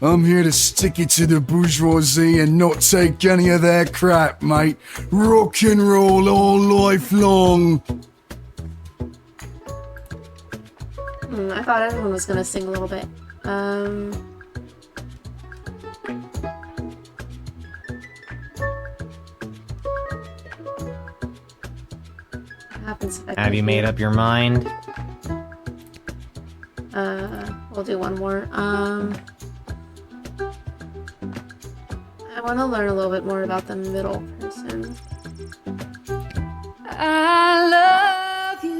I'm here to stick it to the bourgeoisie and not take any of their crap, mate. Rock and roll all life long. I thought everyone was gonna sing a little bit. What happens if I Have you made up your mind? We'll do one more. I want to learn a little bit more about the middle person. I love you,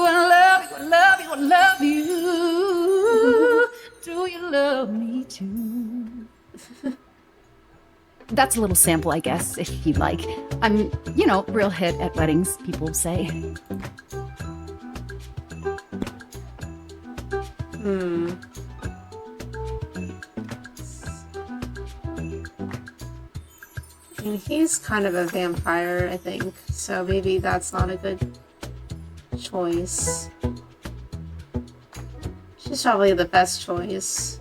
I love you, I love you, I love you. Do you love me too? That's a little sample, I guess, if you'd like. I'm, real hit at weddings, people say. I mean, he's kind of a vampire, I think, so maybe that's not a good choice. She's probably the best choice.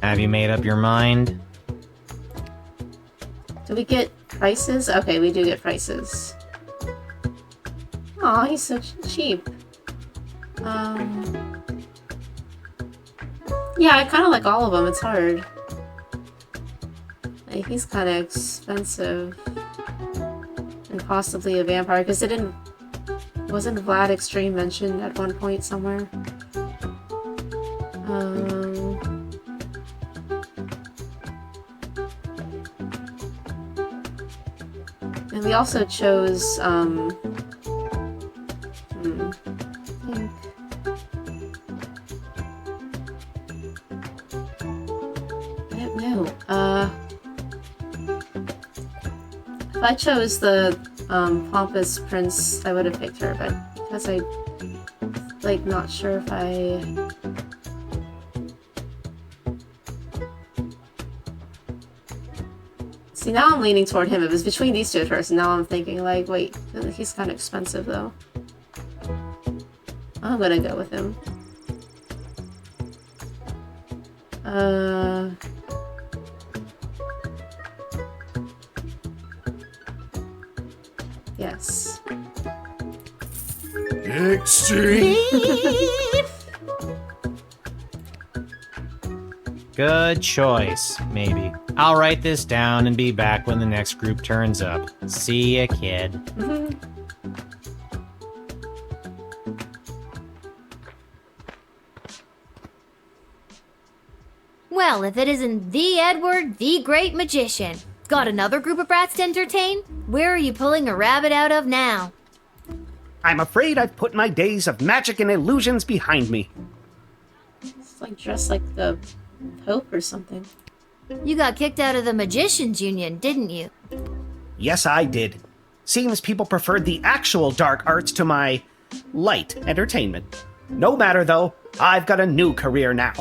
Have you made up your mind? Do we get prices? Okay, we do get prices. Aw, he's so cheap. Yeah, I kind of like all of them. It's hard. Like, he's kind of expensive. And possibly a vampire, because it didn't... Wasn't Vlad Extreme mentioned at one point somewhere? And we also chose, I don't know. If I chose the pompous prince, I would have picked her, but because I not sure if I... See, now I'm leaning toward him. It was between these two at first, and now I'm thinking, wait, he's kind of expensive, though. I'm gonna go with him. Yes. Extreme. Good choice, maybe. I'll write this down and be back when the next group turns up. See ya, kid. Well, if it isn't the Edward, the Great Magician. Got another group of brats to entertain? Where are you pulling a rabbit out of now? I'm afraid I've put my days of magic and illusions behind me. It's dressed like the Pope or something. You got kicked out of the Magicians Union, didn't you? Yes, I did. Seems people preferred the actual dark arts to my light entertainment. No matter, though, I've got a new career now.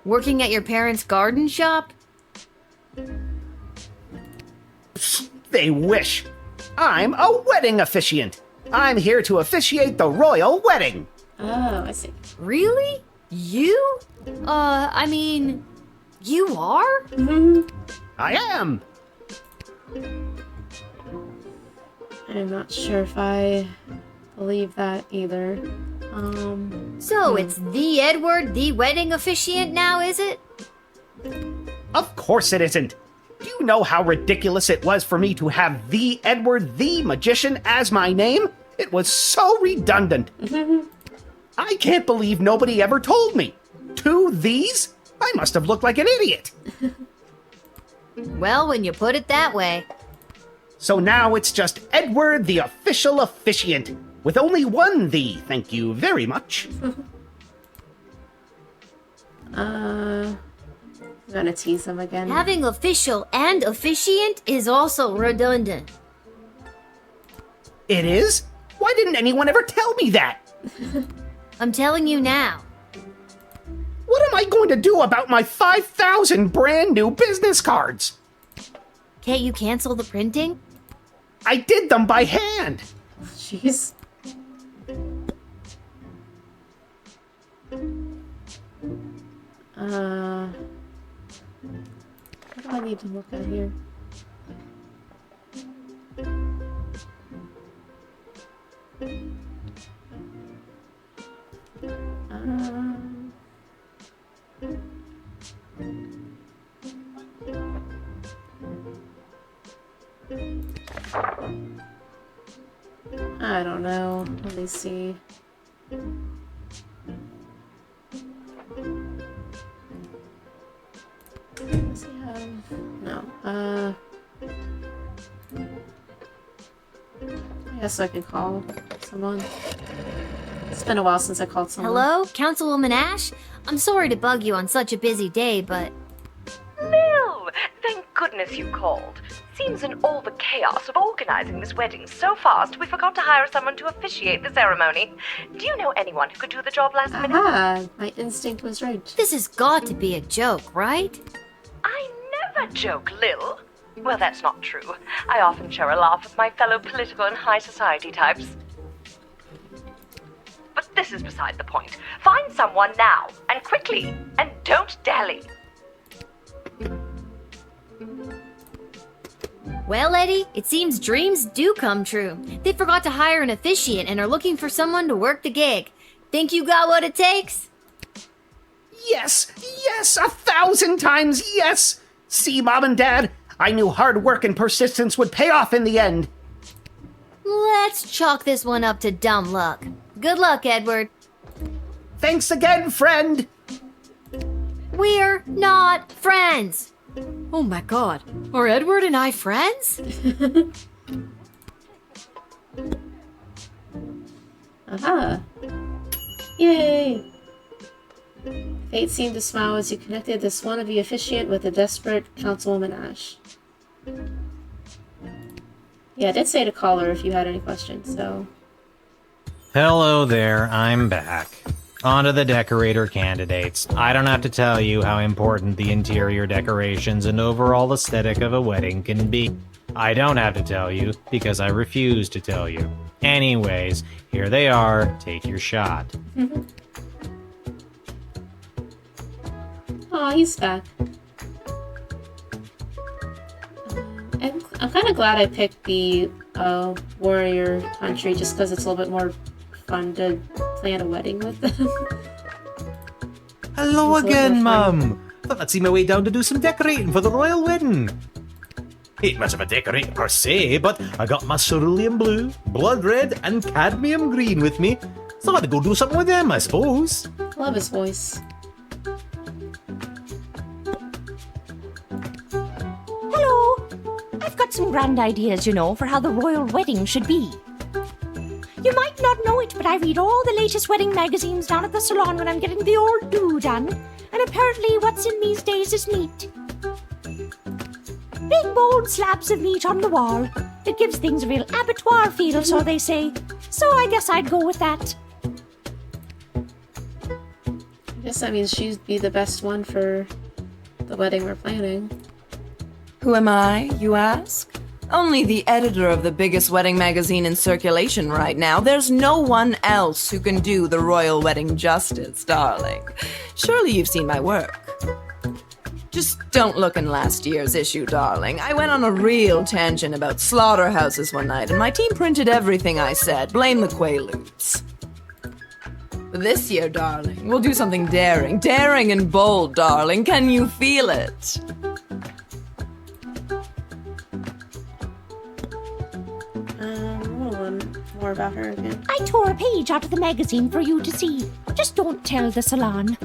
Working at your parents' garden shop? They wish. I'm a wedding officiant. I'm here to officiate the royal wedding. Oh, I see. Really? You? I mean, you are? I am. I'm not sure if I believe that either. So it's the Edward, the wedding officiant now, is it? Of course it isn't. Do you know how ridiculous it was for me to have the Edward the Magician as my name? It was so redundant. I can't believe nobody ever told me. 2 these? I must have looked like an idiot. Well, when you put it that way. So now it's just Edward the official officiant, with only 1 the, thank you very much. I'm gonna tease him again. Having official and officiant is also redundant. It is? Why didn't anyone ever tell me that? I'm telling you now. What am I going to do about my 5,000 brand new business cards? Can't you cancel the printing? I did them by hand. Jeez. What do I need to look at here? I don't know. Let me see. Does he have... No. I guess I can call someone. It's been a while since I called someone. Hello, Councilwoman Ash? I'm sorry to bug you on such a busy day, but... Lil! Thank goodness you called. Seems in all the chaos of organizing this wedding so fast, we forgot to hire someone to officiate the ceremony. Do you know anyone who could do the job last minute? Ah, my instinct was right. This has got to be a joke, right? I never joke, Lil. Well, that's not true. I often share a laugh with my fellow political and high society types. But this is beside the point. Find someone now, and quickly, and don't dally. Well, Eddie, it seems dreams do come true. They forgot to hire an officiant and are looking for someone to work the gig. Think you got what it takes? Yes, yes, 1,000 times yes! See, Mom and Dad, I knew hard work and persistence would pay off in the end. Let's chalk this one up to dumb luck. Good luck, Edward. Thanks again, friend! We're not friends. Oh my god, are Edward and I friends? Aha! Yay! Fate seemed to smile as you connected this wannabe officiant with a desperate Councilwoman Ash. Yeah, I did say to call her if you had any questions, so... Hello there, I'm back. On to the decorator candidates. I don't have to tell you how important the interior decorations and overall aesthetic of a wedding can be. I don't have to tell you, because I refuse to tell you. Anyways, here they are. Take your shot. Aw, he's back. I'm kind of glad I picked the warrior country just because it's a little bit more fun to plan a wedding with them. Hello again, Mum. Thought I'd see my way down to do some decorating for the royal wedding. Ain't much of a decorator per se, but I got my cerulean blue, blood red, and cadmium green with me. So I'd go do something with them, I suppose. I love his voice. Hello! I've got some grand ideas, you know, for how the royal wedding should be. You might not know it, but I read all the latest wedding magazines down at the salon when I'm getting the old do done. and apparently what's in these days is meat. Big bold slabs of meat on the wall. It gives things a real abattoir feel, so they say. So I guess I'd go with that. I guess that means she'd be the best one for the wedding we're planning. Who am I, you ask? Only the editor of the biggest wedding magazine in circulation right now. There's no one else who can do the royal wedding justice, darling. Surely you've seen my work. Just don't look in last year's issue, darling. I went on a real tangent about slaughterhouses one night, and my team printed everything I said. Blame the Quaaludes. But this year, darling, we'll do something daring. Daring and bold, darling. Can you feel it? More about her again. I tore a page out of the magazine for you to see. Just don't tell the salon.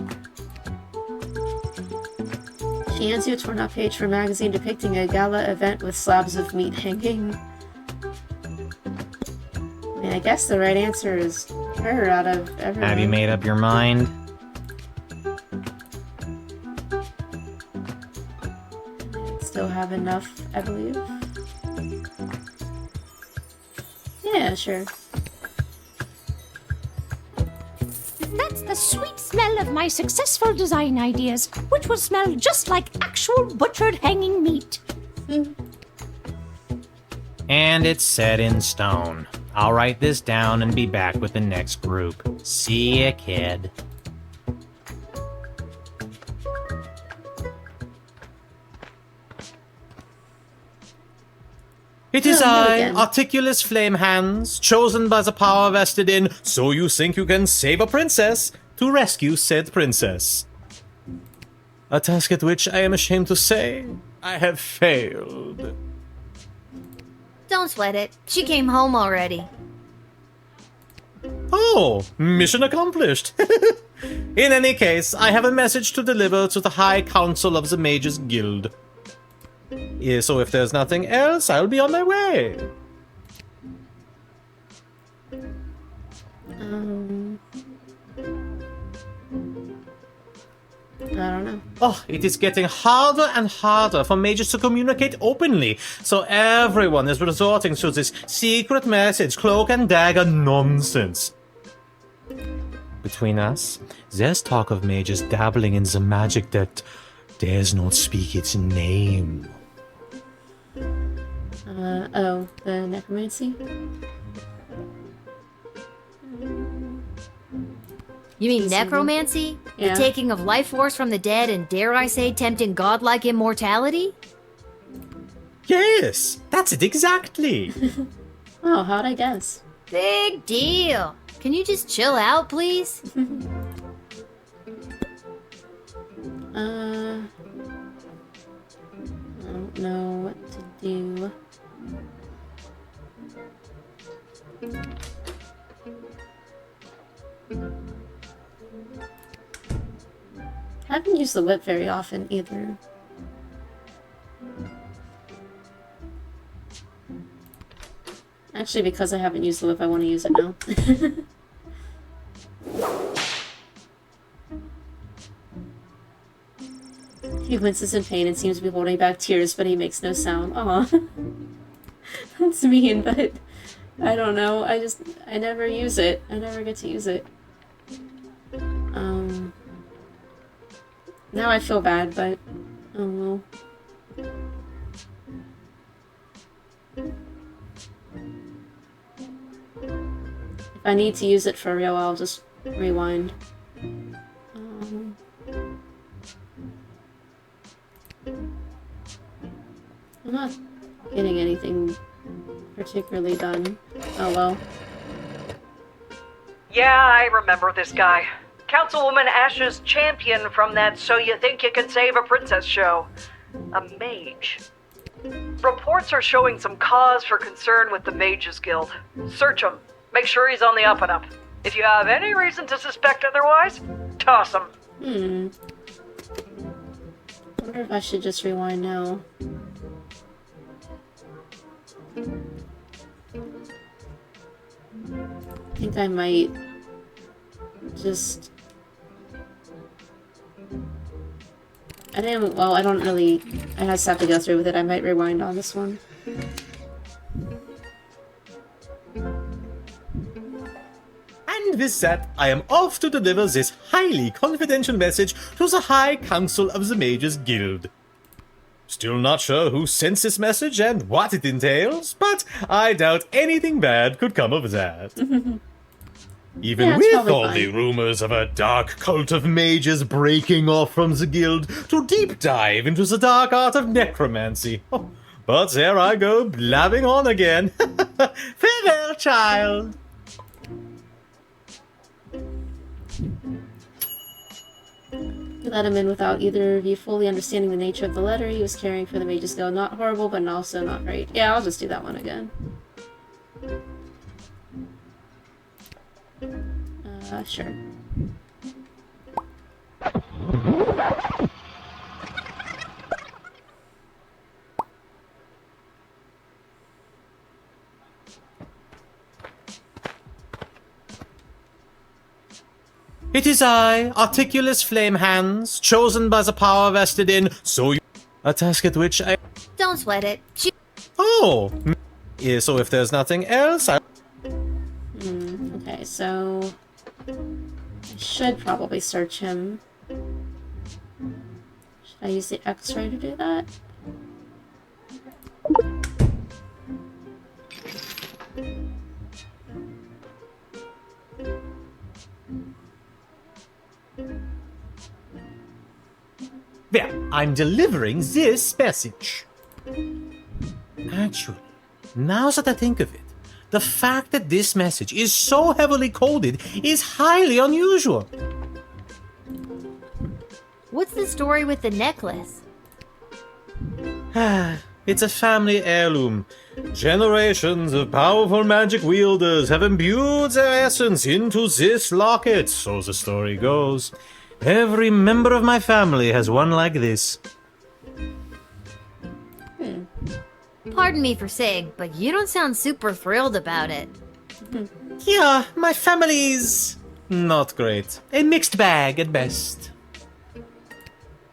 She hands you a torn up page from a magazine depicting a gala event with slabs of meat hanging. I mean, I guess the right answer is her out of everyone. Have you made up your mind? Still have enough, I believe. Yeah, sure. That's the sweet smell of my successful design ideas, which will smell just like actual butchered hanging meat. And it's set in stone. I'll write this down and be back with the next group. See ya, kid. It is I, Articulous Flame Hands, chosen by the power vested in So You Think You Can Save a Princess, to rescue said princess. A task at which I am ashamed to say I have failed. Don't sweat it. She came home already. Oh, mission accomplished. In any case, I have a message to deliver to the High Council of the Mages Guild. Yeah, so if there's nothing else, I'll be on my way. I don't know. Oh, it is getting harder and harder for mages to communicate openly, so everyone is resorting to this secret message, cloak and dagger nonsense. Between us, there's talk of mages dabbling in the magic that dares not speak its name. Oh, the necromancy? You mean necromancy? Yeah. The taking of life force from the dead and, dare I say, tempting godlike immortality? Yes, that's it exactly. Oh, how'd I guess? Big deal. Can you just chill out, please? I don't know what to do. I haven't used the whip very often either. Actually, because I haven't used the whip, I want to use it now. He winces in pain and seems to be holding back tears, but he makes no sound. Aw. That's mean, but I don't know. I never use it. I never get to use it. Now I feel bad, but oh well. If I need to use it for real, I'll just rewind. I'm not getting anything particularly done. Oh well. Yeah, I remember this guy. Councilwoman Ash's champion from that So You Think You Can Save a Princess show. A mage. Reports are showing some cause for concern with the Mages Guild. Search him. Make sure he's on the up and up. If you have any reason to suspect otherwise, toss him. I wonder if I should just rewind now. I think I might just I didn't. Well, I don't really. I just have to go through with it. I might rewind on this one. And with that, I am off to deliver this highly confidential message to the High Council of the Mages Guild. Still not sure who sent this message and what it entails, but I doubt anything bad could come of that. Even Yeah, it's with probably all fine. the rumors of a dark cult of mages breaking off from the guild to deep dive into the dark art of necromancy. Oh, but there I go, blabbing on again. Farewell, child. You let him in without either of you fully understanding the nature of the letter he was carrying for the Mages Guild. Not horrible, but also not great. Yeah, I'll just do that one again. Sure. It is I, Articulus Flamehands, chosen by the power vested in so you... A task at which I... Don't sweat it. Oh! Yeah, so if there's nothing else, I... Okay, so... I should probably search him. Should I use the X-ray to do that? There, I'm delivering this message. Actually, now that I think of it, the fact that this message is so heavily coded is highly unusual. What's the story with the necklace? It's a family heirloom. Generations of powerful magic wielders have imbued their essence into this locket, so the story goes. Every member of my family has one like this. Pardon me for saying, but you don't sound super thrilled about it. Yeah, my family's not great. A mixed bag at best.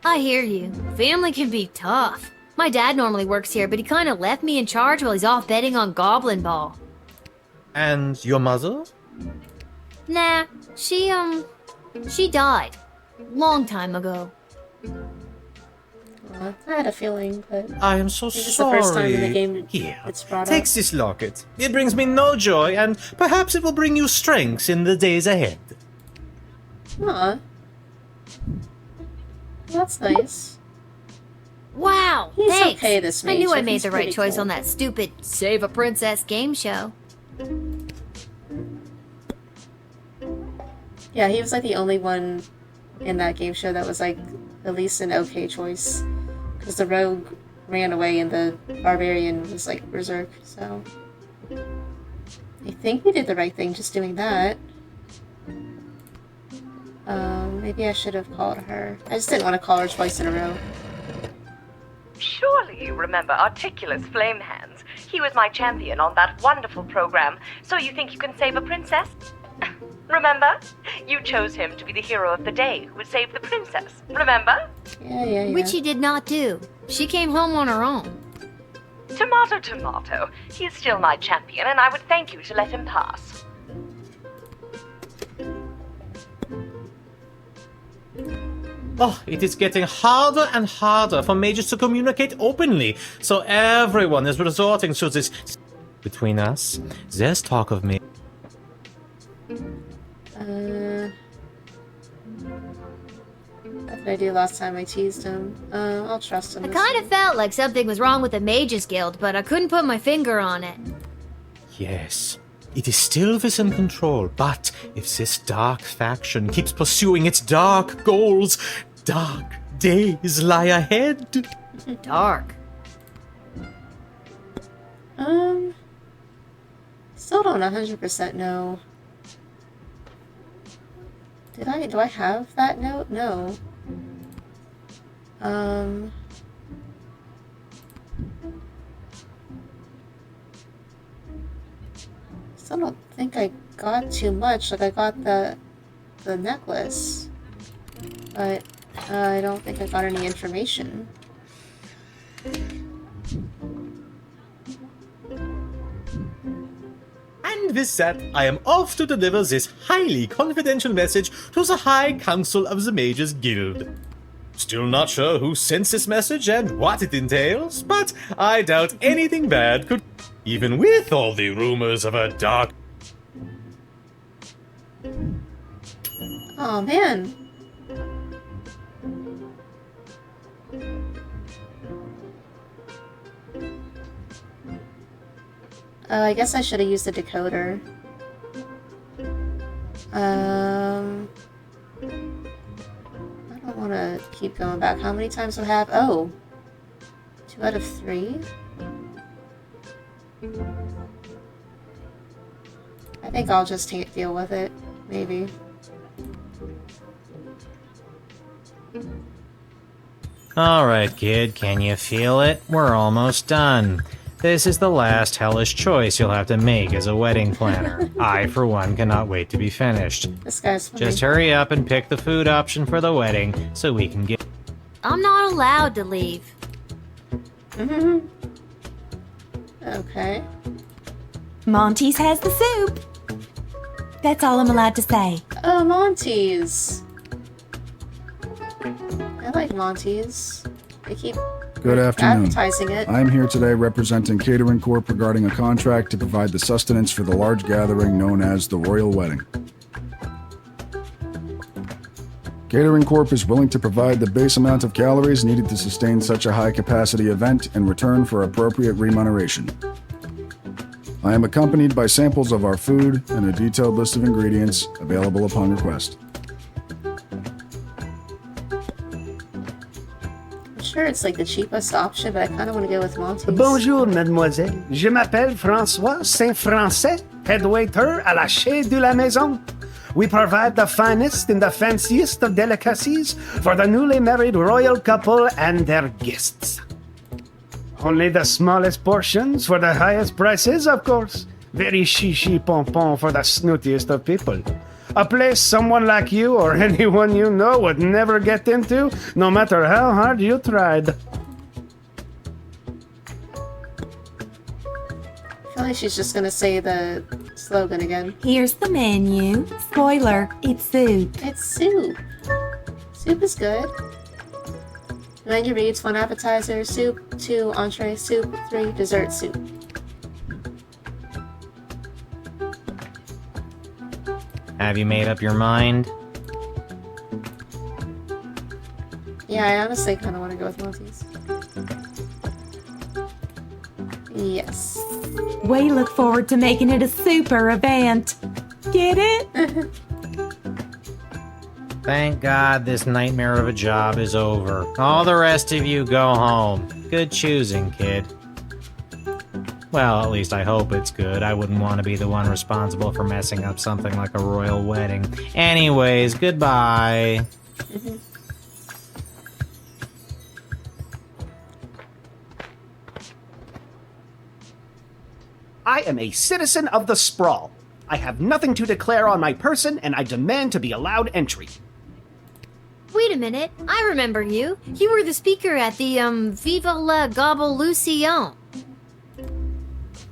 I hear you. Family can be tough. My dad normally works here, but he kind of left me in charge while he's off betting on Goblin Ball. And your mother? Nah, she died. Long time ago. I had a feeling, but... I am so This is sorry. the first time in the game Here, it's brought take up. this locket. It brings me no joy, and perhaps it will bring you strength in the days ahead. Aw. That's nice. Wow, He's thanks. okay, this I knew mage. I made He's the right pretty choice cool. on that stupid Save a Princess game show. Yeah, he was like the only one in that game show that was like at least an okay choice. Because the rogue ran away and the barbarian was like berserk, so... I think we did the right thing just doing that. Maybe I should have called her. I just didn't want to call her twice in a row. Surely you remember Articulus Flamehands. He was my champion on that wonderful program. So you think you can save a princess? Remember? You chose him to be the hero of the day who would save the princess. Remember? Yeah. Which he did not do. She came home on her own. Tomato, tomato. He is still my champion, and I would thank you to let him pass. Oh, it is getting harder and harder for mages to communicate openly, so everyone is resorting to this. Between us, there's talk of me. What did I do last time I teased him? I'll trust him. I this kind of felt like something was wrong with the Mages Guild, but I couldn't put my finger on it. Yes, it is still within control, but if this dark faction keeps pursuing its dark goals, dark days lie ahead. Dark. Still don't 100% know. Do I have that note? No. Still don't think I got too much. Like, I got the necklace. But I don't think I got any information. And with that, I am off to deliver this highly confidential message to the High Council of the Mages Guild. Still not sure who sent this message and what it entails, but I doubt anything bad could, even with all the rumors of a dark... Oh man. I guess I should have used the decoder. I don't want to keep going back. How many times do I have? Oh, 2 out of 3. I think I'll just deal with it, maybe. Alright, kid, can you feel it? We're almost done. This is the last hellish choice you'll have to make as a wedding planner. I, for one, cannot wait to be finished. This guy's funny. Just hurry up and pick the food option for the wedding so we can get... I'm not allowed to leave. Okay. Monty's has the soup. That's all I'm allowed to say. Oh, Monty's. I like Monty's. They keep Good afternoon. advertising it. I'm here today representing Catering Corp regarding a contract to provide the sustenance for the large gathering known as the Royal Wedding. Catering Corp is willing to provide the base amount of calories needed to sustain such a high-capacity event in return for appropriate remuneration. I am accompanied by samples of our food and a detailed list of ingredients available upon request. I'm sure it's like the cheapest option, but I kind of want to go with Monty's. Bonjour, mademoiselle. Je m'appelle François Saint-Français, head waiter à la Chez de la Maison. We provide the finest and the fanciest of delicacies for the newly married royal couple and their guests. Only the smallest portions for the highest prices, of course. Very chichi pompon for the snootiest of people. A place someone like you or anyone you know would never get into, no matter how hard you tried. I feel like she's just gonna say the slogan again. Here's the menu. Spoiler, it's soup. It's soup. Soup is good. The menu reads 1 appetizer, soup, 2 entree, soup, 3 dessert soup. Have you made up your mind? Yeah, I honestly kind of want to go with Monty's. Yes. We look forward to making it a super event. Get it? Thank God this nightmare of a job is over. All the rest of you go home. Good choosing, kid. Well, at least I hope it's good. I wouldn't want to be the one responsible for messing up something like a royal wedding. Anyways, goodbye. I am a citizen of the Sprawl. I have nothing to declare on my person, and I demand to be allowed entry. Wait a minute, I remember you. You were the speaker at the, Viva la Gobblelucion.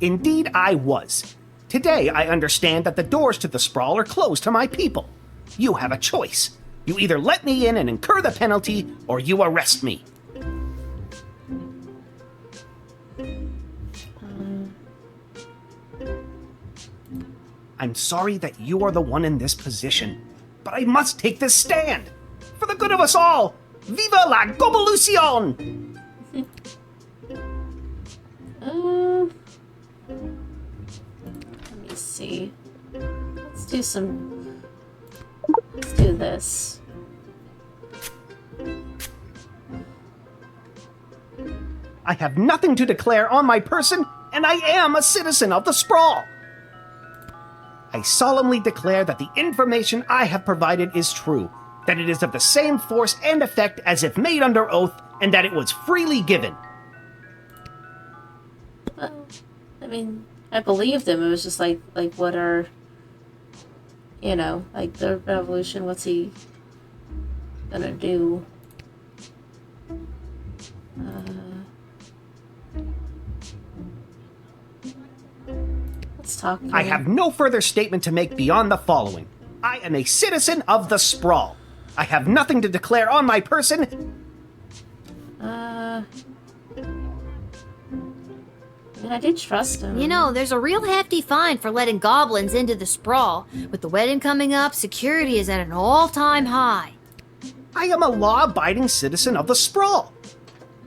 Indeed, I was. Today, I understand that the doors to the Sprawl are closed to my people. You have a choice. You either let me in and incur the penalty, or you arrest me. I'm sorry that you are the one in this position, but I must take this stand. For the good of us all, Viva la Gobblelucion! Let me see. Let's do this. I have nothing to declare on my person, and I am a citizen of the Sprawl. I solemnly declare that the information I have provided is true, that it is of the same force and effect as if made under oath, and that it was freely given. Well, I mean, I believed him. It was just like what are, like the revolution, what's he gonna do? Let's talk. I have no further statement to make beyond the following. I am a citizen of the Sprawl. I have nothing to declare on my person. I did trust him. You know, there's a real hefty fine for letting goblins into the Sprawl. With the wedding coming up, security is at an all-time high. I am a law-abiding citizen of the Sprawl.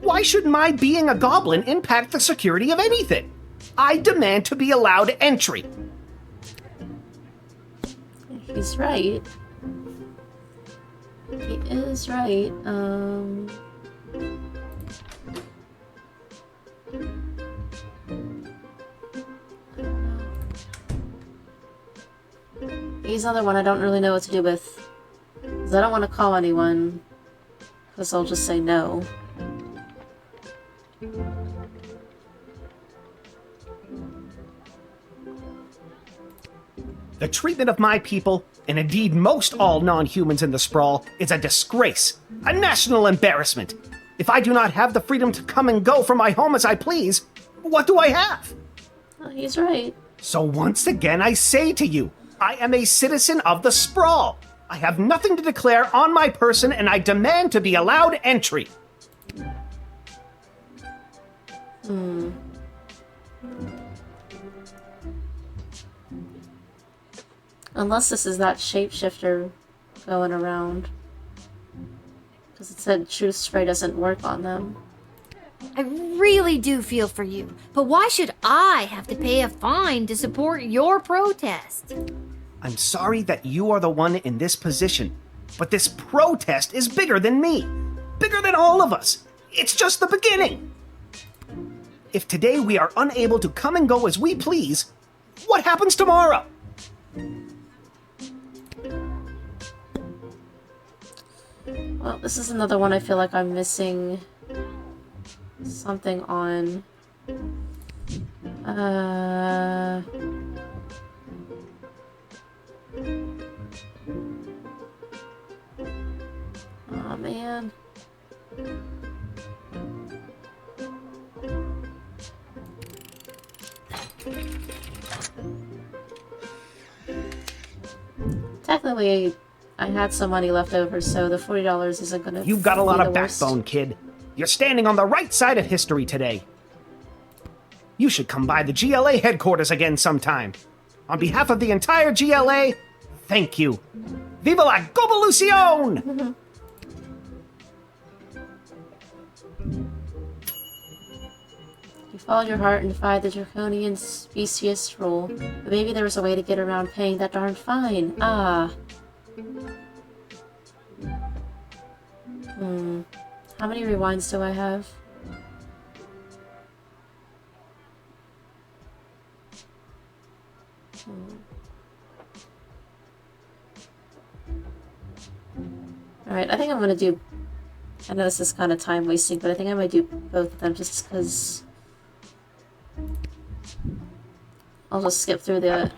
Why should my being a goblin impact the security of anything? I demand to be allowed entry. He's right. He is right. He's another one I don't really know what to do with. Because I don't want to call anyone. Because I'll just say no. The treatment of my people, and indeed most all non-humans in the Sprawl, is a disgrace, a national embarrassment. If I do not have the freedom to come and go from my home as I please, what do I have? Oh, he's right. So once again I say to you, I am a citizen of the Sprawl. I have nothing to declare on my person, and I demand to be allowed entry. Unless this is that shapeshifter going around. Because it said truth spray doesn't work on them. I really do feel for you, but why should I have to pay a fine to support your protest? I'm sorry that you are the one in this position, but this protest is bigger than me. Bigger than all of us. It's just the beginning. If today we are unable to come and go as we please, what happens tomorrow? Well, this is another one I feel like I'm missing something on. Oh man. Technically, I had some money left over, so the $40 isn't gonna. You've got a lot of worst. backbone, kid. You're standing on the right side of history today. You should come by the GLA headquarters again sometime. On behalf of the entire GLA, thank you. Viva la Govolucion! You followed your heart and defied the draconian speciest rule. But maybe there was a way to get around paying that darn fine. Ah. How many rewinds do I have? Alright, I think I'm gonna do... I know this is kind of time wasting, but I think I might do both of them just because... I'll just skip through the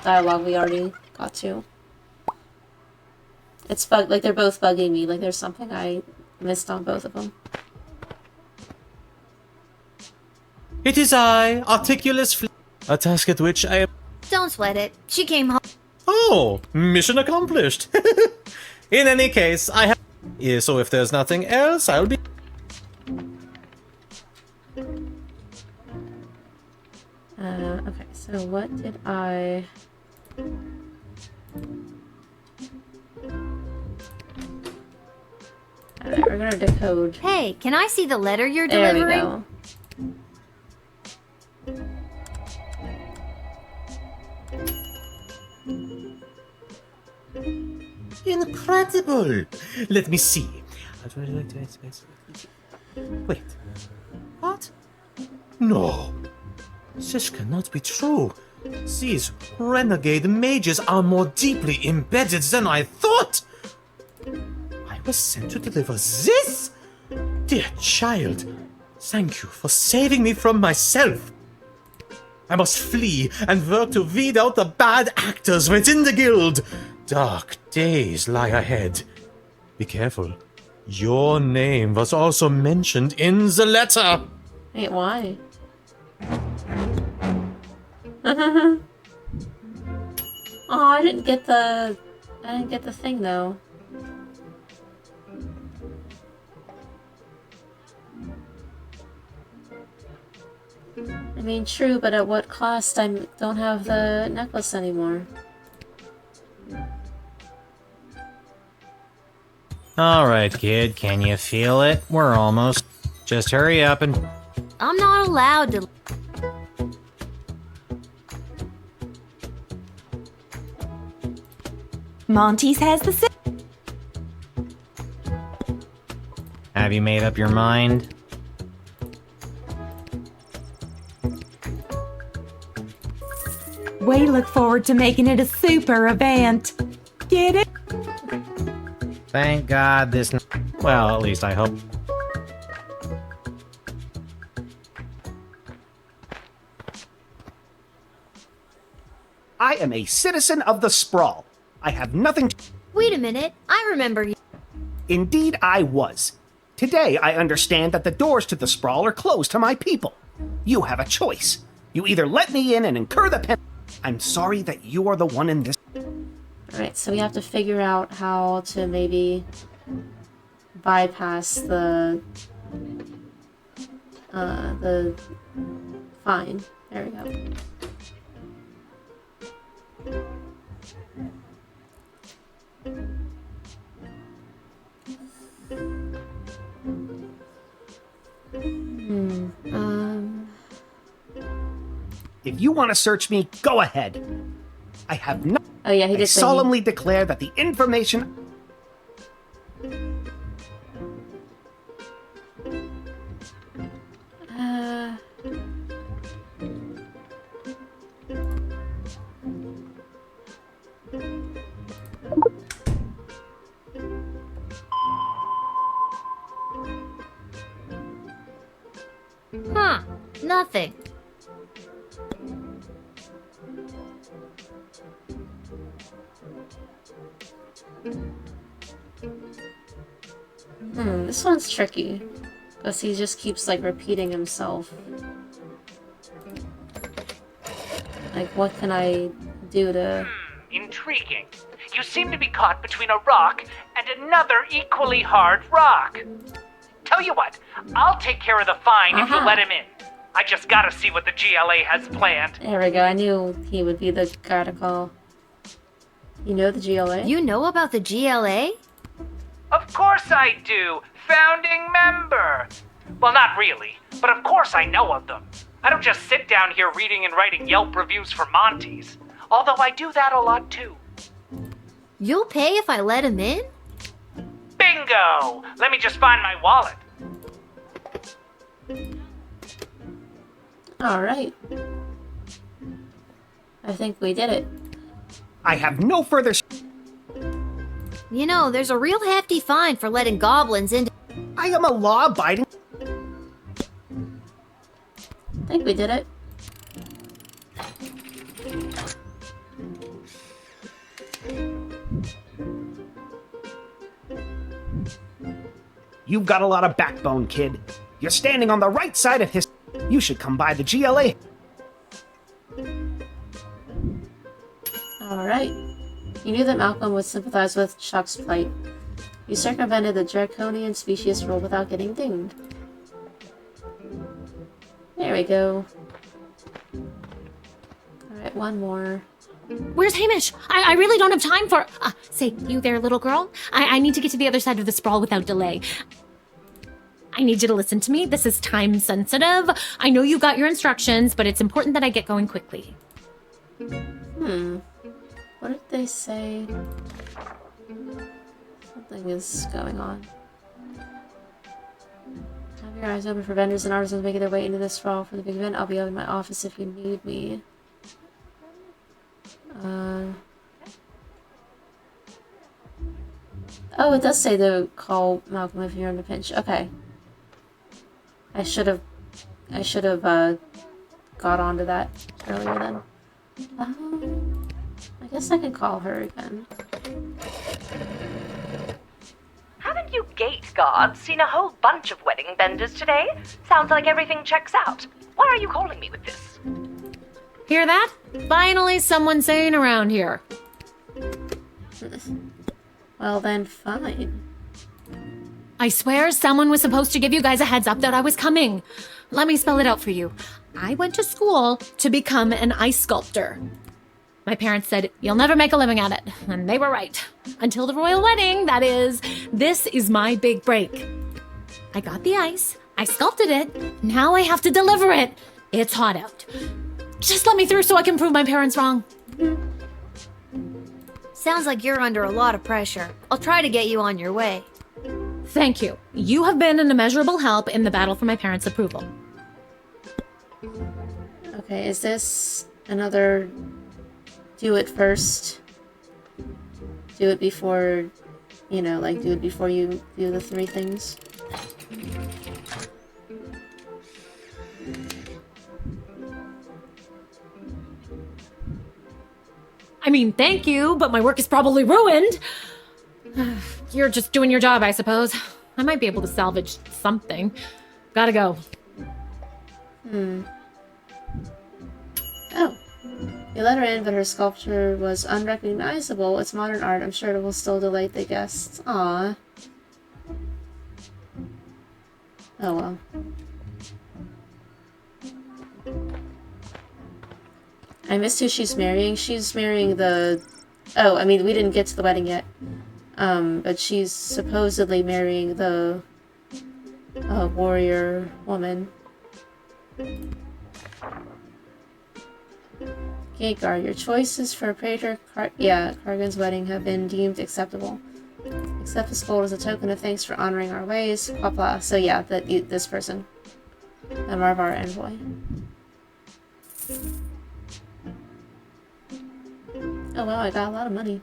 dialogue we already got to. It's like they're both bugging me, like there's something I missed on both of them. It is I, Articulus a task at which I am... Don't sweat it. She came home. Oh, mission accomplished. In any case, I have... Yeah, so if there's nothing else, I'll be... Okay, so what did I... Alright, we're gonna decode. Hey, can I see the letter you're There we delivering? go. Incredible! Let me see. Wait. What? No. This cannot be true. These renegade mages are more deeply embedded than I thought. I was sent to deliver this? Dear child, thank you for saving me from myself. I must flee and work to weed out the bad actors within the guild. Dark days lie ahead. Be careful. Your name was also mentioned in the letter. Wait, why? Oh, I didn't get the thing though. I mean, true, but at what cost? I don't have the necklace anymore. Alright, kid, can you feel it? We're almost. Just hurry up and. I'm not allowed to. Monty's has the. Have you made up your mind? We look forward to making it a super event. Get it? Thank God this. Well, at least I hope. I am a citizen of the Sprawl. I have nothing to... Wait a minute, I remember you. Indeed, I was. Today, I understand that the doors to the Sprawl are closed to my people. You have a choice. You either let me in and incur the pen. I'm sorry that you are the one in this. Alright, so we have to figure out how to maybe bypass the fine. There we go. If you want to search me, go ahead. I have no. Oh yeah, he did I say solemnly declare that the information. Huh, nothing. This one's tricky. Because he just keeps, like, repeating himself. Like, what can I do to... Intriguing. You seem to be caught between a rock and another equally hard rock. Tell you what, I'll take care of the fine if you let him in. I just gotta see what the GLA has planned. There we go, I knew he would be the guy to call. You know the GLA? You know about the GLA? Of course I do. Founding member. Well, not really, but of course I know of them. I don't just sit down here reading and writing Yelp reviews for Monty's. Although I do that a lot too. You'll pay if I let him in? Bingo! Let me just find my wallet. Alright. I think we did it. I have no further... You know, there's a real hefty fine for letting goblins into... I am a law-abiding... I think we did it. You've got a lot of backbone, kid. You're standing on the right side of his... You should come by the GLA. Alright. You knew that Malcolm would sympathize with Chuck's plight. You circumvented the draconian species rule without getting dinged. There we go. Alright, one more. Where's Hamish? I really don't have time for... say, you there, little girl? I need to get to the other side of the sprawl without delay. I need you to listen to me. This is time sensitive. I know you got your instructions, but it's important that I get going quickly. What did they say? Something is going on. Have your eyes open for vendors and artisans making their way into this sprawl for the big event. I'll be in my office if you need me. Oh, it does say to call Malcolm if you're in a pinch. Okay. I should have got onto that earlier then. I guess I could call her again. Haven't you gate guards seen a whole bunch of wedding vendors today? Sounds like everything checks out. Why are you calling me with this? Hear that? Finally someone sane around here. Well then, fine. I swear someone was supposed to give you guys a heads up that I was coming. Let me spell it out for you. I went to school to become an ice sculptor. My parents said, you'll never make a living at it. And they were right. Until the royal wedding, that is. This is my big break. I got the ice. I sculpted it. Now I have to deliver it. It's hot out. Just let me through so I can prove my parents wrong. Sounds like you're under a lot of pressure. I'll try to get you on your way. Thank you. You have been an immeasurable help in the battle for my parents' approval. Okay, is this another do it first? Do it before, you know, like do it before you do the 3 things? I mean, thank you, but my work is probably ruined. You're just doing your job, I suppose. I might be able to salvage something. Gotta go. Oh. You let her in, but her sculpture was unrecognizable. It's modern art. I'm sure it will still delight the guests. Aww. Oh well. I missed who she's marrying. She's marrying the... Oh, I mean, we didn't get to the wedding yet. But she's supposedly marrying the warrior woman. Gateguard, your choices for Praetor Kargan's wedding have been deemed acceptable. Accept this gold as a token of thanks for honoring our ways. Blah blah. So yeah, this person. The Marvar envoy. Oh wow, I got a lot of money.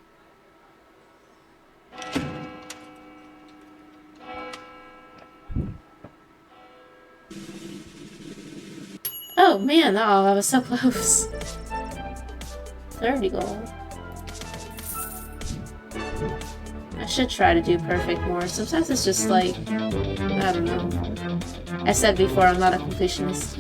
Oh man, oh, I was so close. 30 gold. I should try to do perfect more. Sometimes it's just like, I don't know. I said before, I'm not a completionist.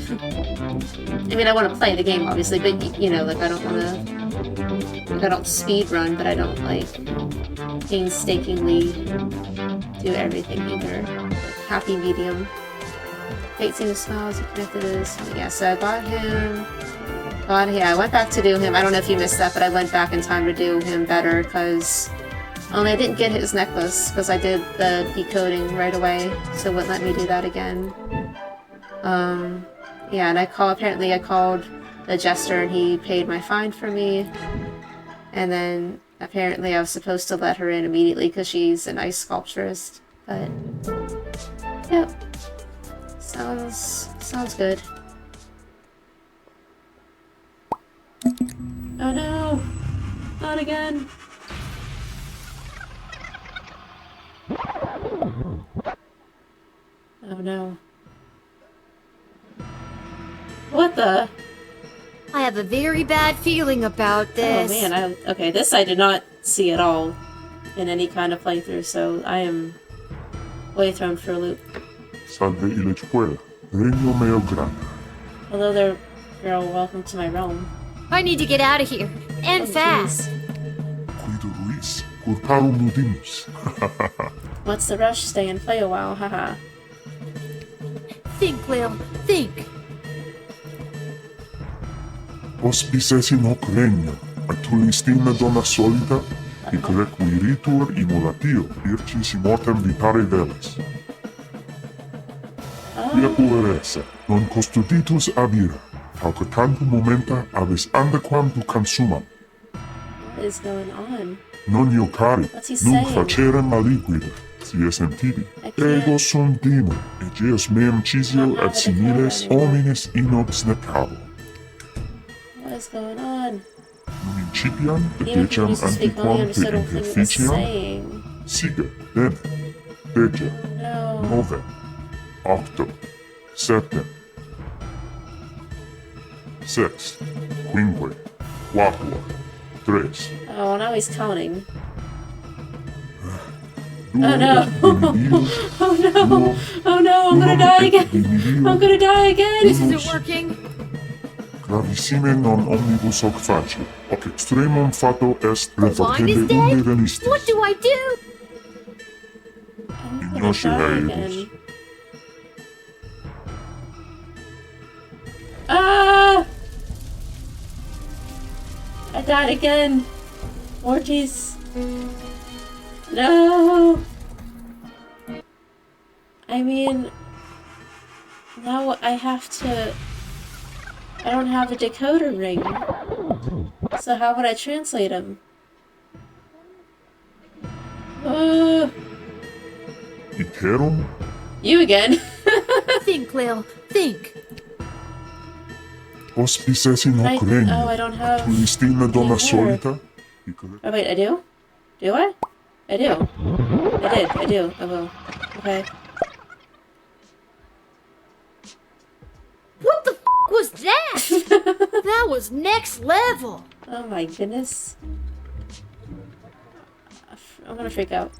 I mean, I want to play the game, obviously, but you know, like I don't want to, like I don't speed run, but I don't like painstakingly do everything either. Like, happy medium. Fate seems smiles, you connected to this. Yeah, so I got him. Yeah, I went back to do him. I don't know if you missed that, but I went back in time to do him better, because only I didn't get his necklace, because I did the decoding right away, so it wouldn't let me do that again. Yeah, and apparently I called the jester, and he paid my fine for me, and then apparently I was supposed to let her in immediately, because she's an ice sculpturist, but, yep. Sounds good. Oh no! Not again! Oh no. What the? I have a very bad feeling about this. Oh man, okay, this I did not see at all in any kind of playthrough, so I am way thrown for a loop. Salve ile escuela. Regno meo grande. Hello there, girl. Welcome to my realm. I need to get out of here. And fast. Cuido Luis. Culparo mudimus. What's the rush? Stay and play a while, haha. Think, Lil. Think. Hospices in hoc regno. Actualistina donna solita. Hic requiritur imulatio. Vircis immortem vitare veles. Via pueressa. Non custoditus abira. Pauca tanto momenta avis andequam tu consumam. What is going on? Non io cari, What's he nunc saying? facerem aliquida, si esem tibi. Ego sum dino, egeus meum cisio et similes homines inox necabo. What is going on? Non incipiam, Even if you egeciam used to speak, only antiquam understood te what he was interficiam. saying. Sige, bene. Dece, No. nove, octo, septem, sex, quinque, quattro, tres. Oh, now he's counting. Oh no! Oh no! Oh no! I'm gonna die again! I'm gonna die again! This isn't working. Gravissime non omnibus hoc facie, hoc extremum fato est Wine refacende is unde dead? venistis. What do I do? Ignoce haebus. Ah! I died again. Ortiz. No. I mean, now I have to. I don't have a decoder ring. So how would I translate him? Iterum? You again. Think, Lil. Think. Hospices in hoc regni. Oh, I don't have. Turistina donna Yeah, here. solita. Oh wait, I do? Do I? I do. I do. I will. Okay. What the was that? That was next level. Oh my goodness. I'm gonna freak out.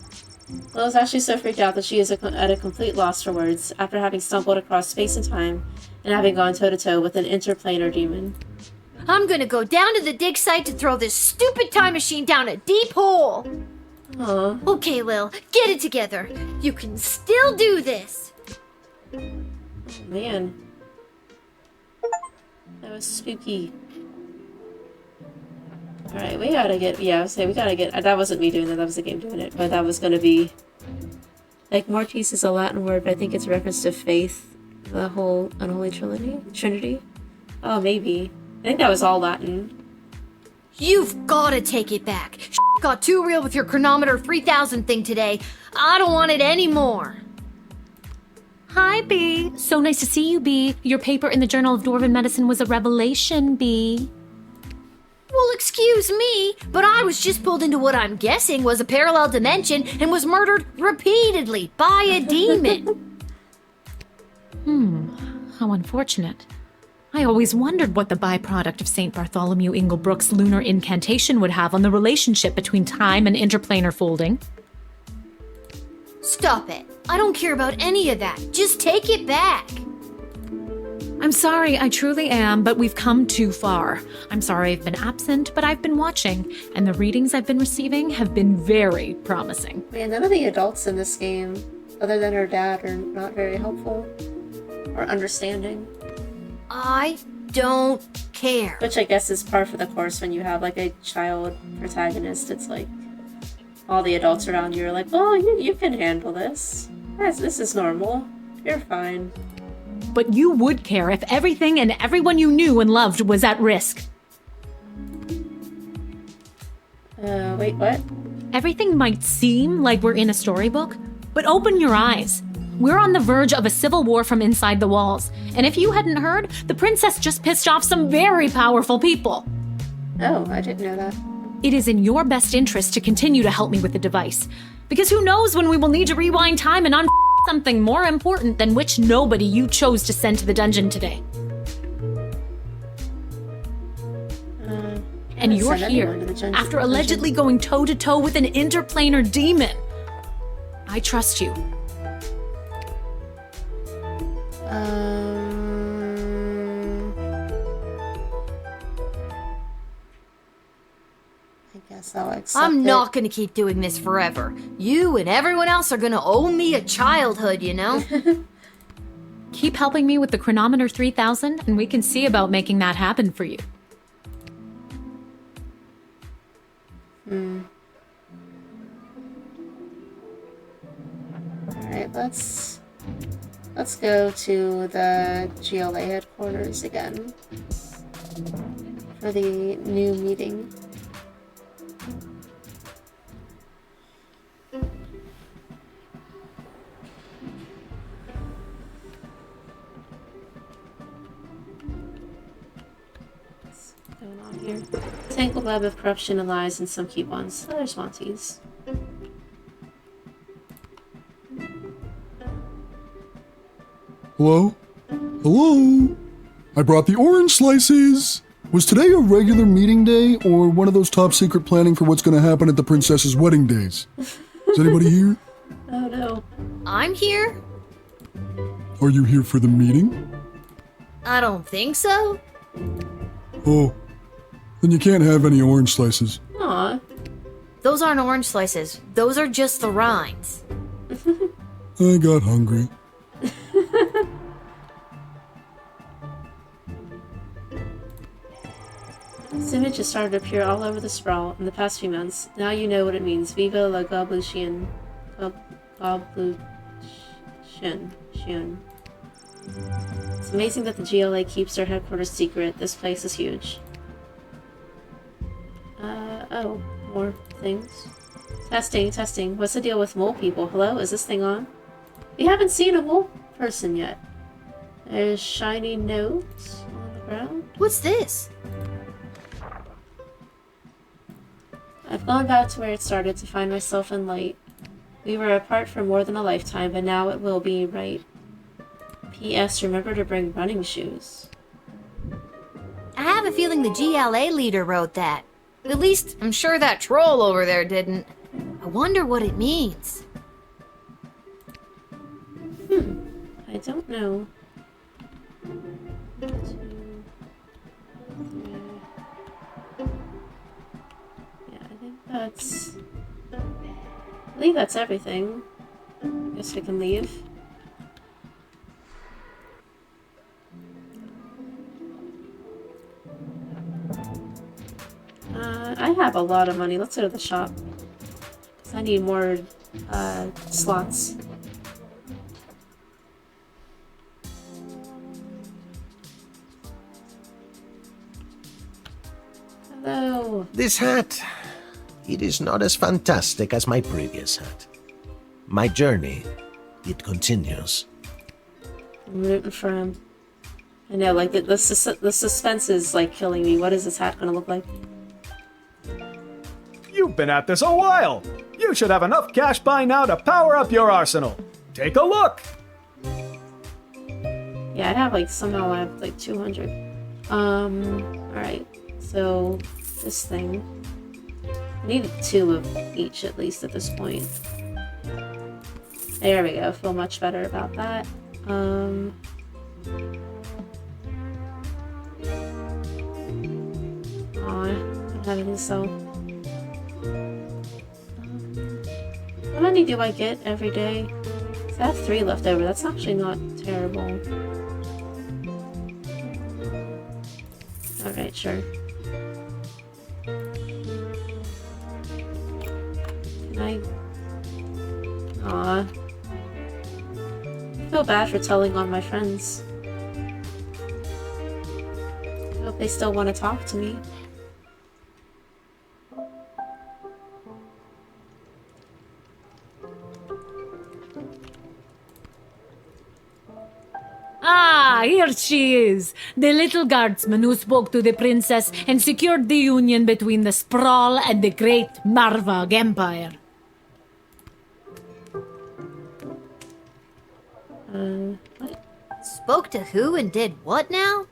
Lil's actually so freaked out that she is at a complete loss for words after having stumbled across space and time and having gone toe-to-toe with an interplanar demon. I'm gonna go down to the dig site to throw this stupid time machine down a deep hole. Aww. Okay, Lil, get it together. You can still do this. Oh, man. That was spooky. Alright, we gotta get, yeah, I was saying we gotta get, that wasn't me doing that was the game doing it, but that was gonna be, like, Mortis is a Latin word, but I think it's a reference to faith, the whole unholy trinity? Oh, maybe. I think that was all Latin. You've gotta take it back. Got too real with your chronometer 3000 thing today. I don't want it anymore. Hi, B. So nice to see you, B. Your paper in the Journal of Dwarven Medicine was a revelation, B. Well, excuse me, but I was just pulled into what I'm guessing was a parallel dimension and was murdered repeatedly by a demon. How unfortunate. I always wondered what the byproduct of St. Bartholomew Inglebrook's lunar incantation would have on the relationship between time and interplanar folding. Stop it. I don't care about any of that. Just take it back. I'm sorry, I truly am, but we've come too far. I'm sorry I've been absent, but I've been watching, and the readings I've been receiving have been very promising. Man, none of the adults in this game, other than her dad, are not very helpful or understanding. I don't care. Which I guess is par for the course when you have like a child protagonist. It's like all the adults around you are like, oh, you can handle this. Yes, this is normal. You're fine. But you would care if everything and everyone you knew and loved was at risk. Wait, what? Everything might seem like we're in a storybook, but open your eyes. We're on the verge of a civil war from inside the walls. And if you hadn't heard, the princess just pissed off some very powerful people. Oh, I didn't know that. It is in your best interest to continue to help me with the device. Because who knows when we will need to rewind time and something more important than which nobody you chose to send to the dungeon today. And you're here, after allegedly going toe-to-toe with an interplanar demon. I trust you. I guess I'll accept I'm it. not gonna keep doing this forever. You and everyone else are gonna owe me a childhood, you know? Keep helping me with the chronometer 3000, and we can see about making that happen for you. Alright, let's go to the GLA headquarters again for the new meeting. What's going on here? Tangled web of corruption and lies and some keep ones. Oh, there's Monty's. Hello? Hello? I brought the orange slices! Was today a regular meeting day, or one of those top secret planning for what's gonna happen at the princess's wedding days? Is anybody here? Oh no. I'm here? Are you here for the meeting? I don't think so. Oh, then you can't have any orange slices. Aw. Those aren't orange slices. Those are just the rinds. I got hungry. This image has started to appear all over the sprawl in the past few months. Now you know what it means. Viva la Goblution. Goblution. It's amazing that the GLA keeps their headquarters secret. This place is huge. Oh, more things. Testing. What's the deal with mole people? Hello, is this thing on? We haven't seen a mole person yet. There's shiny notes on the ground. What's this? I've gone back to where it started to find myself in light. We were apart for more than a lifetime, but now it will be, right? P.S. Remember to bring running shoes. I have a feeling the GLA leader wrote that. At least, I'm sure that troll over there didn't. I wonder what it means. I don't know. 2, 3. Yeah, I think that's... I believe that's everything. Guess we can leave. I have a lot of money. Let's go to the shop. 'Cause I need more slots. Hello. This hat, it is not as fantastic as my previous hat. My journey, it continues. I'm rooting for him. I know, like, the suspense is, like, killing me. What is this hat gonna look like? You've been at this a while. You should have enough cash by now to power up your arsenal. Take a look. Yeah, I have, like, somehow I have, like, 200. Alright. So, this thing. I need 2 of each, at least, at this point. There we go. Feel much better about that. Aw, I don't have any, so... How many do I get every day? So I have 3 left over. That's actually not terrible. Alright, sure. Can I... Aw. I feel bad for telling on my friends. I hope they still want to talk to me. Ah, here she is, the little guardsman who spoke to the princess and secured the union between the Sprawl and the great Marvog Empire. What? Spoke to who and did what now?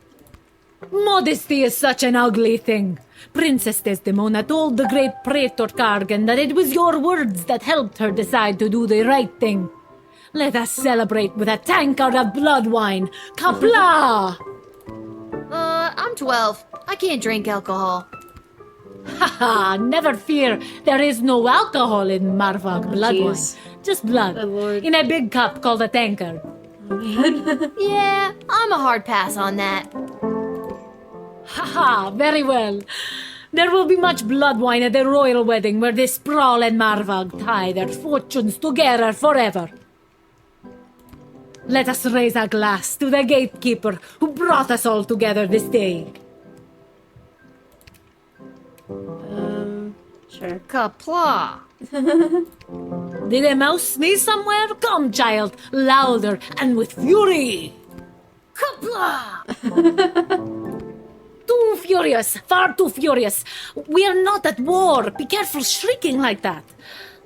Modesty is such an ugly thing. Princess Desdemona told the great Praetor Kargan that it was your words that helped her decide to do the right thing. Let us celebrate with a tankard of blood wine. Kapla! I'm 12. I can't drink alcohol. Haha, never fear. There is no alcohol in Marvog blood wine. Jeez. Just blood. In a big cup called a tankard. Yeah, I'm a hard pass on that. Haha, very well. There will be much blood wine at the royal wedding where the Sprawl and Marvog tie their fortunes together forever. Let us raise a glass to the gatekeeper who brought us all together this day. Sure. Kapla. Did a mouse sneeze somewhere? Come, child, louder and with fury. Kapla! Too furious, far too furious. We are not at war. Be careful shrieking like that.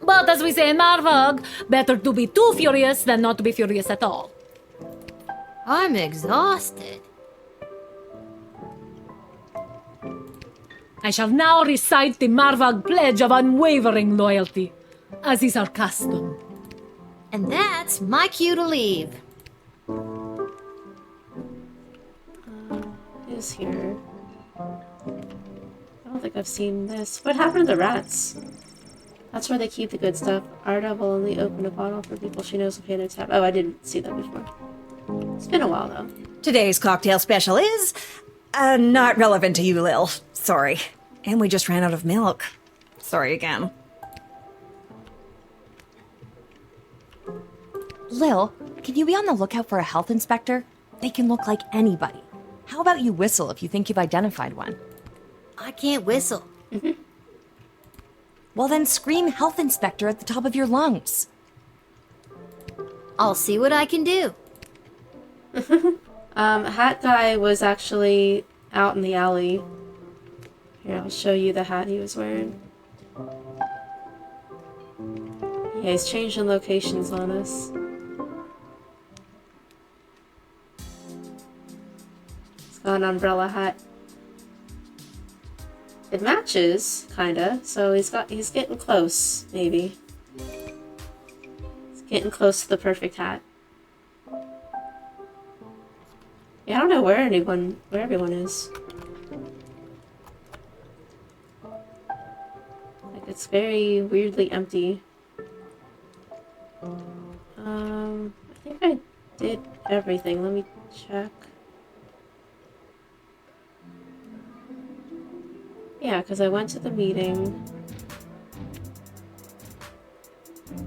But as we say in Marvog, better to be too furious than not to be furious at all. I'm exhausted. I shall now recite the Marvog Pledge of Unwavering Loyalty, as is our custom. And that's my cue to leave. Who's here? I don't think I've seen this. What happened to the rats? That's where they keep the good stuff. Arda will only open a bottle for people she knows will pay their tab. Oh, I didn't see that before. It's been a while, though. Today's cocktail special is not relevant to you, Lil. Sorry. And we just ran out of milk. Sorry again. Lil, can you be on the lookout for a health inspector? They can look like anybody. How about you whistle if you think you've identified one? I can't whistle. Well, then scream health inspector at the top of your lungs. I'll see what I can do. Hat guy was actually out in the alley. Here, I'll show you the hat he was wearing. Yeah, he's changing locations on us. He's got an umbrella hat. It matches, kinda, so he's getting close, maybe. He's getting close to the perfect hat. Yeah, I don't know where everyone is. Like, it's very weirdly empty. I think I did everything. Let me check. Yeah, because I went to the meeting.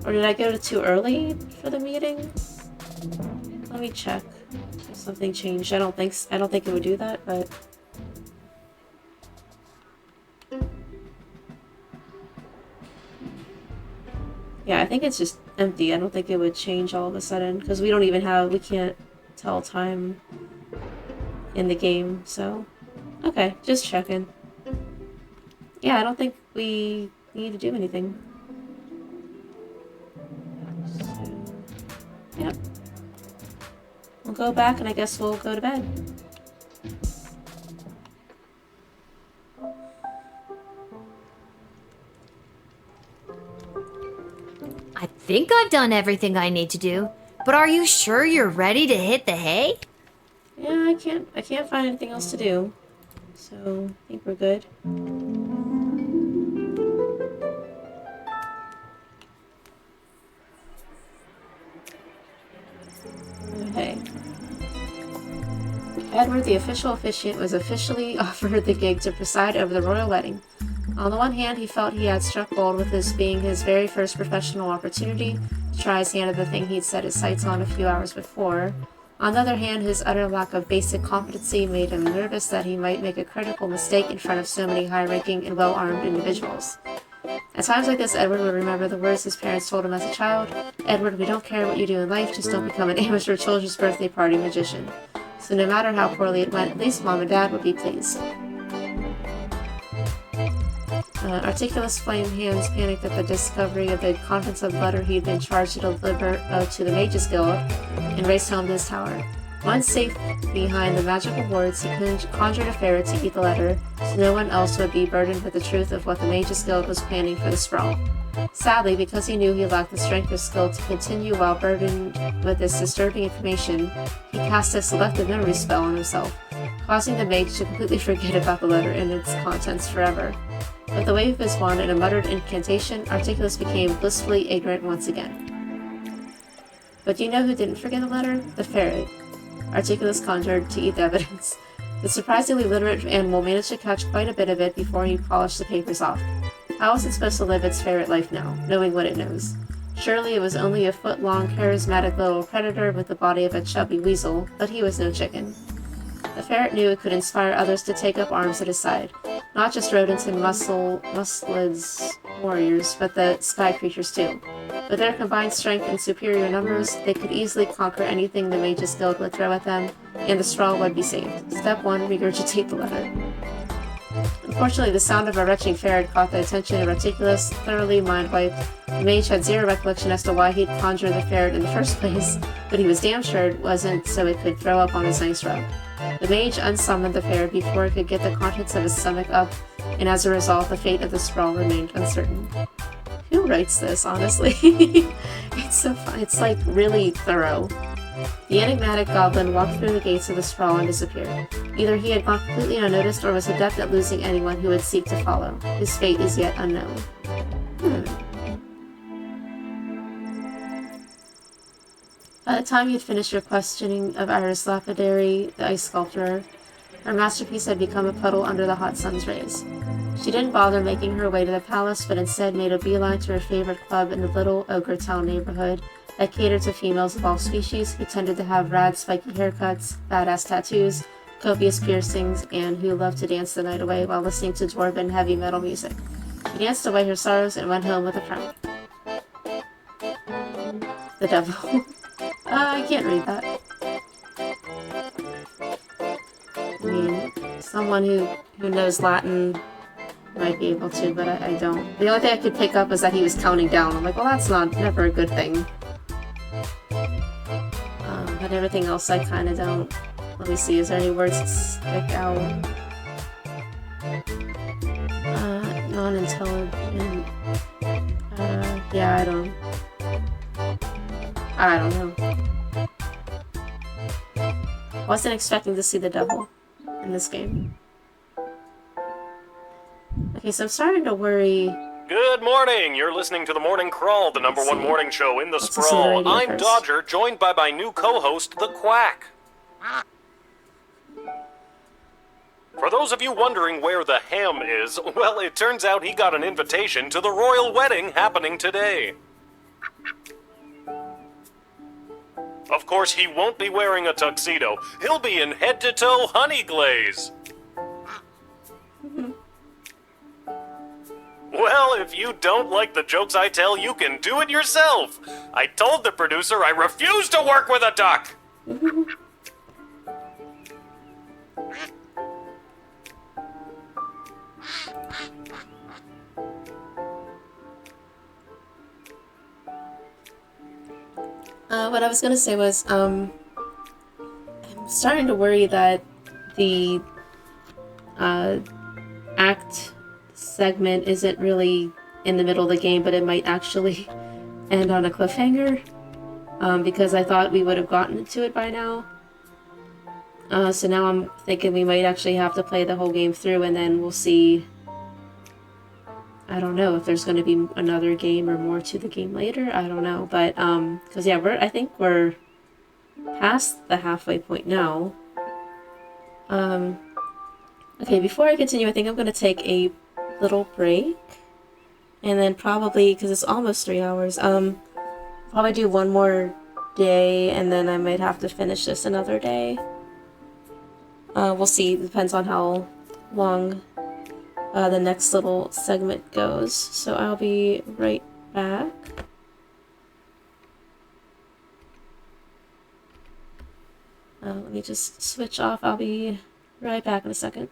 Or did I go too early for the meeting? Let me check. If something changed. I don't think it would do that, but yeah, I think it's just empty. I don't think it would change all of a sudden because we can't tell time in the game, so okay, just checking. Yeah, I don't think we need to do anything. So, yep. We'll go back and I guess we'll go to bed. I think I've done everything I need to do, but are you sure you're ready to hit the hay? Yeah, I can't find anything else to do. So, I think we're good. Okay. Edward, the official officiant, was officially offered the gig to preside over the royal wedding. On the one hand, he felt he had struck gold with this being his very first professional opportunity to try his hand at the thing he'd set his sights on a few hours before. On the other hand, his utter lack of basic competency made him nervous that he might make a critical mistake in front of so many high-ranking and well-armed individuals. At times like this, Edward would remember the words his parents told him as a child. Edward, we don't care what you do in life, just don't become an amateur children's birthday party magician. So no matter how poorly it went, at least Mom and Dad would be pleased. Articulous Flame Hands panicked at the discovery of the contents of the letter he had been charged to deliver to the Mages Guild and raced home to his tower. Once safe behind the magical wards, he conjured a fairy to eat the letter, so no one else would be burdened with the truth of what the Mages Guild was planning for the sprawl. Sadly, because he knew he lacked the strength or skill to continue while burdened with this disturbing information, he cast a selective memory spell on himself, causing the mage to completely forget about the letter and its contents forever. With the wave of his wand and a muttered incantation, Articulus became blissfully ignorant once again. But do you know who didn't forget the letter? The ferret. Articulus conjured to eat the evidence. The surprisingly literate animal managed to catch quite a bit of it before he polished the papers off. How was it supposed to live its ferret life now, knowing what it knows? Surely it was only a foot-long, charismatic little predator with the body of a chubby weasel, but he was no chicken. The ferret knew it could inspire others to take up arms at his side. Not just rodents and musclids warriors, but the sky creatures too. With their combined strength and superior numbers, they could easily conquer anything the Mages Guild would throw at them, and the straw would be saved. Step 1, regurgitate the letter. Unfortunately, the sound of a retching ferret caught the attention of Articulus, thoroughly mind-wiped. The mage had zero recollection as to why he'd conjured the ferret in the first place, but he was damn sure it wasn't so it could throw up on his nice rug. The mage unsummoned the ferret before it could get the contents of his stomach up, and as a result, the fate of the sprawl remained uncertain. Who writes this, honestly? It's so fun. It's like really thorough. The enigmatic goblin walked through the gates of the sprawl and disappeared. Either he had gone completely unnoticed or was adept at losing anyone who would seek to follow. His fate is yet unknown. By the time you'd finished your questioning of Iris Lapidary, the ice sculptor, her masterpiece had become a puddle under the hot sun's rays. She didn't bother making her way to the palace, but instead made a beeline to her favorite club in the little Ogre Town neighborhood that catered to females of all species who tended to have rad spiky haircuts, badass tattoos, copious piercings, and who loved to dance the night away while listening to dwarven heavy metal music. She danced away her sorrows and went home with a frown. The devil. I can't read that. I mean, someone who knows Latin might be able to, but I don't. The only thing I could pick up is that he was counting down. I'm like, well, that's never a good thing. But everything else I kind of don't. Let me see, is there any words that stick out? Non-intelligent. Yeah, I don't know. Wasn't expecting to see the devil in this game. Okay, so I'm starting to worry. Good morning! You're listening to the Morning Crawl, the #1 morning show in the sprawl. I'm Dodger, joined by my new co-host, the Quack. For those of you wondering where the ham is, well, it turns out he got an invitation to the royal wedding happening today. Of course, he won't be wearing a tuxedo. He'll be in head-to-toe honey glaze. Well, if you don't like the jokes I tell, you can do it yourself. I told the producer I refuse to work with a duck. What I was gonna say was, I'm starting to worry that the act segment isn't really in the middle of the game, but it might actually end on a cliffhanger, because I thought we would have gotten to it by now. So now I'm thinking we might actually have to play the whole game through, and then we'll see. I don't know if there's going to be another game or more to the game later. I don't know, but because yeah, I think we're past the halfway point now. Okay, before I continue, I think I'm going to take a little break, and then probably, because it's almost 3 hours, probably do one more day, and then I might have to finish this another day. We'll see. It depends on how long the next little segment goes. So I'll be right back. Let me just switch off. I'll be right back in a second.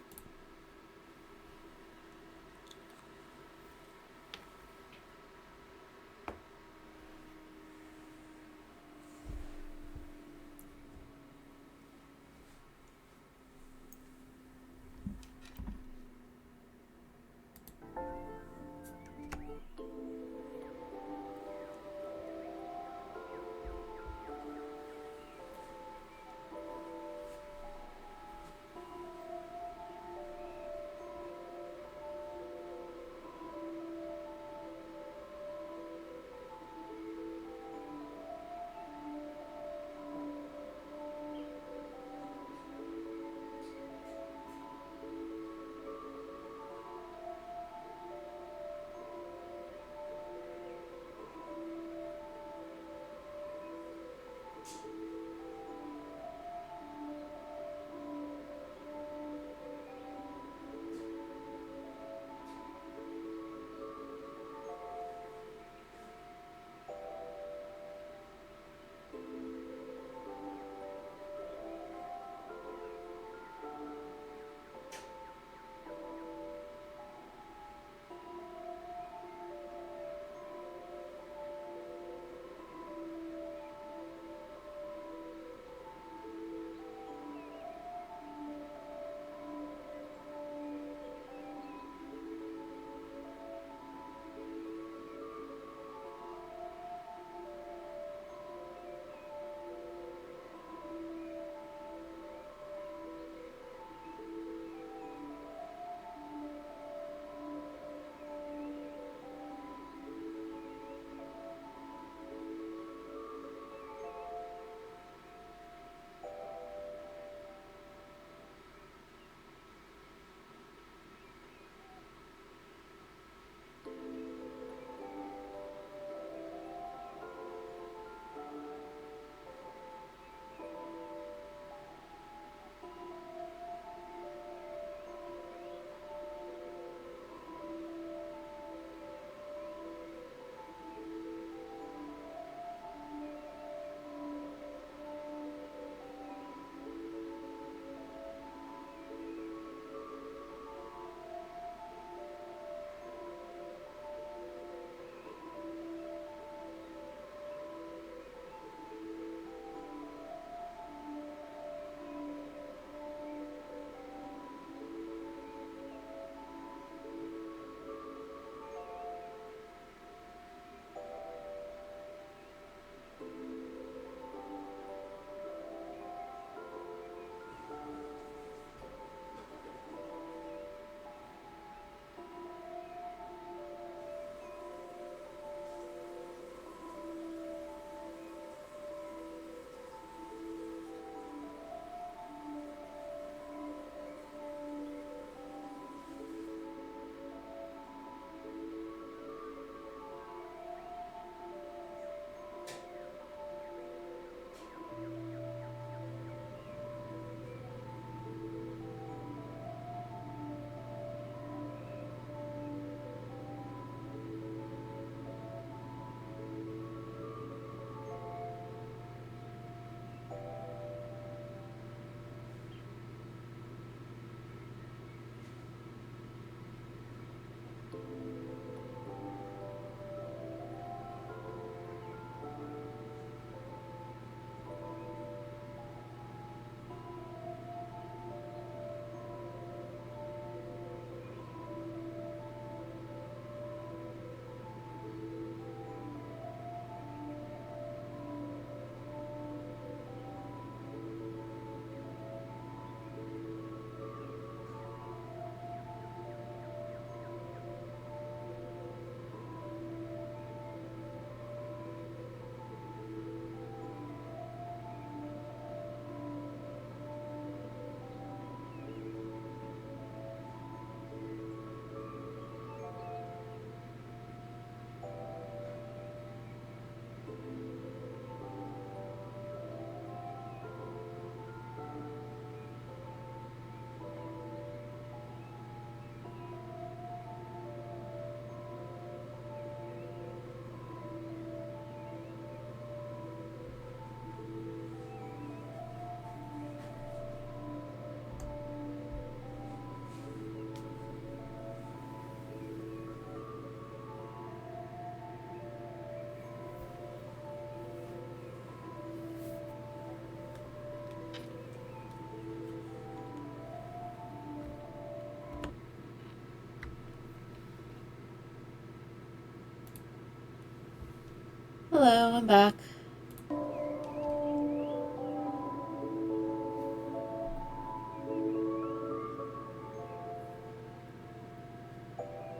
Hello, I'm back.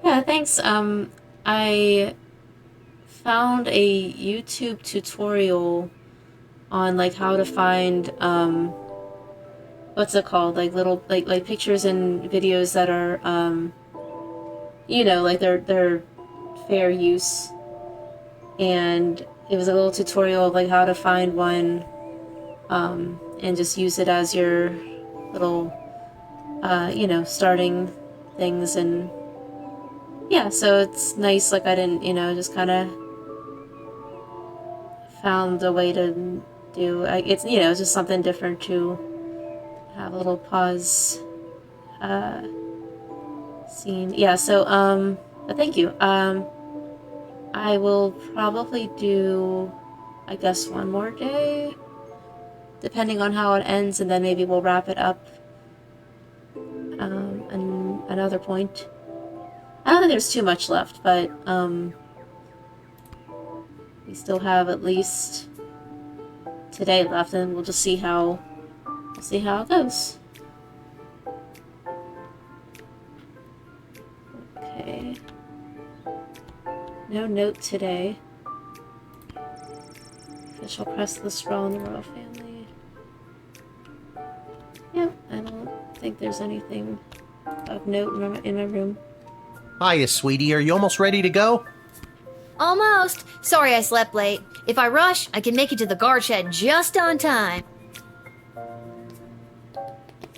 Yeah, thanks. I found a YouTube tutorial on like how to find what's it called? Like little like pictures and videos that are you know, like they're fair use. And it was a little tutorial of like how to find one and just use it as your little you know, starting things. And yeah, so it's nice. Like I didn't, you know, just kind of found a way to do. It's, you know, it's just something different to have a little pause scene. Yeah. So but thank you. I will probably do, I guess, one more day, depending on how it ends, and then maybe we'll wrap it up. Another point. I don't think there's too much left, but we still have at least today left, and we'll just see how it goes. Okay. No note today. Official press list for all in the royal family. Yep, I don't think there's anything of note in my room. Hiya, sweetie. Are you almost ready to go? Almost. Sorry I slept late. If I rush, I can make it to the guard shed just on time.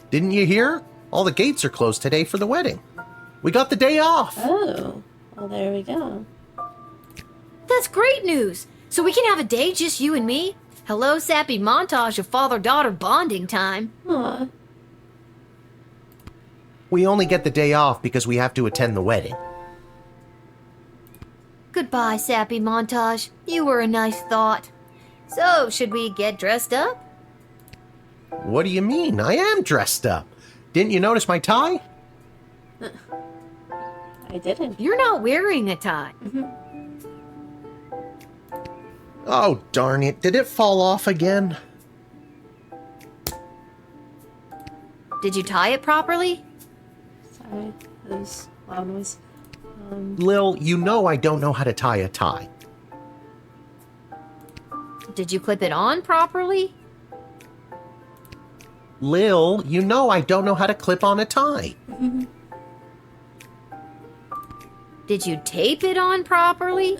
Didn't you hear? All the gates are closed today for the wedding. We got the day off. Oh, well, there we go. That's great news. So we can have a day just you and me? Hello, sappy montage of father-daughter bonding time. Aw. We only get the day off because we have to attend the wedding. Goodbye, sappy montage. You were a nice thought. So, should we get dressed up? What do you mean? I am dressed up. Didn't you notice my tie? I didn't. You're not wearing a tie. Oh, darn it. Did it fall off again? Did you tie it properly? Sorry, that was loud noise. Lil, you know I don't know how to tie a tie. Did you clip it on properly? Lil, you know I don't know how to clip on a tie. Did you tape it on properly?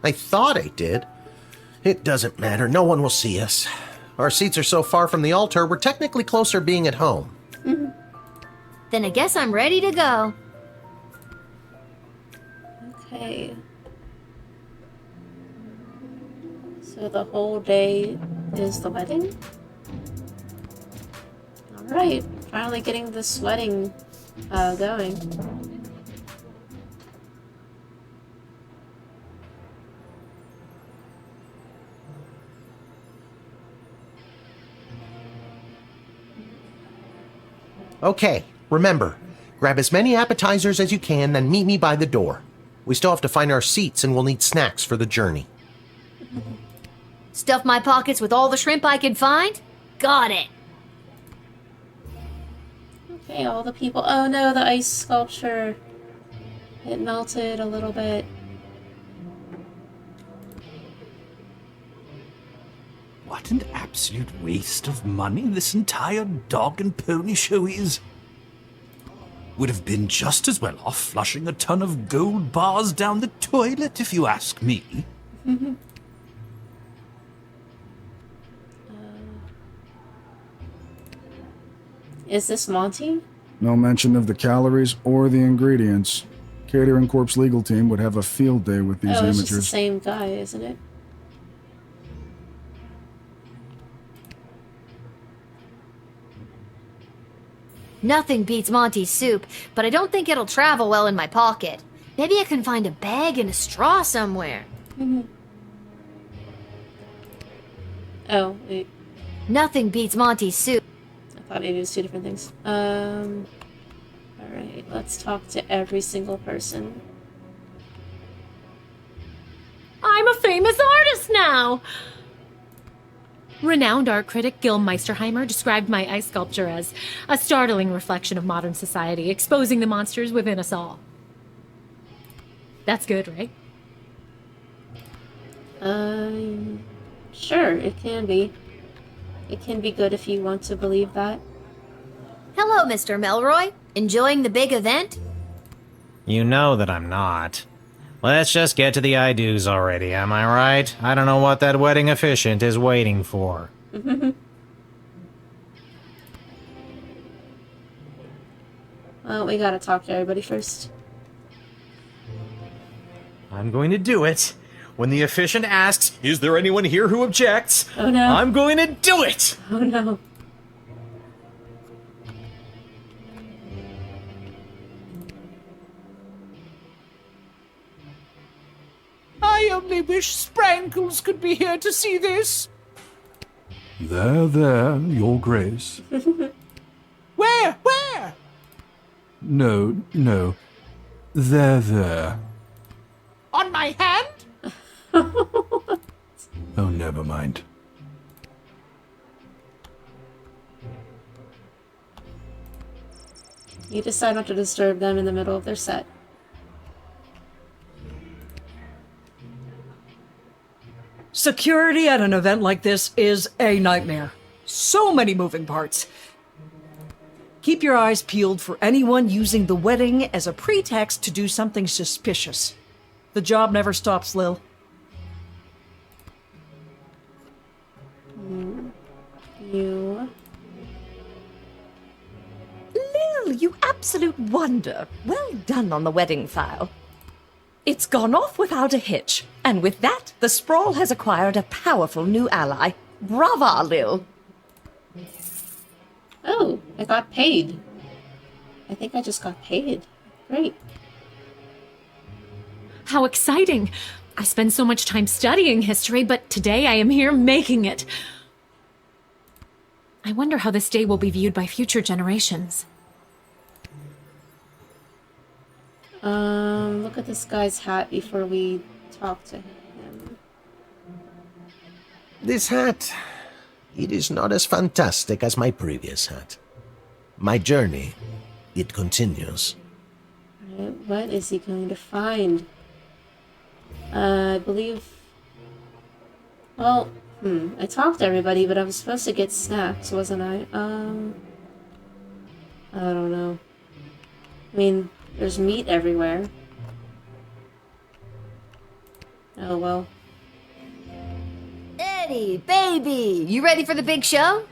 I thought I did. It doesn't matter. No one will see us. Our seats are so far from the altar, we're technically closer being at home. Then I guess I'm ready to go. Okay. So the whole day is the wedding? Alright, finally getting this wedding going. Okay, remember, grab as many appetizers as you can, then meet me by the door. We still have to find our seats and we'll need snacks for the journey. Stuff my pockets with all the shrimp I can find? Got it. Okay, all the people. Oh no, the ice sculpture. It melted a little bit. What an absolute waste of money this entire dog and pony show is. Would have been just as well off flushing a ton of gold bars down the toilet, if you ask me. I Is this Monty? No mention of the calories or the ingredients. Catering Corp's legal team would have a field day with these Oh, it's just the amateurs. same guy, isn't it? Nothing beats Monty's soup, but I don't think it'll travel well in my pocket. Maybe I can find a bag and a straw somewhere. Oh, wait. Nothing beats Monty's soup. I thought maybe it was two different things. Alright, let's talk to every single person. I'm a famous artist now! Renowned art critic Gil Meisterheimer described my ice sculpture as a startling reflection of modern society, exposing the monsters within us all. That's good, right? Sure, it can be. It can be good if you want to believe that. Hello, Mr. Melroy. Enjoying the big event? You know that I'm not. Let's just get to the I-dos already, am I right? I don't know what that wedding officiant is waiting for. Well, we gotta talk to everybody first. I'm going to do it. When the officiant asks, is there anyone here who objects? Oh no. I'm going to do it! Oh no. I only wish Sprankles could be here to see this. There, Your Grace. Where? No. There. On my hand? Oh, never mind. You decide not to disturb them in the middle of their set. Security at an event like this is a nightmare. So many moving parts. Keep your eyes peeled for anyone using the wedding as a pretext to do something suspicious. The job never stops, Lil. You... Lil, you absolute wonder. Well done on the wedding file. It's gone off without a hitch, and with that, the Sprawl has acquired a powerful new ally. Brava, Lil. Oh, I got paid. I think I just got paid. Great. How exciting! I spend so much time studying history, but today I am here making it. I wonder how this day will be viewed by future generations. Look at this guy's hat before we talk to him. This hat, it is not as fantastic as my previous hat. My journey, it continues. Alright, what is he going to find? I believe... Well, I talked to everybody, but I was supposed to get snacks, wasn't I? I don't know. I mean, there's meat everywhere. Oh well. Eddie, baby, you ready for the big show?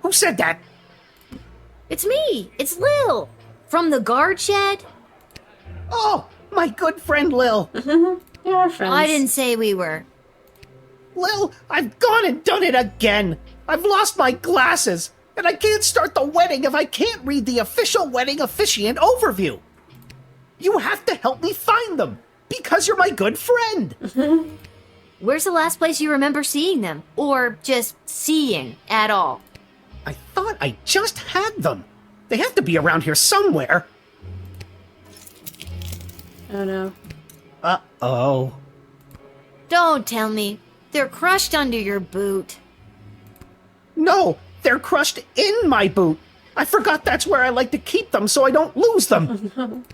Who said that? It's me. It's Lil. From the guard shed. Oh, my good friend Lil. You're our friends. I didn't say we were. Lil, I've gone and done it again. I've lost my glasses, and I can't start the wedding if I can't read the official wedding officiant overview. You have to help me find them, because you're my good friend. Where's the last place you remember seeing them? Or just seeing at all? I thought I just had them. They have to be around here somewhere. Oh no. Uh-oh. Don't tell me. They're crushed under your boot. No, they're crushed in my boot. I forgot that's where I like to keep them so I don't lose them.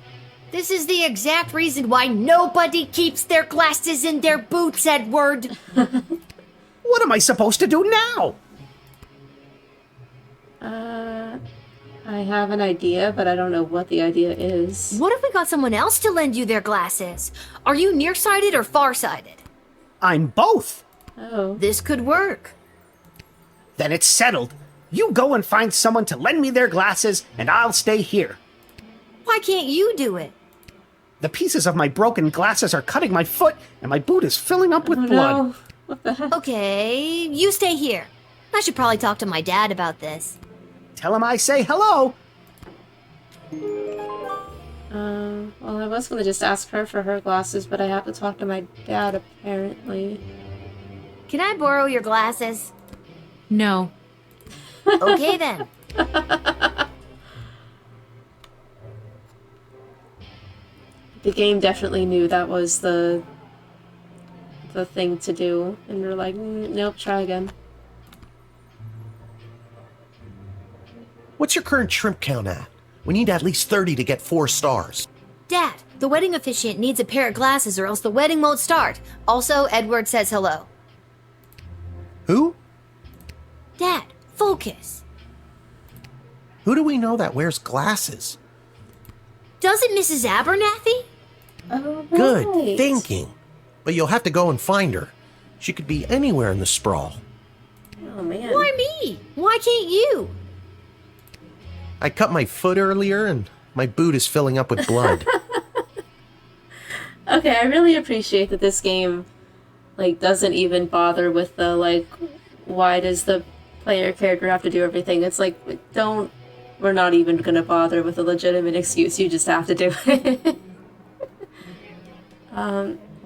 This is the exact reason why nobody keeps their glasses in their boots, Edward. What am I supposed to do now? I have an idea, but I don't know what the idea is. What if we got someone else to lend you their glasses? Are you nearsighted or farsighted? I'm both. Oh. This could work. Then it's settled. You go and find someone to lend me their glasses, and I'll stay here. Why can't you do it? The pieces of my broken glasses are cutting my foot, and my boot is filling up with blood. No. What the heck? Okay, you stay here. I should probably talk to my dad about this. Tell him I say hello. Well, I was gonna just ask her for her glasses, but I have to talk to my dad, apparently. Can I borrow your glasses? No. Okay, then. The game definitely knew that was the the thing to do, and you're like, nope, try again. What's your current shrimp count at? We need at least 30 to get 4 stars. Dad, the wedding officiant needs a pair of glasses or else the wedding won't start. Also, Edward says hello. Who? Dad, focus. Who do we know that wears glasses? Doesn't Mrs. Abernathy? Oh, Good thinking. But you'll have to go and find her. She could be anywhere in the sprawl. Oh, man. Why me? Why can't you? I cut my foot earlier, and my boot is filling up with blood. Okay, I really appreciate that this game, like, doesn't even bother with the, like, why does the player character have to do everything? It's like, we're not even gonna bother with a legitimate excuse, you just have to do it.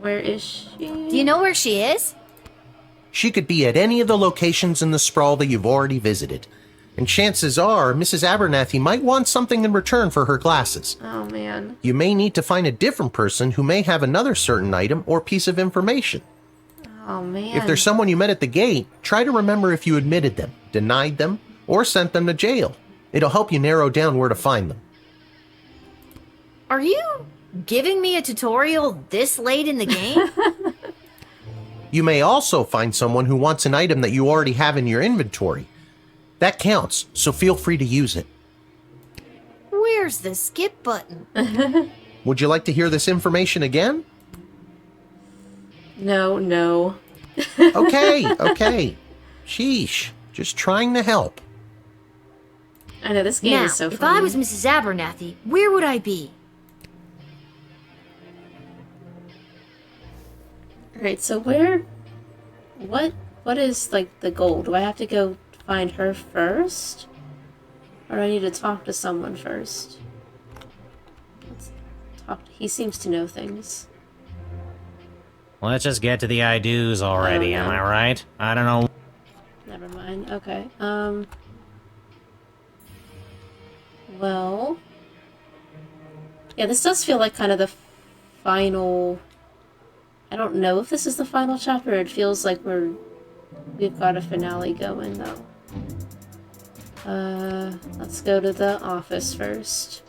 Where is she? Do you know where she is? She could be at any of the locations in the sprawl that you've already visited. And chances are, Mrs. Abernathy might want something in return for her glasses. Oh, man. You may need to find a different person who may have another certain item or piece of information. Oh, man. If there's someone you met at the gate, try to remember if you admitted them, denied them, or sent them to jail. It'll help you narrow down where to find them. Are you giving me a tutorial this late in the game? You may also find someone who wants an item that you already have in your inventory. That counts, so feel free to use it. Where's the skip button? Would you like to hear this information again? No. Okay. Sheesh. Just trying to help. I know, this game now, is so if funny. I was Mrs. Abernathy, where would I be? Alright, so what is, like, the goal? Do I have to go find her first? Or do I need to talk to someone first? He seems to know things. Let's just get to the I do's already, am I right? I don't know. Never mind. Okay. Well... Yeah, this does feel like kind of the final... I don't know if this is the final chapter. It feels like we've got a finale going, though. Let's go to the office first.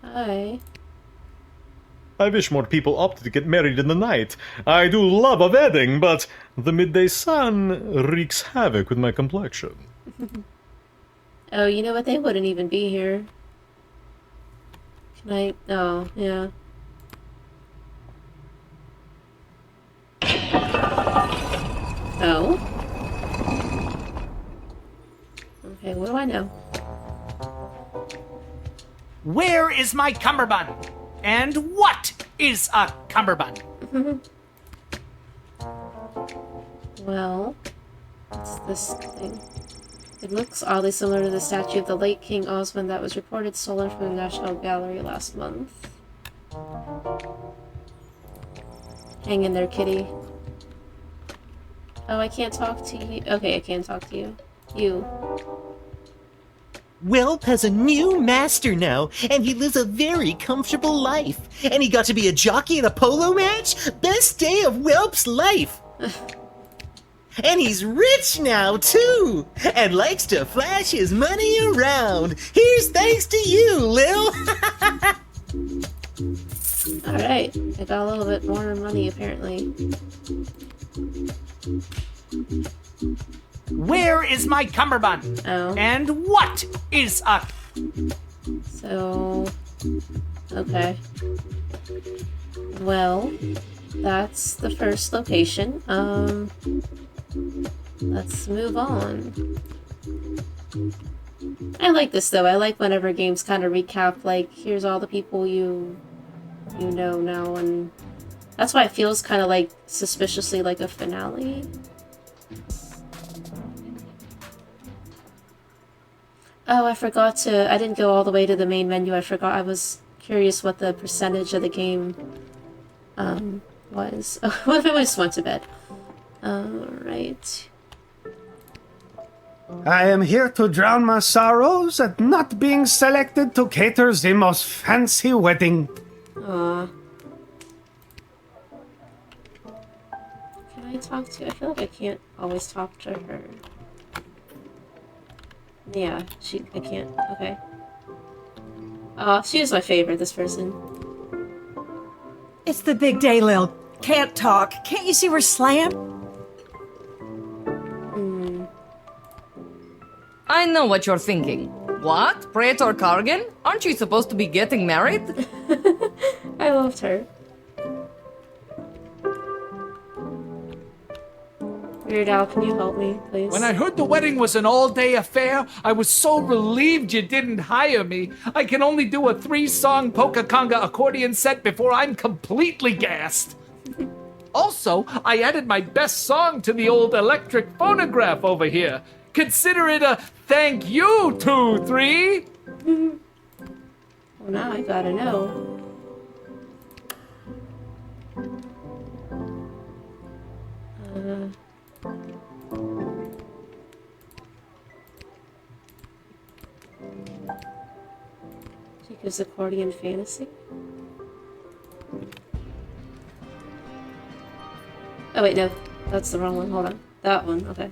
Hi. I wish more people opted to get married in the night. I do love a wedding, but the midday sun wreaks havoc with my complexion. Oh, you know what? They wouldn't even be here. Can I? Oh, yeah. Oh? Okay, what do I know? Where is my cummerbund? And what is a cummerbund? Well, what's this thing? It looks oddly similar to the statue of the late King Osmond that was reported stolen from the National Gallery last month. Hang in there, kitty. Oh, I can't talk to you. Okay, I can talk to you. You. Whelp has a new master now, and he lives a very comfortable life. And he got to be a jockey in a polo match? Best day of Whelp's life! And he's rich now, too! And likes to flash his money around! Here's thanks to you, Lil! Alright, I got a little bit more money, apparently. Where is my cummerbund? Oh. And what is a... So... Okay. Well, that's the first location. Let's move on. I like this, though. I like whenever games kind of recap, like, here's all the people you know now, and that's why it feels kind of like, suspiciously like a finale. Oh, I forgot to... I didn't go all the way to the main menu. I forgot. I was curious what the percentage of the game was. Oh, what if I just went to bed? Alright. I am here to drown my sorrows at not being selected to cater the most fancy wedding. Aw. Can I talk to... I feel like I can't always talk to her. Yeah, I can't. Okay. She is my favorite, this person. It's the big day, Lil. Can't talk. Can't you see we're slammed? I know what you're thinking. What? Praetor Kargan? Aren't you supposed to be getting married? I loved her. Weird Al, can you help me, please? When I heard the wedding was an all-day affair, I was so relieved you didn't hire me. I can only do a 3-song polka conga accordion set before I'm completely gassed. Also, I added my best song to the old electric phonograph over here. Consider it a thank you, 2, 3. Well, now I gotta know. Jacob's Accordion Fantasy? Oh wait, no. That's the wrong one. Hold on. That one. Okay.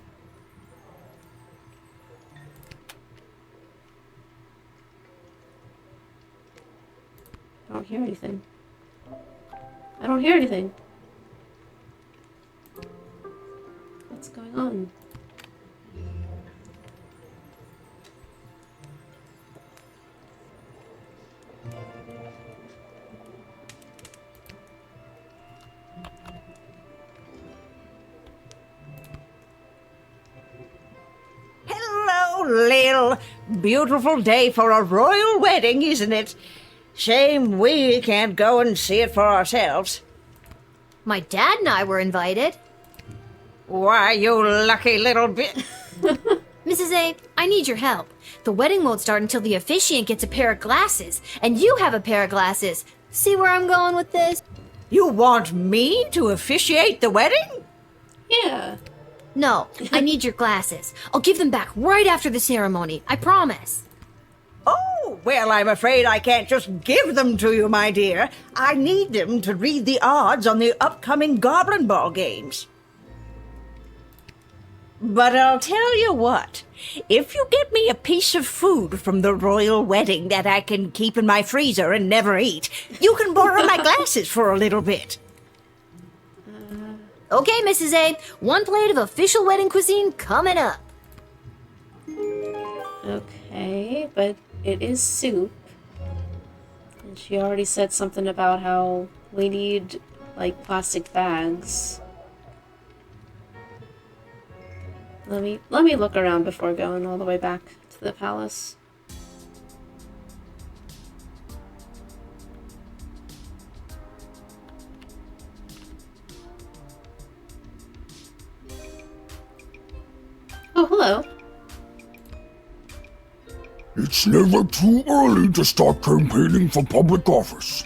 I don't hear anything. I don't hear anything. What's going on? Hello, Lil. Beautiful day for a royal wedding, isn't it? Shame we can't go and see it for ourselves. My dad and I were invited. Why, you lucky little bit. Mrs. A, I need your help. The wedding won't start until the officiant gets a pair of glasses, and you have a pair of glasses. See where I'm going with this? You want me to officiate the wedding? Yeah. No, I need your glasses. I'll give them back right after the ceremony. I promise. Oh, well, I'm afraid I can't just give them to you, my dear. I need them to read the odds on the upcoming Goblin Ball games. But I'll tell you what, if you get me a piece of food from the royal wedding that I can keep in my freezer and never eat, you can borrow my glasses for a little bit. Okay, Mrs. A, 1 plate of official wedding cuisine coming up. Okay, but it is soup. And she already said something about how we need, like, plastic bags. Let me look around before going all the way back to the palace. Oh, hello. It's never too early to start campaigning for public office.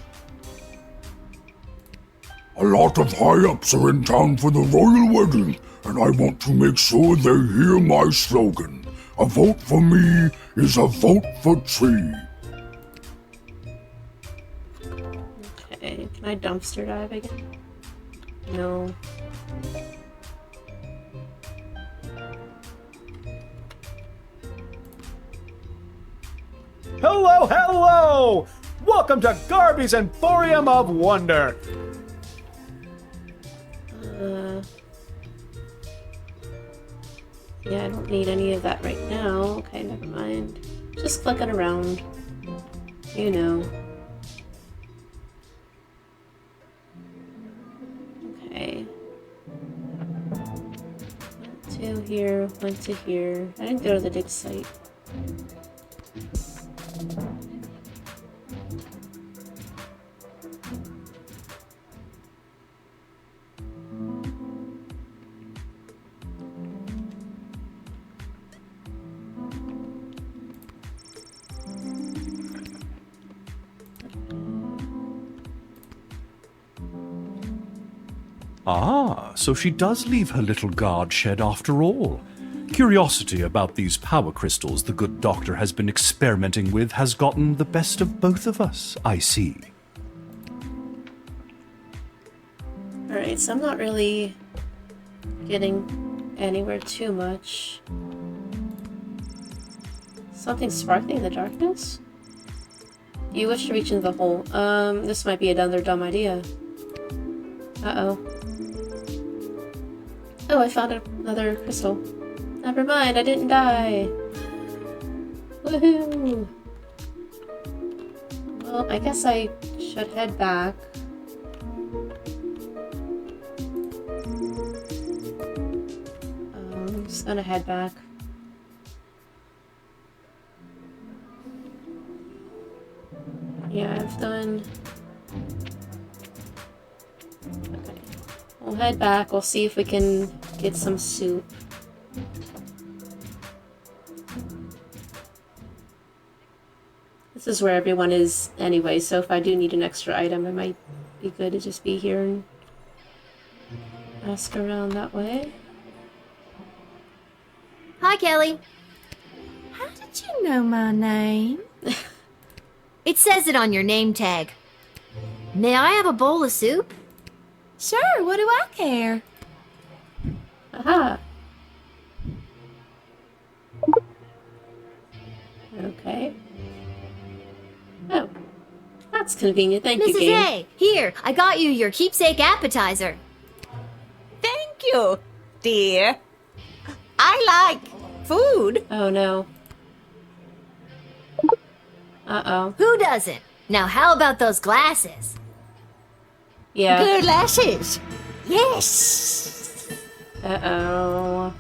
A lot of high-ups are in town for the royal wedding, and I want to make sure they hear my slogan. A vote for me is a vote for Tree. Okay, can I dumpster dive again? No. Hello, hello! Welcome to Garby's Emporium of Wonder. Yeah, I don't need any of that right now. Okay, never mind. Just clicking around. You know. Okay. Went to here, went to here. I didn't go to the dig site. Ah, so she does leave her little guard shed after all. Curiosity about these power crystals the good doctor has been experimenting with has gotten the best of both of us, I see. Alright, so I'm not really getting anywhere too much. Something sparkling in the darkness? Do you wish to reach into the hole? This might be another dumb idea. Uh-oh. Oh, I found another crystal. Never mind, I didn't die. Woohoo! Well, I guess I should head back. I'm just gonna head back. Yeah, I've done... Okay. We'll head back. We'll see if we can get some soup. This is where everyone is anyway, so if I do need an extra item, it might be good to just be here and ask around that way. Hi, Kelly. How did you know my name? It says it on your name tag. May I have a bowl of soup? Sure, what do I care? Aha! Okay. Oh. That's convenient. Thank you, Mrs. game. A, here, I got you your keepsake appetizer. Thank you, dear. I like food. Oh no. Uh-oh. Who doesn't? Now how about those glasses? Yeah. Glasses. Yes. Uh-oh.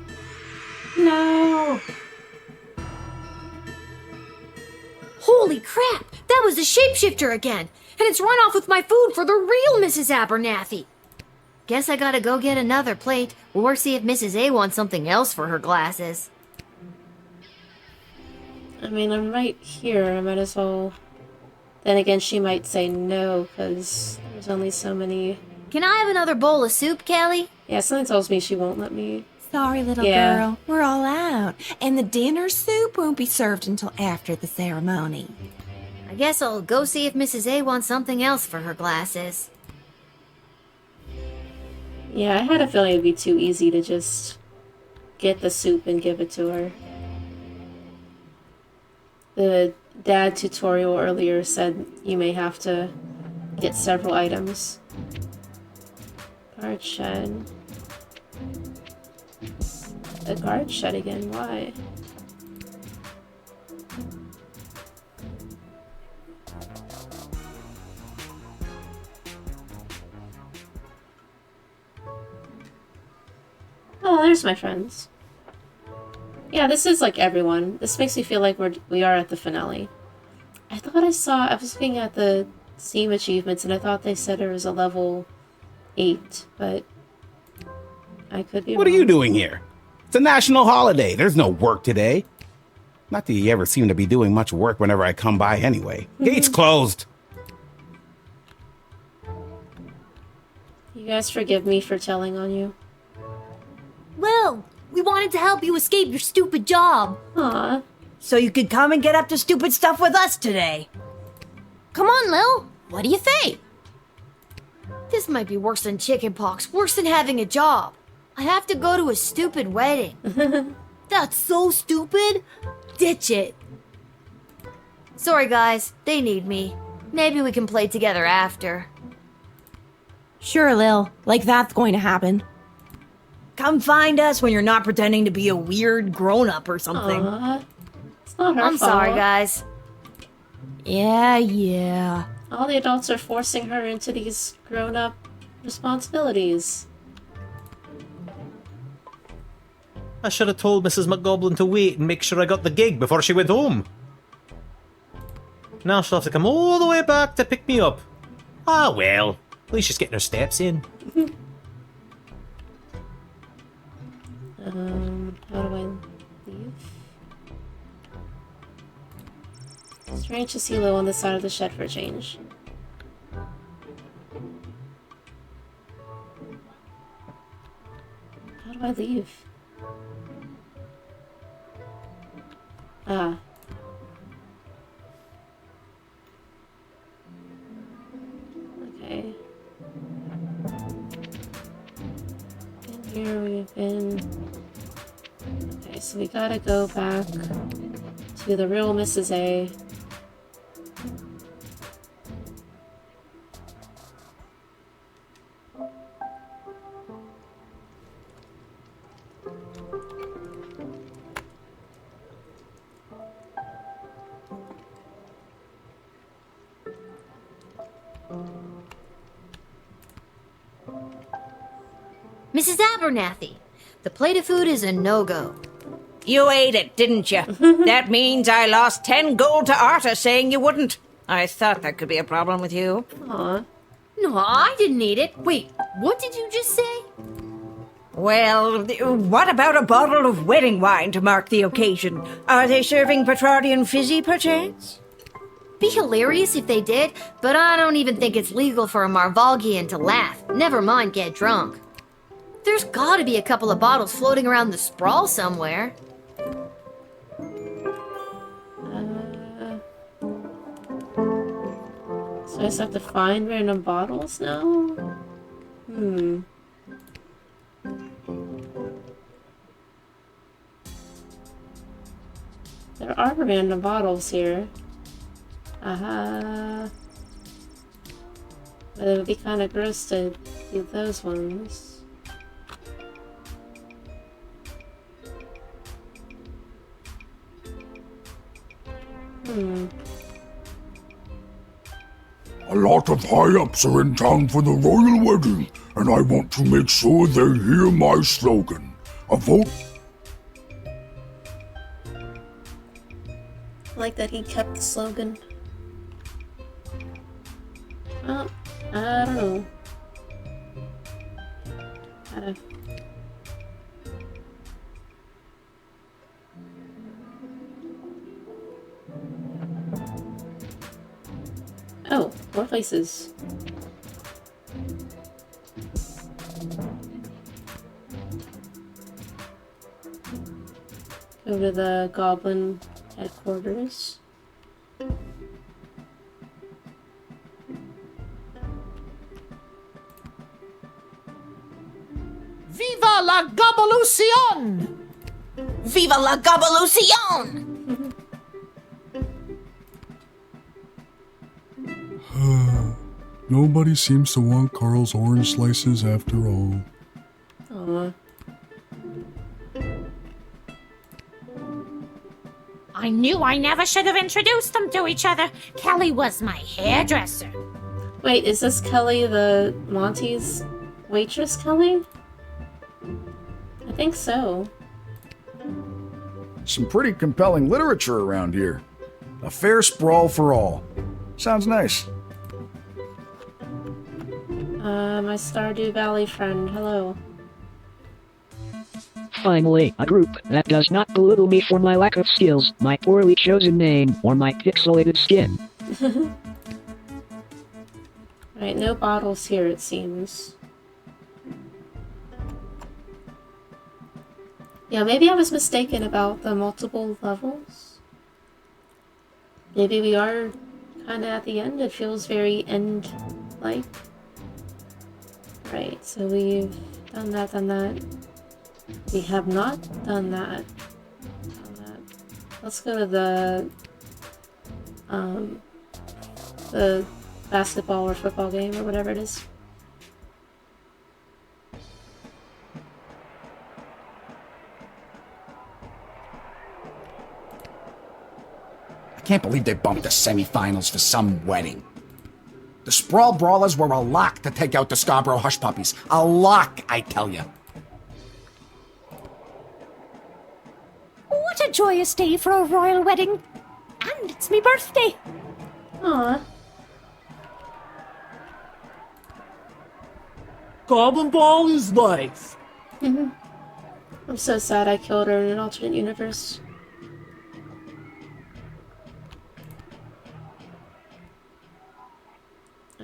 No. Holy crap! That was the shapeshifter again! And it's run off with my food for the real Mrs. Abernathy! Guess I gotta go get another plate, or see if Mrs. A wants something else for her glasses. I mean, I'm right here. I might as well... Then again, she might say no, because there's only so many... Can I have another bowl of soup, Kelly? Yeah, something tells me she won't let me... Sorry, little Yeah. girl. We're all out. And the dinner soup won't be served until after the ceremony. I guess I'll go see if Mrs. A wants something else for her glasses. Yeah, I had a feeling it'd be too easy to just get the soup and give it to her. The dad tutorial earlier said you may have to get several items. Guard shed. The guard shed again, why? Oh, there's my friends. Yeah, this is like everyone. This makes me feel like we are at the finale. I thought I was looking at the Steam achievements and I thought they said it was a level 8, but I could be What are you doing here? It's a national holiday. There's no work today. Not that you ever seem to be doing much work whenever I come by anyway. Gate's closed. You guys forgive me for telling on you. Will, we wanted to help you escape your stupid job. Aw. So you could come and get up to stupid stuff with us today. Come on, Lil. What do you think? This might be worse than chickenpox, worse than having a job. I have to go to a stupid wedding. That's so stupid. Ditch it. Sorry, guys. They need me. Maybe we can play together after. Sure, Lil. Like that's going to happen. Come find us when you're not pretending to be a weird grown-up or something. It's not her I'm fault. sorry, guys. Yeah. All the adults are forcing her into these grown-up responsibilities. I should have told Mrs. McGoblin to wait and make sure I got the gig before she went home. Now she'll have to come all the way back to pick me up. Ah well, at least she's getting her steps in. How do I leave? Strange to see Lil on the side of the shed for a change. How do I leave? Ah. Okay. In here we've been... Okay, so we gotta go back to the real Mrs. A. Mrs. Abernathy, the plate of food is a no-go. You ate it, didn't you? That means I lost 10 gold to Arta saying you wouldn't. I thought that could be a problem with you. Aw. No, I didn't eat it. Wait, what did you just say? Well, what about a bottle of wedding wine to mark the occasion? Are they serving Petrardian fizzy, perchance? Be hilarious if they did, but I don't even think it's legal for a Marvalgian to laugh, never mind get drunk. There's gotta be a couple of bottles floating around the sprawl somewhere. So I just have to find random bottles now? There are random bottles here. But it would be kind of gross to do those ones. A lot of high-ups are in town for the royal wedding, and I want to make sure they hear my slogan. A vote... I like that he kept the slogan. Well, I don't know. Oh, more places. Go to the goblin headquarters. Viva la Gabalucion! Viva la Gabalucion! Nobody seems to want Carl's orange slices after all. Aww. I knew I never should have introduced them to each other. Kelly was my hairdresser. Wait, is this Kelly the Monty's waitress Kelly? I think so. Some pretty compelling literature around here. A fair sprawl for all. Sounds nice. My Stardew Valley friend, hello. Finally, a group that does not belittle me for my lack of skills, my poorly chosen name, or my pixelated skin. Right, no bottles here it seems. Yeah, maybe I was mistaken about the multiple levels. Maybe we are kind of at the end. It feels very end-like. Right, so we've done that. We have not done that. Let's go to the basketball or football game or whatever it is. I can't believe they bumped the semifinals for some wedding. The Sprawl Brawlers were a lock to take out the Scarborough Hush Puppies. A lock, I tell you. What a joyous day for a royal wedding. And it's my birthday. Aww. Goblin Ball is life. I'm so sad I killed her in an alternate universe.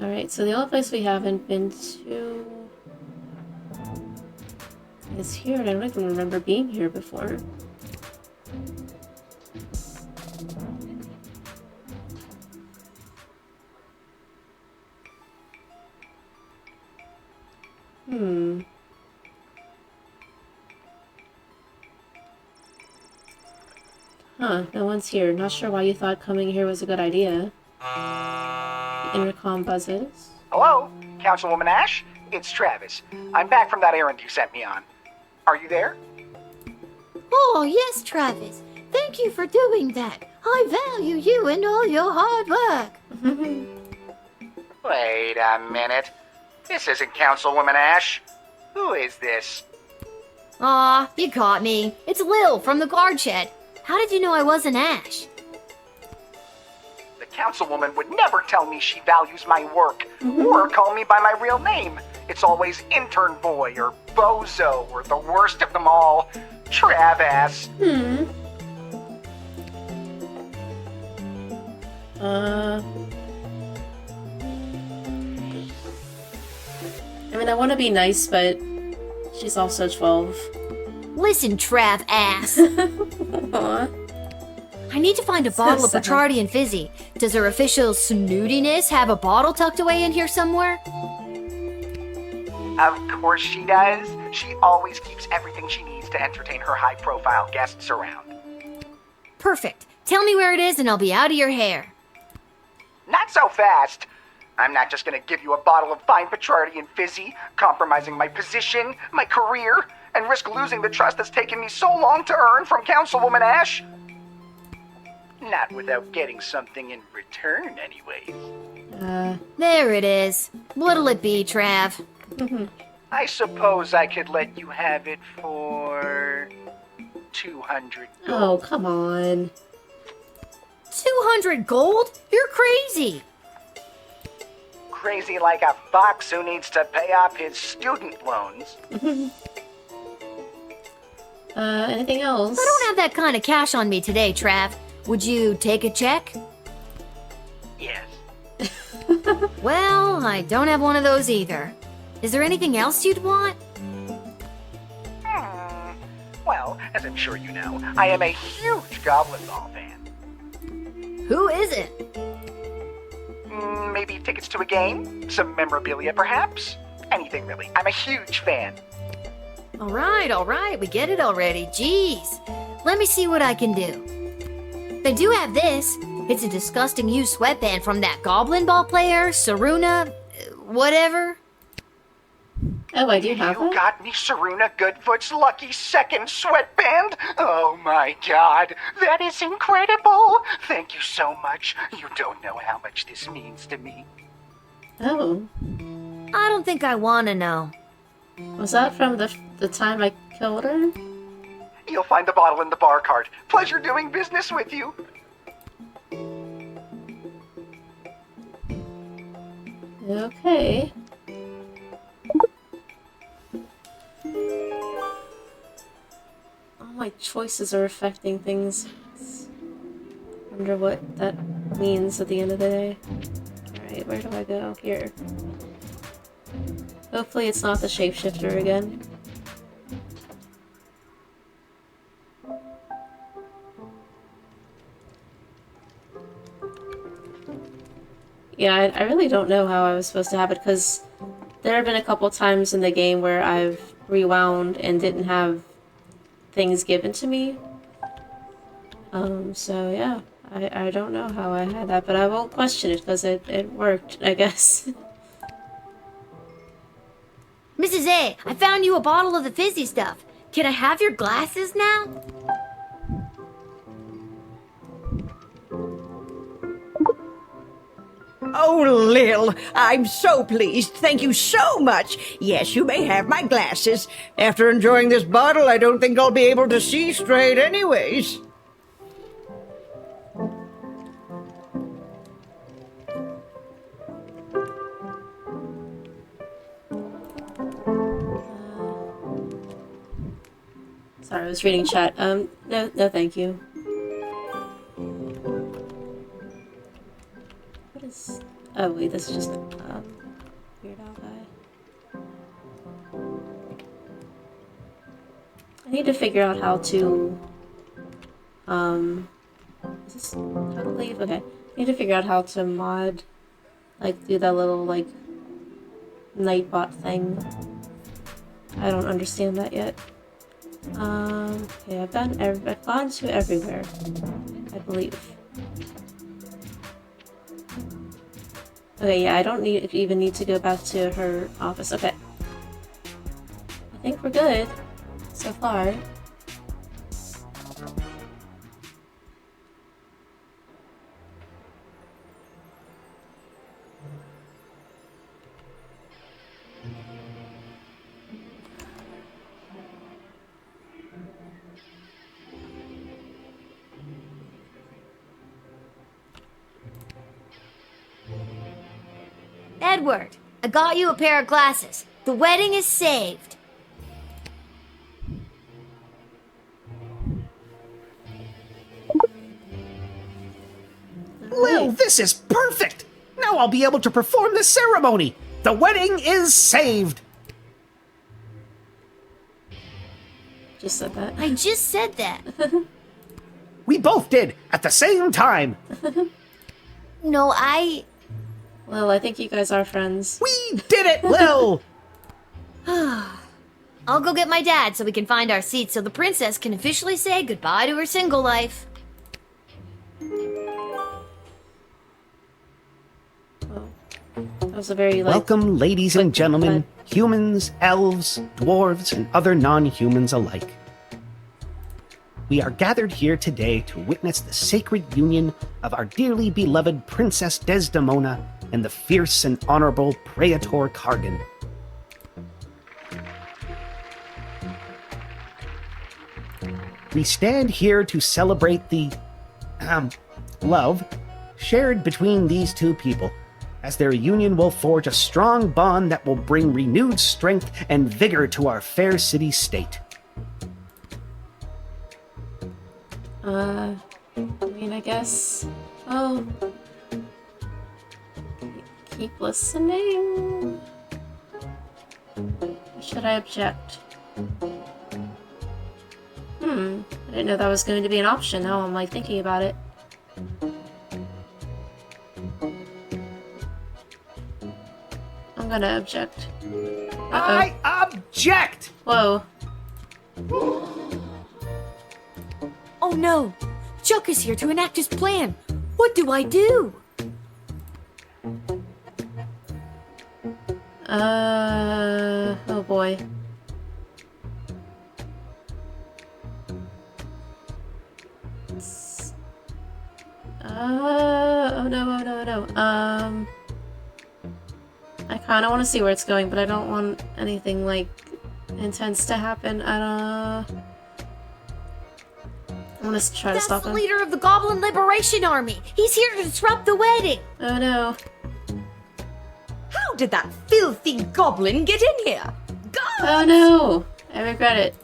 Alright, so the only place we haven't been to is here, and I don't even remember being here before. Huh, no one's here. Not sure why you thought coming here was a good idea. The intercom buzzes. Hello, Councilwoman Ash? It's Travis. I'm back from that errand you sent me on. Are you there? Oh, yes, Travis. Thank you for doing that. I value you and all your hard work. Wait a minute. This isn't Councilwoman Ash. Who is this? Aw, you caught me. It's Lil from the guard shed. How did you know I wasn't Ash? The Councilwoman would never tell me she values my work, or call me by my real name. It's always Intern Boy, or Bozo, or the worst of them all, Trav-ass. I mean, I want to be nice, but she's also 12. Listen, Trav ass. Aw. I need to find a bottle of Petrardi and Fizzy. Does her official snootiness have a bottle tucked away in here somewhere? Of course she does. She always keeps everything she needs to entertain her high-profile guests around. Perfect. Tell me where it is and I'll be out of your hair. Not so fast. I'm not just gonna give you a bottle of fine Petrardi and Fizzy, compromising my position, my career, and risk losing the trust that's taken me so long to earn from Councilwoman Ash. Not without getting something in return, anyways. There it is. What'll it be, Trav? I suppose I could let you have it for 200 gold. Oh, come on. 200 gold? You're crazy. Crazy like a fox who needs to pay off his student loans. Anything else? I don't have that kind of cash on me today, Trav. Would you take a check? Yes. Well, I don't have one of those either. Is there anything else you'd want? Well, as I'm sure you know, I am a huge Goblin Ball fan. Who is it? Maybe tickets to a game? Some memorabilia, perhaps? Anything, really. I'm a huge fan. All right, we get it already. Jeez. Let me see what I can do. They do have this. It's a disgusting used sweatband from that Goblin Ball player, Saruna, whatever. Oh, I do have You got me Saruna Goodfoot's lucky second sweatband? Oh my god, that is incredible! Thank you so much. You don't know how much this means to me. Oh. I don't think I want to know. Was that from the time I killed her? You'll find the bottle in the bar cart. Pleasure doing business with you. Okay. All my choices are affecting things. Wonder what that means at the end of the day. Alright, where do I go? Here. Hopefully it's not the shapeshifter again. Yeah, I really don't know how I was supposed to have it, because there have been a couple times in the game where I've rewound and didn't have things given to me. So yeah, I don't know how I had that, but I won't question it, because it worked, I guess. Mrs. A, I found you a bottle of the fizzy stuff. Can I have your glasses now? Oh, Lil, I'm so pleased. Thank you so much. Yes, you may have my glasses. After enjoying this bottle, I don't think I'll be able to see straight anyways. Sorry, I was reading chat. No, thank you. What is... Oh, wait, this is just, Weird Owl guy. I need to figure out how to, is this how to leave? Okay. I need to figure out how to mod, like, do that little, like, Nightbot thing. I don't understand that yet. Okay, I've gone to everywhere, I believe. Okay, yeah, I don't even need to go back to her office. Okay. I think we're good so far. Edward, I got you a pair of glasses. The wedding is saved. Lil, this is perfect! Now I'll be able to perform the ceremony! The wedding is saved! Just said that. I just said that. We both did, at the same time! No, Well, I think you guys are friends. We did it, Lil! I'll go get my dad so we can find our seats so the princess can officially say goodbye to her single life. That was a very, Welcome, ladies and gentlemen, humans, elves, dwarves, and other non-humans alike. We are gathered here today to witness the sacred union of our dearly beloved Princess Desdemona and the fierce and honorable Praetor Kargan. We stand here to celebrate the, love shared between these two people, as their union will forge a strong bond that will bring renewed strength and vigor to our fair city-state. I mean, I guess... Oh. Keep listening? Should I object? I didn't know that was going to be an option. Now I'm, thinking about it. I'm gonna object. I object! Whoa. Oh no! Chuck is here to enact his plan. What do I do? Oh boy. Oh no, oh no, oh no. I kinda wanna see where it's going, but I don't want anything, intense to happen. I'm gonna try to stop him. That's the leader of the Goblin Liberation Army! He's here to disrupt the wedding! Oh no. How did that filthy goblin get in here? Oh no! I regret it.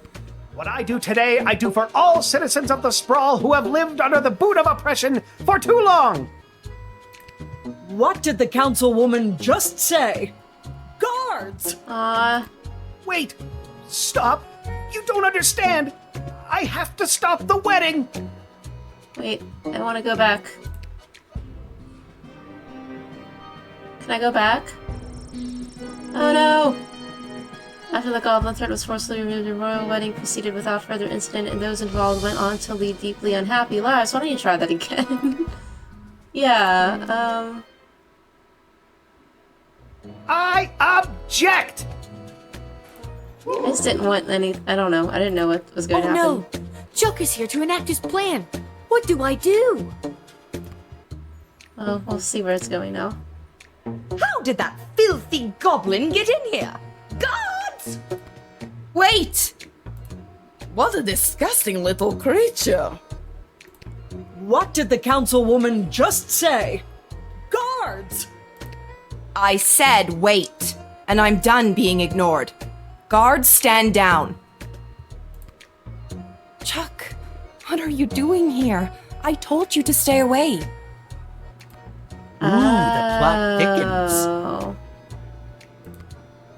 What I do today, I do for all citizens of the Sprawl who have lived under the boot of oppression for too long! What did the councilwoman just say? Guards! Wait! Stop! You don't understand! I have to stop the wedding! Wait, I want to go back. Can I go back? Oh no! After the goblin threat was forcibly removed, the royal wedding proceeded without further incident, and those involved went on to lead deeply unhappy lives. Why don't you try that again? Yeah, I object! I just didn't want any... I don't know. I didn't know what was going to happen. Oh no! Chuck is here to enact his plan. What do I do? Well, we'll see where it's going now. How did that filthy goblin get in here? Guards! Wait! What a disgusting little creature. What did the councilwoman just say? Guards! I said wait, and I'm done being ignored. Guards, stand down. Chuck, what are you doing here? I told you to stay away. Ooh, the plot thickens.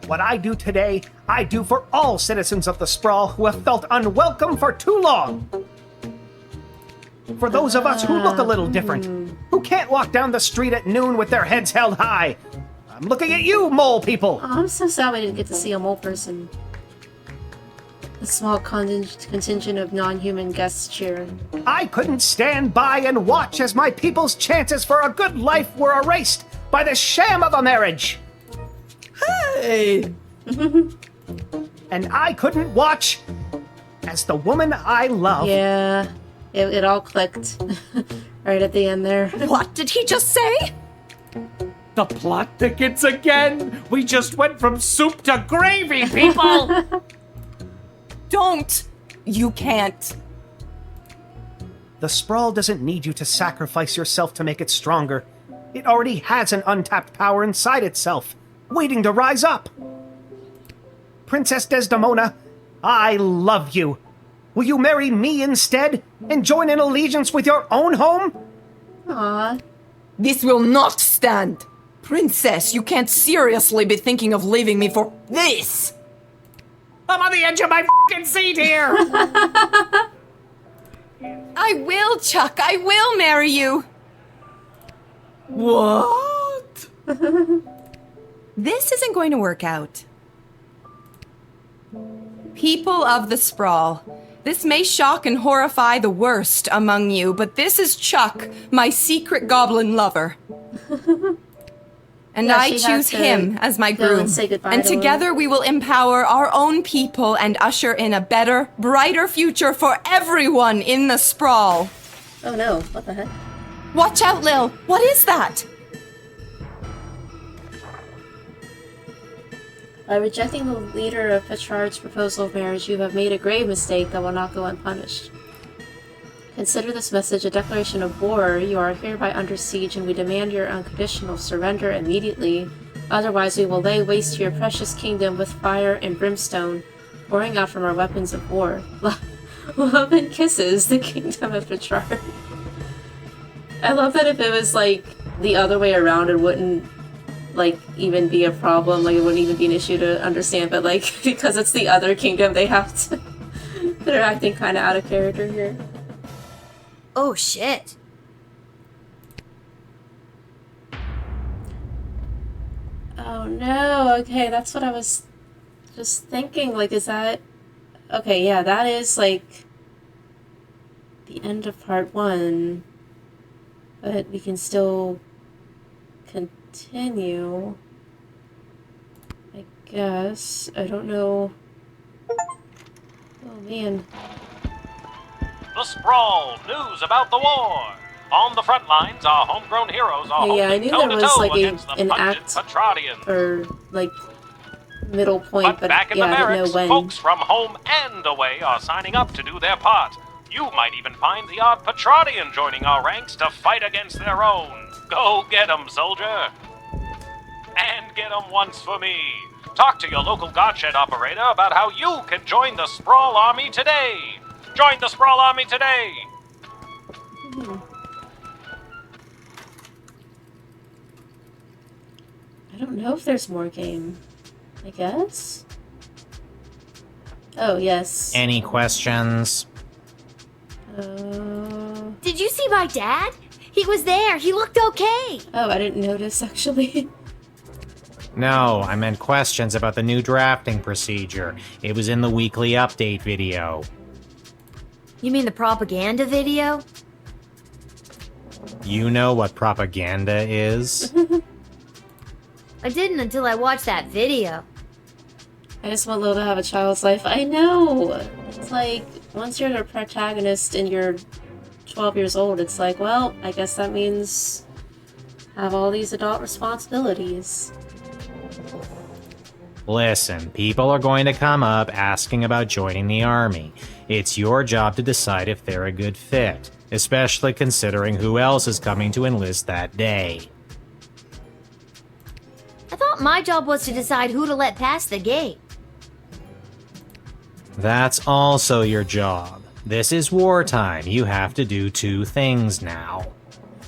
What I do today, I do for all citizens of the Sprawl who have felt unwelcome for too long. For those of us who look a little different, who can't walk down the street at noon with their heads held high. I'm looking at you, mole people! Oh, I'm so sad we didn't get to see a mole person. small contingent of non-human guests cheer. I couldn't stand by and watch as my people's chances for a good life were erased by the sham of a marriage. Hey! And I couldn't watch as the woman I love. Yeah, it all clicked right at the end there. What did he just say? The plot thickens again! We just went from soup to gravy, people! Don't! You can't. The sprawl doesn't need you to sacrifice yourself to make it stronger. It already has an untapped power inside itself, waiting to rise up. Princess Desdemona, I love you. Will you marry me instead and join in allegiance with your own home? Aww. This will not stand. Princess, you can't seriously be thinking of leaving me for this. I'm on the edge of my f***ing seat here! I will, Chuck. I will marry you. What? This isn't going to work out. People of the Sprawl, this may shock and horrify the worst among you, but this is Chuck, my secret goblin lover. And Yeah, I she had choose to him as my go groom. and say goodbye And to him. together we will empower our own people and usher in a better, brighter future for everyone in the Sprawl. Oh no, what the heck? Watch out, Lil. What is that? By rejecting the leader of Petrarch's proposal of marriage, you have made a grave mistake that will not go unpunished. Consider this message a declaration of war. You are hereby under siege, and we demand your unconditional surrender immediately. Otherwise, we will lay waste to your precious kingdom with fire and brimstone, pouring out from our weapons of war. Love and kisses, the kingdom of Petrarch. I love that if it was, like, the other way around, it wouldn't, like, even be a problem. Like, it wouldn't even be an issue to understand. But, like, because it's the other kingdom, they have to... They're acting kind of out of character here. Oh, shit. Oh no, okay, that's what I was just thinking, like, is that... Okay, yeah, that is, like, the end of part 1, but we can still continue, I guess. I don't know... Oh man. The Sprawl, news about the war. On the front lines, our homegrown heroes are Yeah, I holding knew there was, toe-to-toe like, against the an pungent act Petrardians. or, like, middle point, but Back in yeah, the I didn't barracks, know when. folks from home and away are signing up to do their part. You might even find the odd Petrardian joining our ranks to fight against their own. Go get 'em, soldier. And get 'em once for me. Talk to your local Godshed operator about how you can join the Sprawl Army today. Join the Sprawl Army today. I don't know if there's more game. I guess? Oh, yes. Any questions? Did you see my dad? He was there. He looked okay. Oh, I didn't notice, actually. No, I meant questions about the new drafting procedure. It was in the weekly update video. You mean the propaganda video? You know what propaganda is? I didn't until I watched that video. I just want Lil to have a child's life. I know! It's like, once you're the protagonist and you're 12 years old, it's like, well, I guess that means have all these adult responsibilities. Listen, people are going to come up asking about joining the army. It's your job to decide if they're a good fit, especially considering who else is coming to enlist that day. I thought my job was to decide who to let pass the gate. That's also your job. This is wartime. You have to do two things now.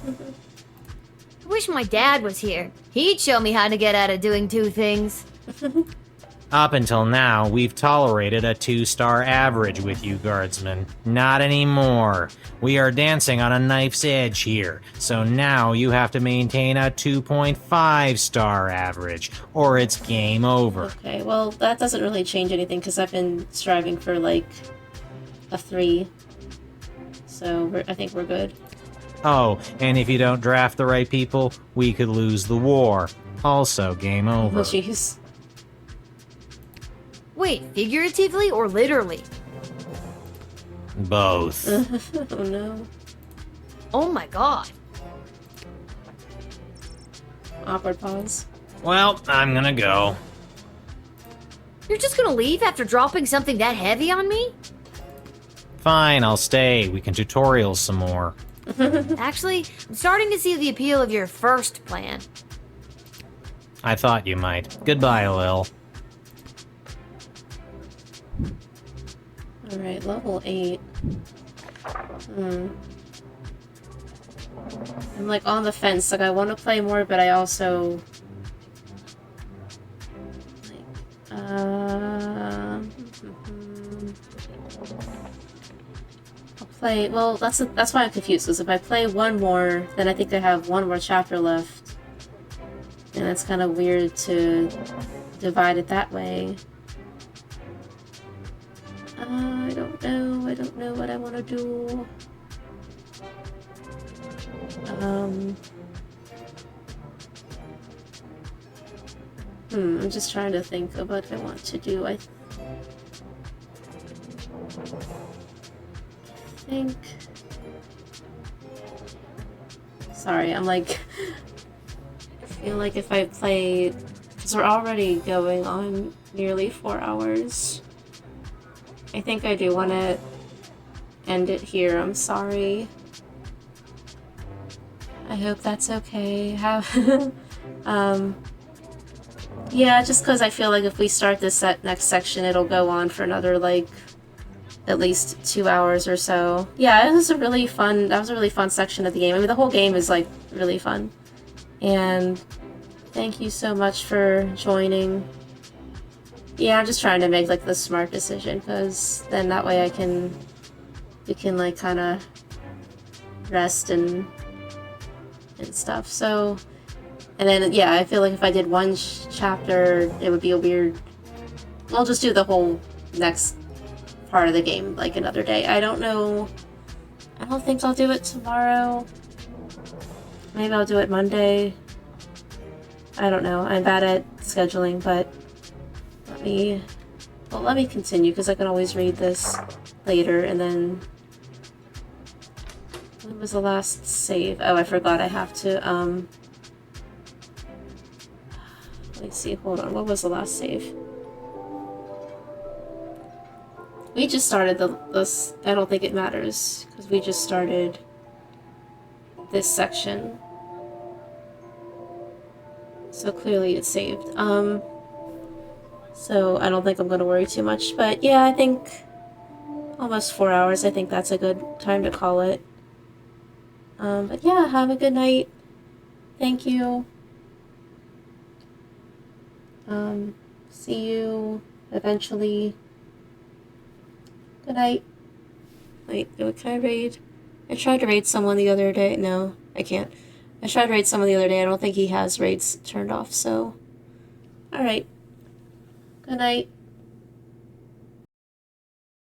I wish my dad was here. He'd show me how to get out of doing two things. Up until now, we've tolerated a 2-star average with you, Guardsman. Not anymore. We are dancing on a knife's edge here, so now you have to maintain a 2.5-star average, or it's game over. Okay, well, that doesn't really change anything because I've been striving for like a 3. So I think we're good. Oh, and if you don't draft the right people, we could lose the war. Also, game over. Oh, jeez. Wait, figuratively or literally? Both. Oh no. Oh my god. Awkward pause. Well, I'm gonna go. You're just gonna leave after dropping something that heavy on me? Fine, I'll stay. We can tutorial some more. Actually, I'm starting to see the appeal of your first plan. I thought you might. Goodbye, Lil. Alright, level 8. I'm like on the fence. Like, I want to play more, but I also... I'll play... Well, that's why I'm confused. Because if I play one more, then I think I have one more chapter left. And it's kind of weird to divide it that way. I don't know. I don't know what I want to do. I'm just trying to think of what I want to do. I think... Sorry, I'm like... I feel like if I play... Because we're already going on nearly 4 hours. I think I do want to end it here. I'm sorry. I hope that's okay. Yeah, just because I feel like if we start this next section, it'll go on for another, like, at least 2 hours or so. Yeah, it was a really fun, that was a really fun section of the game. I mean, the whole game is, like, really fun. And thank you so much for joining. Yeah, I'm just trying to make, like, the smart decision, because then that way we can, like, kind of rest and stuff. So, and then, yeah, I feel like if I did one chapter, it would be a weird... I'll just do the whole next part of the game, like, another day. I don't know. I don't think I'll do it tomorrow. Maybe I'll do it Monday. I don't know. I'm bad at scheduling, but let me continue, because I can always read this later, and then... When was the last save? Oh, I forgot I have to, let me see, hold on, what was the last save? We just started this, I don't think it matters, because we just started this section. So clearly it's saved. So I don't think I'm going to worry too much, but yeah, I think almost 4 hours, I think that's a good time to call it. But yeah, have a good night. Thank you. See you eventually. Good night. Wait, can I raid? I tried to raid someone the other day. No, I can't. I tried to raid someone the other day. I don't think he has raids turned off, so... Alright. Good night.